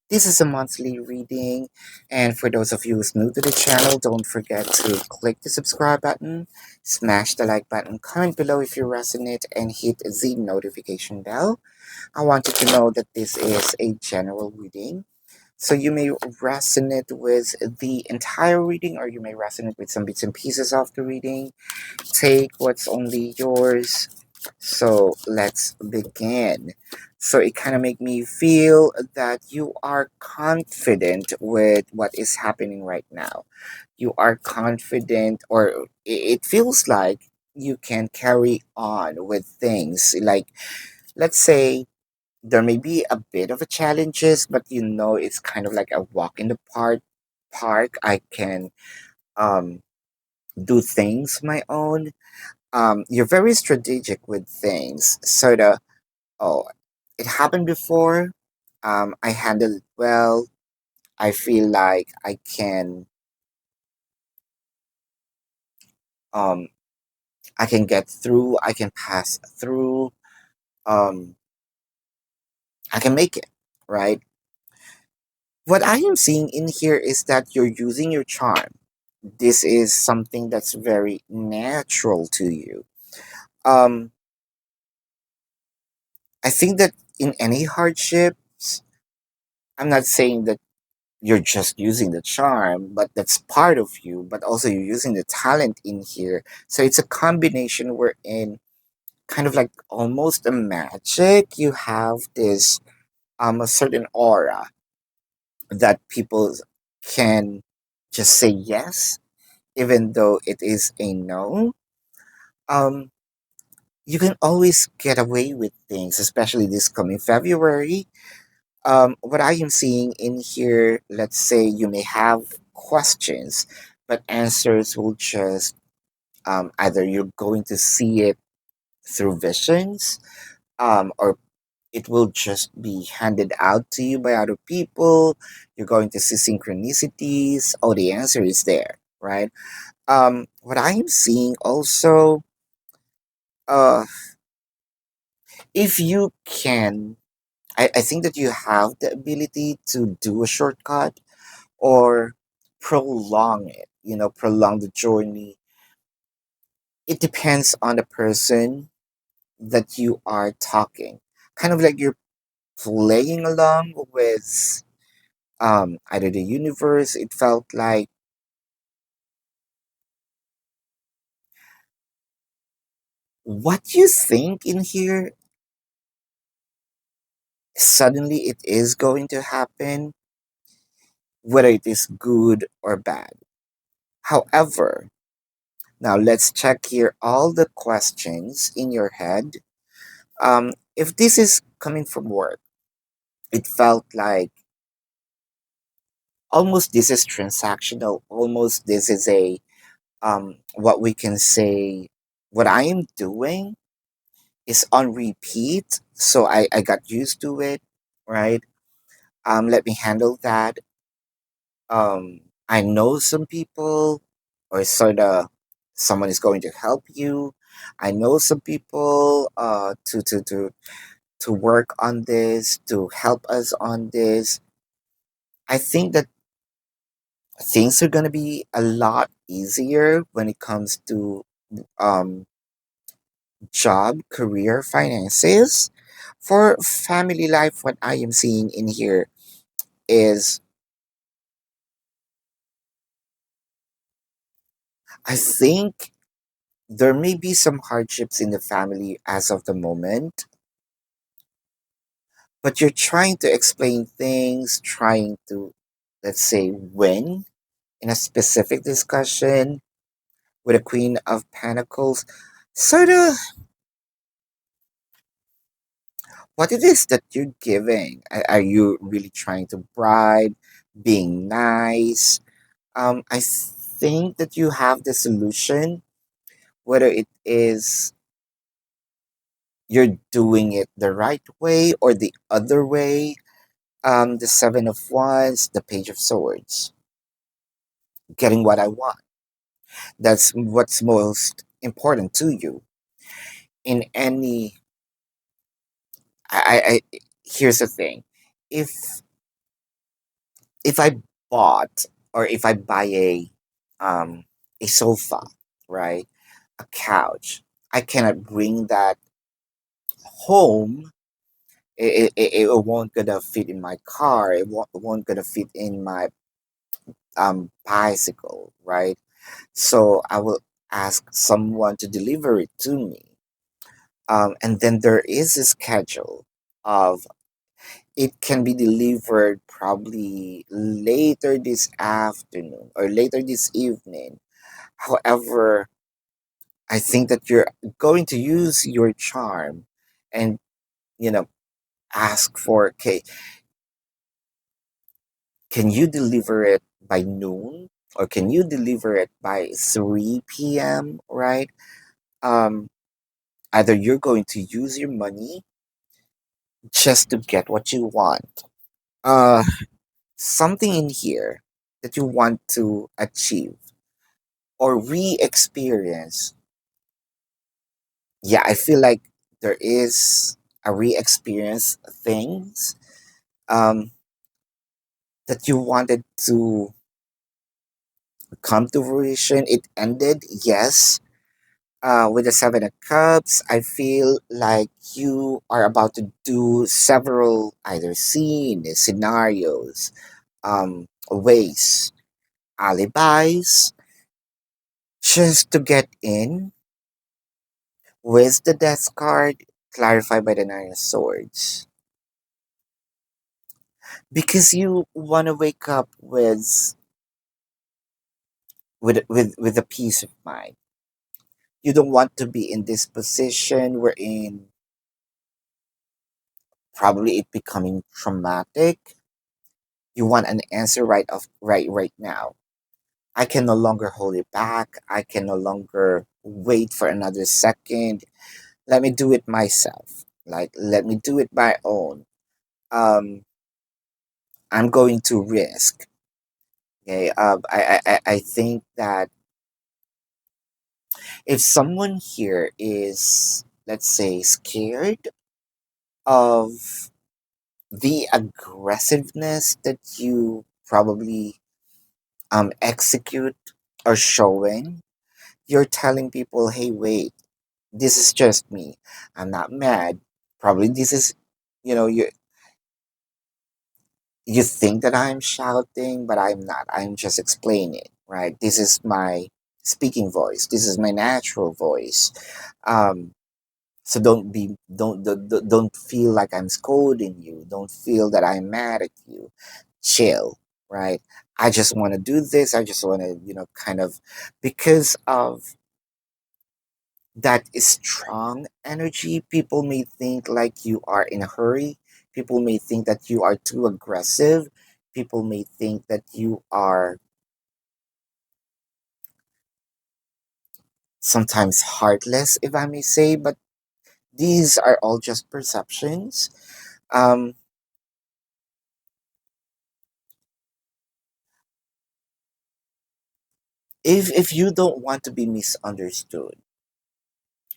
This is a monthly reading, and for those of you who's new to the channel, don't forget to click the subscribe button, smash the like button, comment below if you resonate, and hit the notification bell. I want you to know that this is a general reading. So you may resonate with the entire reading, or you may resonate with some bits and pieces of the reading. Take what's only yours. So let's begin. So it kind of make me feel that you are confident with what is happening right now. You are confident, or it feels like you can carry on with things. Like, let's say there may be a bit of a challenges, but you know it's kind of like a walk in the park. I can um do things my own. You're very strategic with things. Sort of, oh, it happened before. I handled it well. I feel like um I can get through. I can pass through. Um, I can make it, right? What I am seeing in here is that you're using your charm. This is something that's very natural to you. Um, I think that in any hardships, I'm not saying that you're just using the charm, but that's part of you, but also you're using the talent in here. So it's a combination wherein kind of like almost a magic. You have this a certain aura that people can just say yes, even though it is a no. Um, you can always get away with things, especially this coming February. What I am seeing in here, let's say you may have questions, but answers will just either you're going to see it through visions, or it will just be handed out to you by other people. You're going to see synchronicities. Oh, the answer is there, right? What I am seeing also, uh, if you can, I think that you have the ability to do a shortcut or prolong it, prolong the journey. It depends on the person that you are talking. Kind of like you're playing along with either the universe. It felt like what you think in here, suddenly it is going to happen, whether it is good or bad. However, now let's check here all the questions in your head. If this is coming from work, it felt like almost this is transactional. Almost this is a what we can say. What I am doing is on repeat, so I got used to it, right? Let me handle that. I know some people, or sort of someone is going to help you. I know some people to work on this, to help us on this. I think that things are going to be a lot easier when it comes to um, job, career, finances. For family life, what I am seeing in here is I think there may be some hardships in the family as of the moment, but you're trying to explain things, trying to, let's say, win in a specific discussion with a Queen of Pentacles. Sort of what it is that you're giving. Are you really trying to bribe, being nice? I think that you have the solution, whether it is you're doing it the right way or the other way. The Seven of Wands, the Page of Swords, getting what I want. That's what's most important to you. In any, here's the thing: if if I bought or if I buy a sofa, right, a couch, I cannot bring that home. It won't gonna fit in my car. It won't gonna fit in my bicycle, right? So I will ask someone to deliver it to me. And then there is a schedule of it can be delivered probably later this afternoon or later this evening. However, I think that you're going to use your charm and, you know, ask for, okay, can you deliver it by noon or can you deliver it by 3 p.m., right? Um, Either you're going to use your money just to get what you want. Uh, Something in here that you want to achieve or re-experience. Yeah, I feel like there is a re-experience things um, that you wanted to come to fruition. It ended, yes. With the Seven of Cups, I feel like you are about to do several either scenes, scenarios, ways, alibis, just to get in with the Death card, clarified by the Nine of Swords. Because you want to wake up with a peace of mind. You don't want to be in this position wherein probably it becoming traumatic. You want an answer right now. I can no longer hold it back. I can no longer wait for another second. Let me do it myself. Like let me do it my own. Um, I'm going to risk. Okay. I think that if someone here is, let's say, scared of the aggressiveness that you probably execute or showing, you're telling people, hey, wait, this is just me. I'm not mad. Probably this is, you you think that I'm shouting, but I'm not. I'm just explaining, right? This is my speaking voice. This is my natural voice. Um, so don't feel like I'm scolding you. Don't feel that I'm mad at you. Chill, right? I just want to do this. I just want to, kind of because of that strong energy, people may think like you are in a hurry. People may think that you are too aggressive. People may think that you are sometimes heartless, if I may say, but these are all just perceptions. Um, if you don't want to be misunderstood,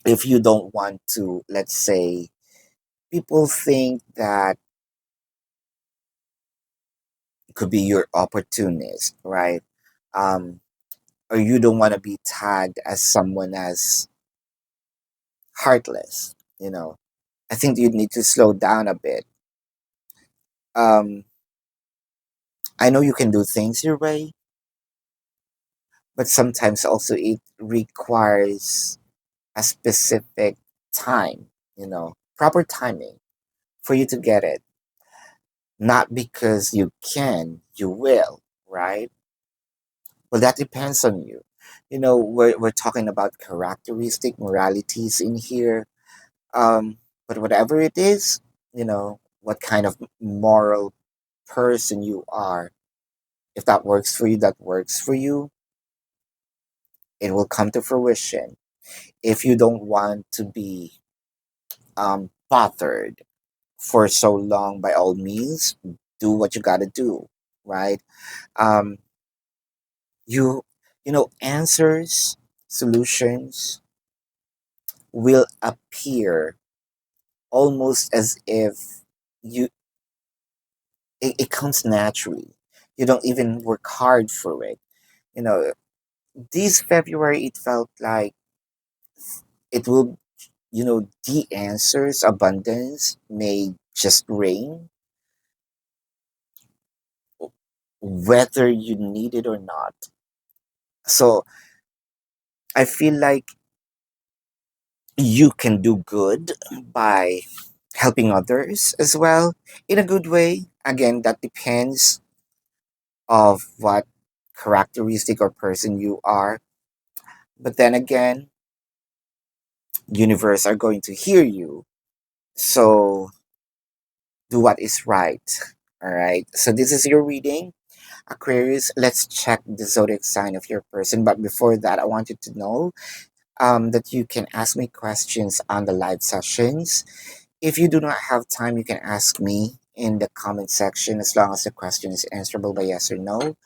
if you don't want to, let's say, people think that it could be your opportunist, right? Um, or you don't want to be tagged as someone as heartless, I think you need to slow down a bit. Um, I know you can do things your way, but sometimes also it requires a specific time, proper timing for you to get it. Not because you can, you will, right? Well, that depends on you. We're talking about characteristic moralities in here. But whatever it is, what kind of moral person you are, if that works for you, that works for you, it will come to fruition. If you don't want to be bothered for so long, by all means, do what you gotta do, right? Um, you, answers, solutions will appear almost as if you it comes naturally. You don't even work hard for it. You know, this February it felt like it will, the answers, abundance may just rain, whether you need it or not. So I feel like you can do good by helping others as well in a good way. Again, that depends of what characteristic or person you are. But then again, universe are going to hear you. So do what is right. All right. So this is your reading. Aquarius, let's check the zodiac sign of your person. But before that, I want you to know that you can ask me questions on the live sessions. If you do not have time, you can ask me in the comment section as long as the question is answerable by yes or no.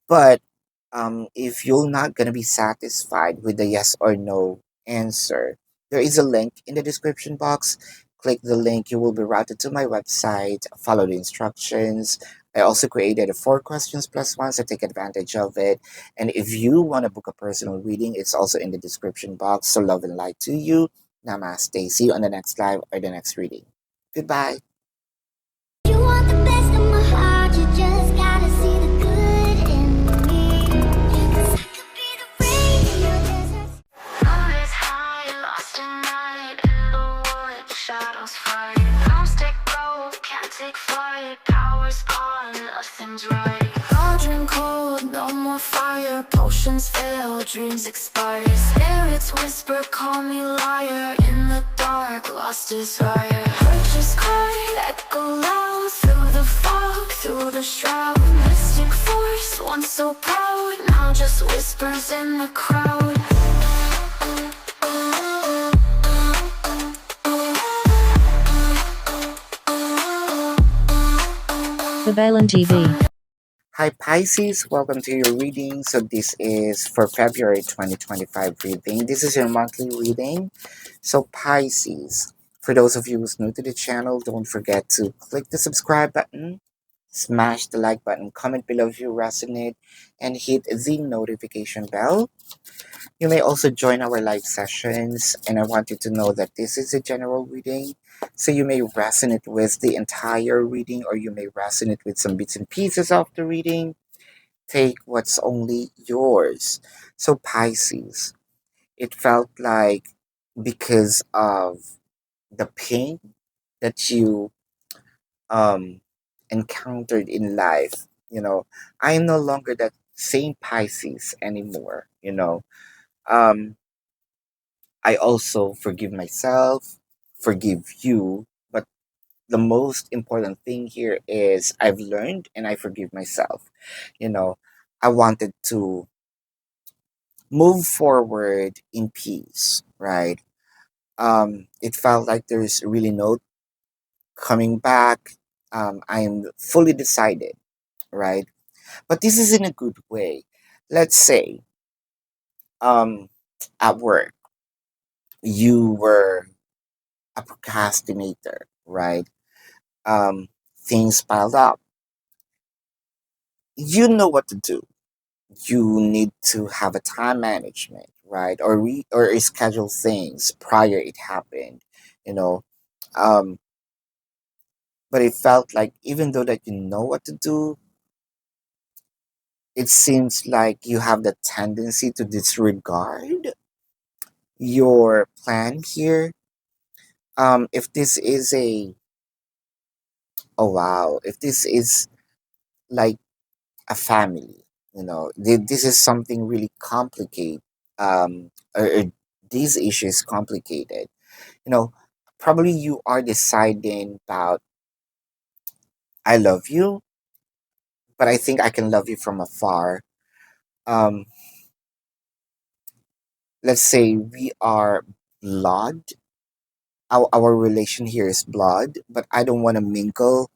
But if you're not going to be satisfied with the yes or no answer, there is a link in the description box. Click the link, you will be routed to my website. Follow the instructions. I also created a 4 questions plus one, so take advantage of it. And if you want to book a personal reading, it's also in the description box. So love and light to you. Namaste. See you on the next live or the next reading. Goodbye. You want the best of my heart, you just gotta see the good in me. 'Cause I could be the rain in your desert. Love is high, lost in night, in the wood, shadows fight. Bombs take road, can't take flight. Power's gone, nothing's right. Cauldron cold, no more fire. Potions fail, dreams expire. Spirits whisper, call me liar. In the dark, lost desire. Purchase card, echo loud. Through the fog, through the shroud. Mystic force, once so proud, now just whispers in the crowd. babaylantv. Hi Pisces, welcome to your reading. So this is for February 2025 reading. This is your monthly reading. So Pisces, for those of you who's new to the channel, don't forget to click the subscribe button, smash the like button, comment below if you resonate, and hit the notification bell. You may also join our live sessions, and I want you to know that this is a general reading, so you may resonate with the entire reading or you may resonate with some bits and pieces of the reading. Take what's only yours. So Pisces, it felt like because of the pain that you um encountered in life, I am no longer that same Pisces anymore. Um I also forgive myself, forgive you, but the most important thing here is I've learned and I forgive myself. You know, I wanted to move forward in peace, right? It felt like there's really no coming back. I am fully decided, right? But this is in a good way. Let's say um, at work, you were a procrastinator, right? Things piled up. You know what to do. You need to have a time management, right? Or schedule things prior it happened, you know. Um, but it felt like even though that you know what to do, it seems like you have the tendency to disregard your plan here. If this is a oh wow, if this is like a family, this is something really complicated. Or these issues complicated. You know, probably you are deciding about I love you, but I think I can love you from afar. Um, let's say we are blood. Our relation here is blood, but I don't want to mingle.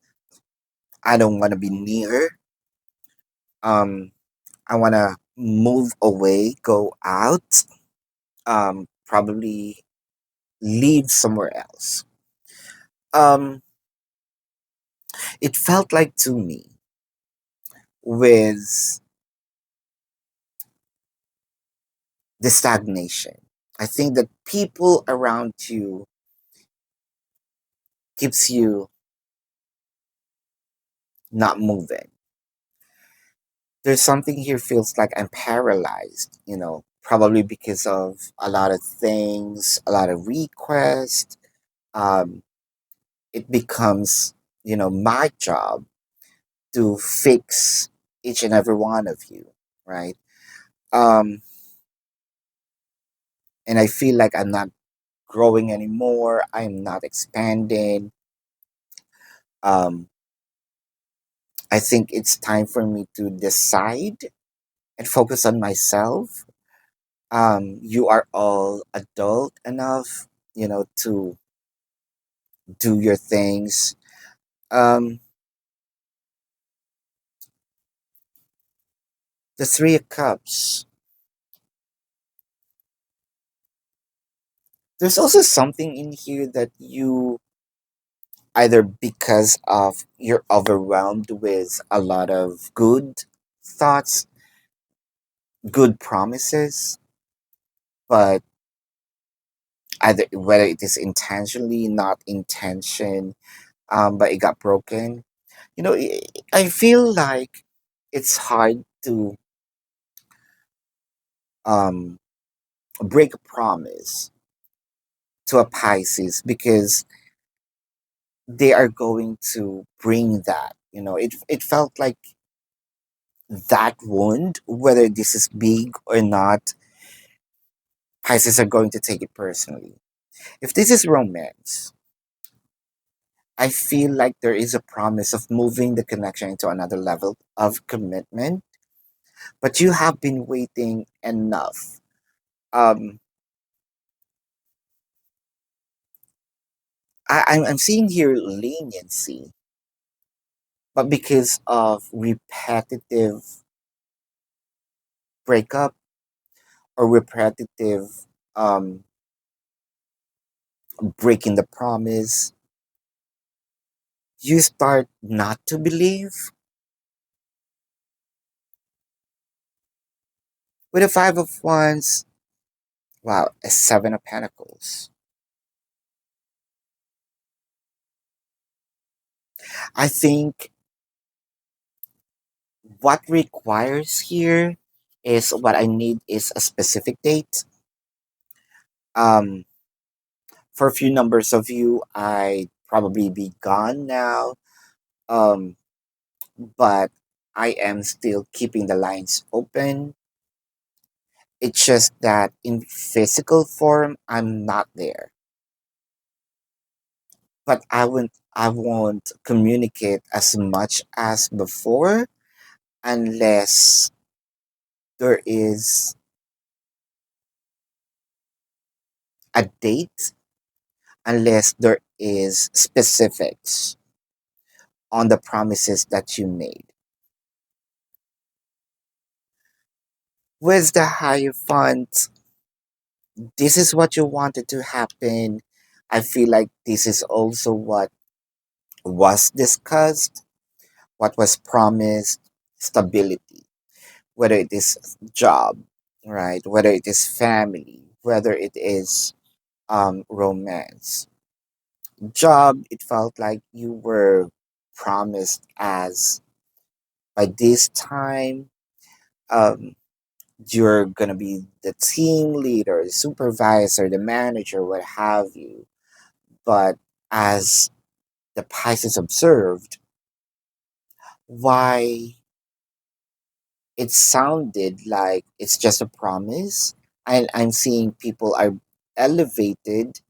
I don't want to be near. I want to move away, go out, probably leave somewhere else. Um, it felt like to me with the stagnation. I think that people around you keeps you not moving. There's something here feels like I'm paralyzed, probably because of a lot of things, a lot of requests. Um, it becomes, my job to fix each and every one of you, right? Um, and I feel like I'm not growing anymore. I'm not expanding. Um, I think it's time for me to decide and focus on myself. You are all adult enough, to do your things. Um, the Three of Cups. There's also something in here that you either because of you're overwhelmed with a lot of good thoughts, good promises, but either whether it is intentionally, not intention, but it got broken. I feel like it's hard to um, break a promise to a Pisces because they are going to bring that. It felt like that wound, whether this is big or not, Pisces are going to take it personally. If this is romance, I feel like there is a promise of moving the connection into another level of commitment, but you have been waiting enough. Um, I'm seeing here leniency, but because of repetitive breakup or repetitive um, breaking the promise, you start not to believe. With a Five of Wands, wow, a Seven of Pentacles. I think what requires here is what I need is a specific date. Um, for a few numbers of you, I probably be gone now. Um, but I am still keeping the lines open. It's just that in physical form, I'm not there. But I won't communicate as much as before unless there is a date, unless there is specifics on the promises that you made. With the Hierophant, this is what you wanted to happen. I feel like this is also what was discussed, what was promised, stability, whether it is job, right? Whether it is family, whether it is romance. Job, it felt like you were promised as by this time, um, you're gonna be the team leader, the supervisor, the manager, what have you. But as the Pisces observed, why it sounded like it's just a promise. I'm seeing people are elevated.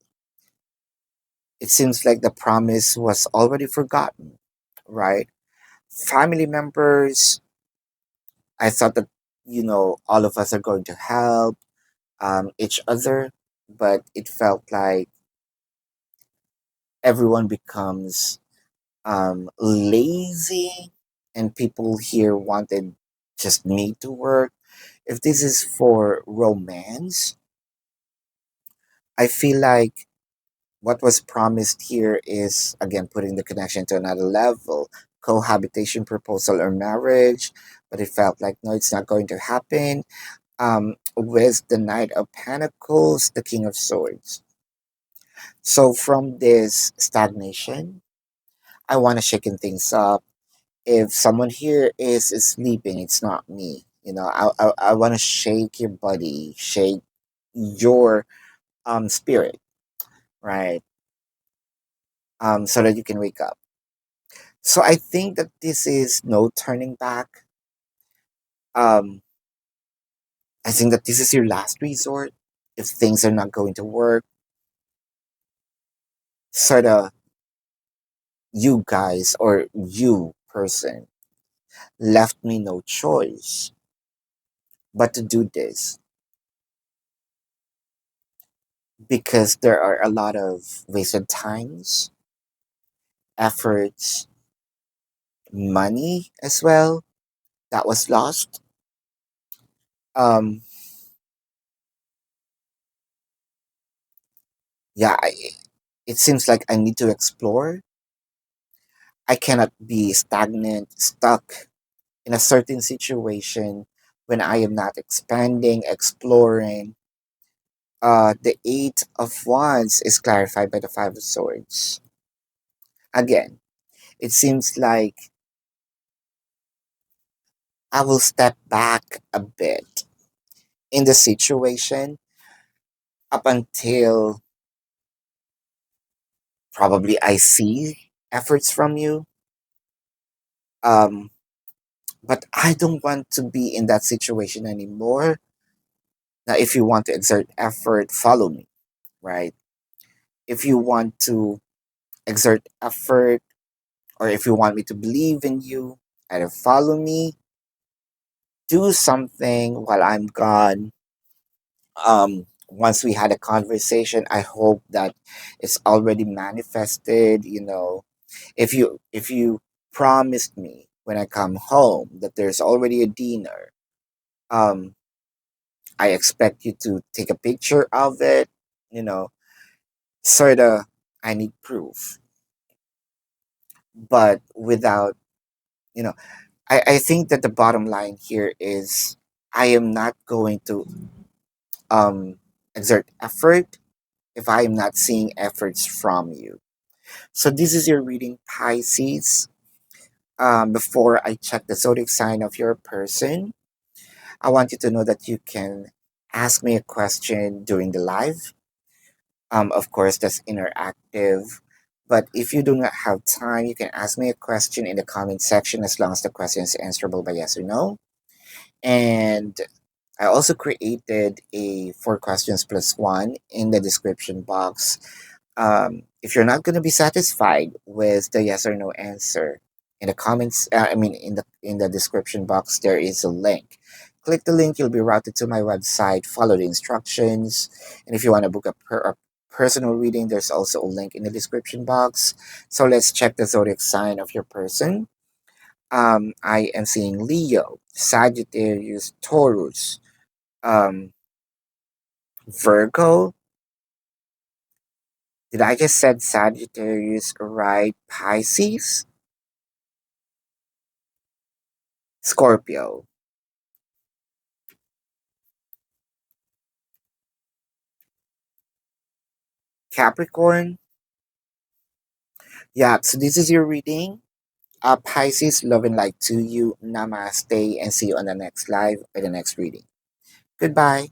It seems like the promise was already forgotten, right? Family members, I thought that, all of us are going to help each other, but it felt like everyone becomes lazy, and people here wanted just me to work. If this is for romance, I feel like what was promised here is again putting the connection to another level, cohabitation, proposal, or marriage, but it felt like no, it's not going to happen. With the Knight of Pentacles, the King of Swords. So from this stagnation, I want to shaking things up. If someone here is sleeping, it's not me. I want to shake your body, shake your spirit, right? So that you can wake up. So I think that this is no turning back. Um, I think that this is your last resort. If things are not going to work, sort of you guys or you person left me no choice but to do this because there are a lot of wasted times, efforts, money as well that was lost. Um, yeah, it seems like I need to explore. I cannot be stagnant, stuck in a certain situation when I am not expanding, exploring. The Eight of Wands is clarified by the Five of Swords. Again, it seems like I will step back a bit in the situation up until probably I see efforts from you. Um, but I don't want to be in that situation anymore. Now, if you want to exert effort, follow me, right? If you want to exert effort, or if you want me to believe in you, either follow me, do something while I'm gone. Once we had a conversation, I hope that it's already manifested. If you promised me when I come home that there's already a dinner, um, I expect you to take a picture of it. You know, sort of. I need proof, but without you know I think that the bottom line here is I am not going to um, exert effort if I am not seeing efforts from you. So this is your reading, Pisces. Before I check the zodiac sign of your person, I want you to know that you can ask me a question during the live. Of course, that's interactive. But if you do not have time, you can ask me a question in the comment section as long as the question is answerable by yes or no. And I also created a four questions plus one in the description box. If you're not going to be satisfied with the yes or no answer in the comments, I mean in the description box, there is a link. Click the link, you'll be routed to my website. Follow the instructions, and if you want to book a personal reading, there's also a link in the description box. So let's check the zodiac sign of your person. I am seeing Leo, Sagittarius, Taurus, Um, Virgo. Did I just said Sagittarius, right? Pisces, Scorpio, Capricorn. Yeah, so this is your reading. Pisces, love and light to you. Namaste, and see you on the next live or the next reading. Goodbye.